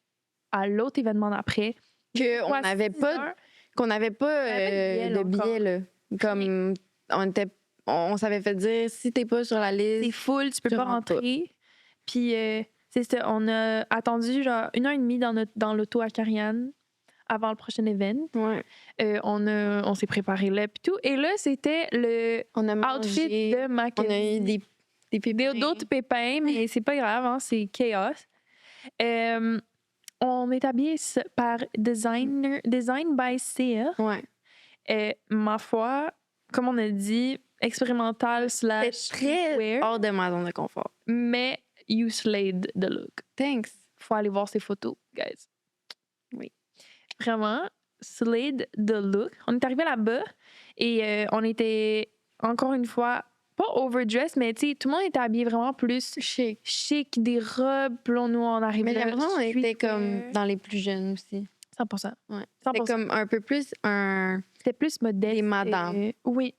à l'autre événement d'après. Qu'on Quoi, n'avait 6 pas, heures? qu'on n'avait pas avait de de billets, billets, là. Comme, on s'avait fait dire, si t'es pas sur la C'est liste, full, tu peux Tu pas rentres pas. rentrer. Puis c'est ça, on a attendu genre 1h30 dans l'auto à Karianne avant le prochain event. Ouais. On s'est préparé là puis tout. Et là, c'était le On a outfit mangé, de on a eu Mackenzie. des pépins. D'autres pépins, mais c'est pas grave, hein, c'est chaos. On est habillé par Design by Sia. Ouais. Ma foi, comme on a dit, expérimental / C'est très wear, hors de ma zone de confort. mais you slayed the look. Thanks. Faut aller voir ces photos, guys. Oui. Vraiment, slayed the look. On est arrivé là-bas et on était, encore une fois, pas overdressed, mais tu sais, tout le monde était habillé vraiment plus chic, des robes. Puis là, nous, on arrivait Mais là. j'ai l'impression qu'on était streetwear. comme dans les plus jeunes aussi. 100%. Ouais. 100%. C'était comme un peu plus un... C'était plus modeste. Des madames. Oui.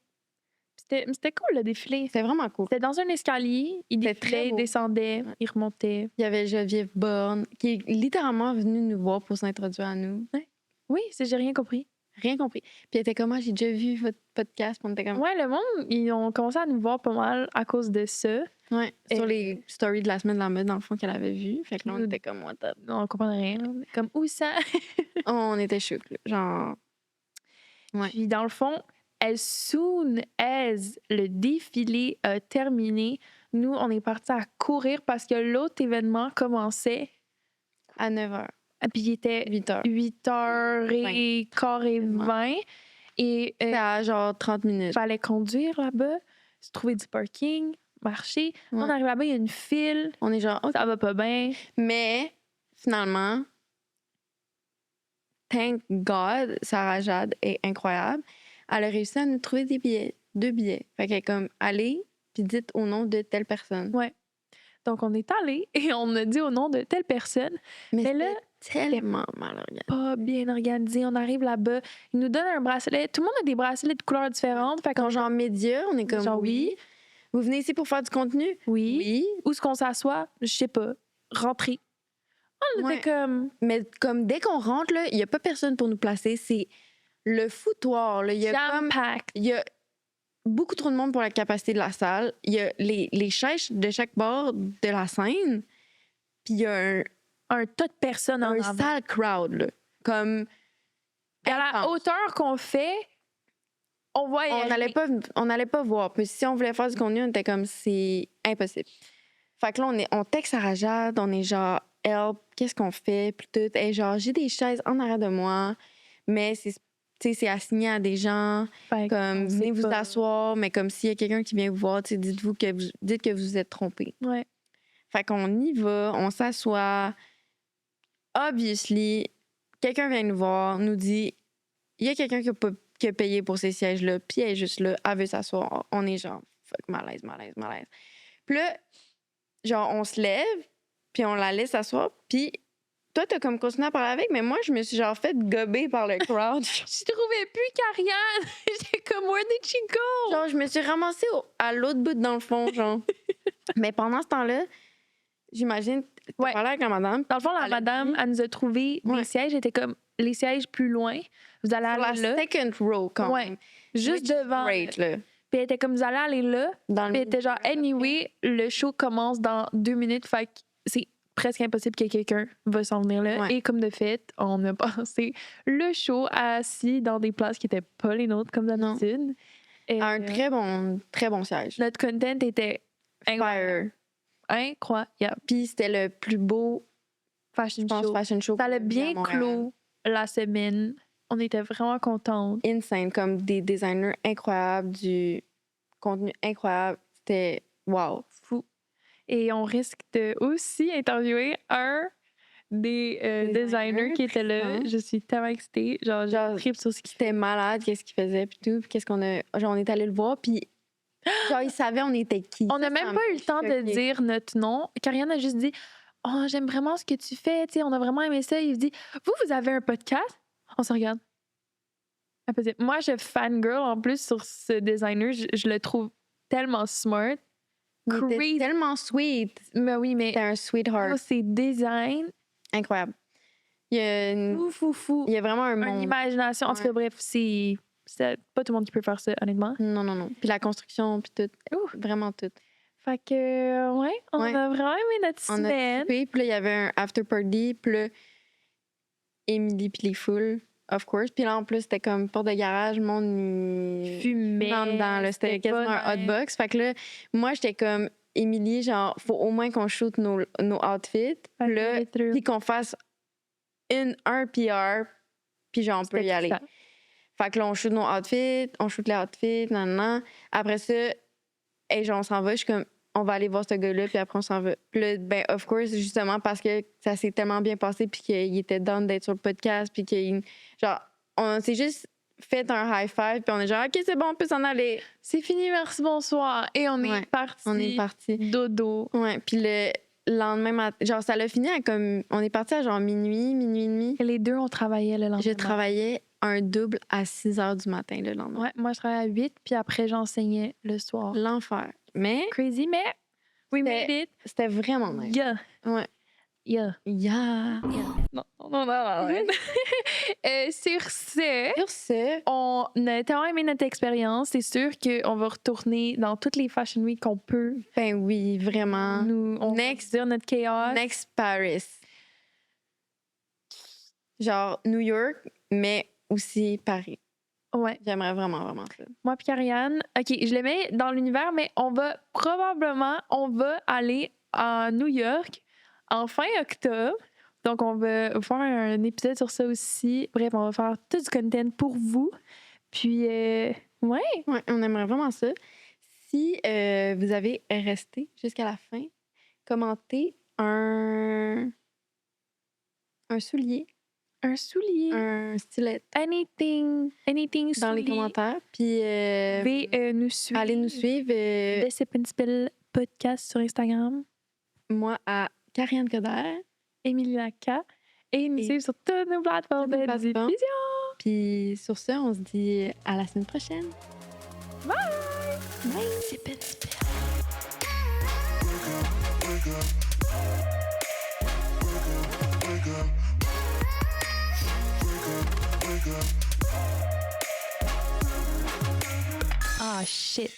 C'était cool, le défilé. C'était vraiment cool. C'était dans un escalier. Il C'était défilait, très il beau. descendait, Ouais. il remontait. Il y avait Geneviève Borne qui est littéralement venue nous voir pour s'introduire à nous. Oui, j'ai rien compris. Rien compris. Puis elle était comme, j'ai déjà vu votre podcast. Puis on était comme, Ouais, le monde, ils ont commencé à nous voir pas mal à cause de ça. ouais, sur Et- les stories de la semaine de la mode, dans le fond, qu'elle avait vu. Fait que là, on était comme, what the... On comprenait rien. On était comme, où ça? On était chocs, là. Genre, Ouais. Puis dans le fond, as soon as le défilé a terminé, nous, on est partis à courir parce que l'autre événement commençait. à 9h, Puis il était 8h. 8h15 et 20. Et C'était à genre 30 minutes. fallait conduire là-bas, se trouver du parking, marcher. Ouais. On arrive là-bas, il y a une file, On est genre, OK. ça va pas bien. Mais finalement, thank God, Sarah Jade est incroyable. Elle a réussi à nous trouver des billets, 2 billets. Fait qu'elle est comme, allez, puis dites au nom de telle personne. Donc on est allé et on a dit au nom de telle personne, Mais là, c'était tellement mal organisé. pas bien organisé. On arrive là-bas, ils nous donnent un bracelet. Tout le monde a des bracelets de couleurs différentes. Fait qu'on Quand genre média, on est comme, genre, oui. Vous venez ici pour faire du contenu? oui. Où est-ce qu'on s'assoit? Je sais pas. Rentrer. On Ouais. était comme... Mais comme dès qu'on rentre, là, il n'y a pas personne pour nous placer. C'est le foutoir. Là. Il y a comme... jam-packed. Il y a beaucoup trop de monde pour la capacité de la salle. Il y a les chaises de chaque bord de la scène. Puis il y a Un tas de personnes en un avant. sale crowd. Là. Comme... À la intense. hauteur qu'on fait, on voit... On n'allait pas voir. Puis si on voulait faire du contenu, on était comme, c'est impossible. Fait que là, on texte Sarah Jade, on est genre, help, qu'est-ce qu'on fait? Puis tout. Et genre, j'ai des chaises en arrière de moi, mais c'est assigné à des gens. Fait Comme, qu'on venez sait vous pas. asseoir, mais comme s'il y a quelqu'un qui vient vous voir, dites que vous vous êtes trompé. Ouais. Fait qu'on y va, on s'assoit. Obviously, quelqu'un vient nous voir, nous dit, il y a quelqu'un qui a payé pour ces sièges-là, puis elle est juste là, elle veut s'asseoir. On est genre, fuck, malaise. Puis là, genre, on se lève, puis on la laisse s'asseoir, puis toi, t'as comme continué à parler avec, mais moi, je me suis genre fait gober par le crowd. Je trouvais plus Karianne. J'étais comme, where did she go? Genre, je me suis ramassée à l'autre bout dans le fond, genre. Mais pendant ce temps-là, j'imagine, t'as Ouais. parlé avec la madame. Dans le fond, la Elle a madame, dit- elle nous a trouvé Ouais. des sièges. Elle était comme, les sièges plus loin, vous allez Sur la aller là. second row, quand Ouais. même. Juste Which is devant. great, là. Puis elle était comme, vous allez aller là. Dans le Puis elle était genre, milieu, anyway, le show commence dans 2 minutes. Fait que c'est presque impossible que quelqu'un va s'en venir là. Ouais. Et comme de fait, on a passé le show assis dans des places qui n'étaient pas les nôtres, comme d'habitude. Et, à un très bon siège. notre content était Fire. incroyable. Puis c'était le plus beau, Fashion je pense, show. fashion show. Ça qu'on l'a a vu à bien Montréal. clos la semaine. On était vraiment contentes. Insane, comme des designers incroyables, du contenu incroyable. C'était wow. Fou. Et on risque de aussi interviewer un des designers qui était là. puissant. Je suis tellement excitée. Genre, Genre, je tripe sur ce qu'il C'était malade, qu'est-ce qu'il faisait, puis tout. Puis qu'est-ce qu'on a. Genre, on est allé le voir, puis. Genre, il savait on était qui. On n'a Ça, même ça pas m'a eu le temps de choquée. dire notre nom. Karianne a juste dit oh, j'aime vraiment ce que tu fais. T'sais, on a vraiment aimé ça. Il dit vous avez un podcast? On se regarde. Elle peut dire, moi, je fangirl en plus sur ce designer. Je le trouve tellement smart. Il était Crazy. tellement sweet. Mais oui, mais C'était un sweetheart. ses designs, Incroyable. Il y a, fou. il y a vraiment un Une monde. imagination. En tout cas, Ouais. bref, c'est pas tout le monde qui peut faire ça, honnêtement. Non. Puis la construction, puis tout. Vraiment tout. Fait que, ouais, on Ouais. a vraiment aimé notre On a semaine. trippé, puis là, il y avait un after party, puis là, Emily puis les foules, of course. Puis là, en plus, c'était comme porte de garage, le monde il Fumait. fumait en dedans, là. C'était quasiment pas un nice. hotbox. Fait que là, moi, j'étais comme, Emily, genre, faut au moins qu'on shoot nos outfits. Fait que Là, get through. puis qu'on fasse un PR, puis genre, on peut C'était y aller. ça. Fait que là, on shoot nos outfits, on shoot les outfits, nan. Après ça, genre, on s'en va. Je suis comme, on va aller voir ce gars-là, puis après, on s'en va. Puis là, ben, of course, justement, parce que ça s'est tellement bien passé, puis qu'il était down d'être sur le podcast, puis qu'il. Genre, on s'est juste fait un high five, puis on est genre, OK, c'est bon, on peut s'en aller. C'est fini, merci, bonsoir. Et on Ouais, est parti. On est parti. Dodo. Ouais, puis le lendemain matin, genre, ça l'a fini à comme. On est parti à genre minuit et demi. Et les deux, on travaillait le lendemain. Je travaillais un double à 6 h du matin le lendemain. Ouais, moi, je travaillais à 8, puis après, j'enseignais le soir. L'enfer. Mais Crazy, mais we C'était- made it. c'était vraiment nice. Yeah. Ouais. Yeah. Yeah. Non. Sur ce, Sur ce, on a tellement aimé notre expérience. C'est sûr qu'on va retourner dans toutes les Fashion Week qu'on peut. ben oui, vraiment. On Next. va dire notre chaos. Next Paris. Genre New York, mais aussi Paris. Ouais. J'aimerais vraiment, vraiment ça. Moi puis Ariane, OK, je les mets dans l'univers, mais on va aller à New York en fin octobre. Donc, on va faire un épisode sur ça aussi. Bref, on va faire tout du content pour vous. Puis, ouais. Ouais, on aimerait vraiment ça. Si vous avez resté jusqu'à la fin, commentez un soulier, Un soulier. un stylet Anything dans les soulier. commentaires. Puis Nous suivre. allez nous suivre. The Sip and Spill podcast sur Instagram. Moi à Karianne Coderre. Émilie Laca. Et nous Et suivre sur toutes nos plateformes toutes nos de plateformes. diffusion. Puis sur ce, on se dit à la semaine prochaine. Sip and Spill. Ah, shit.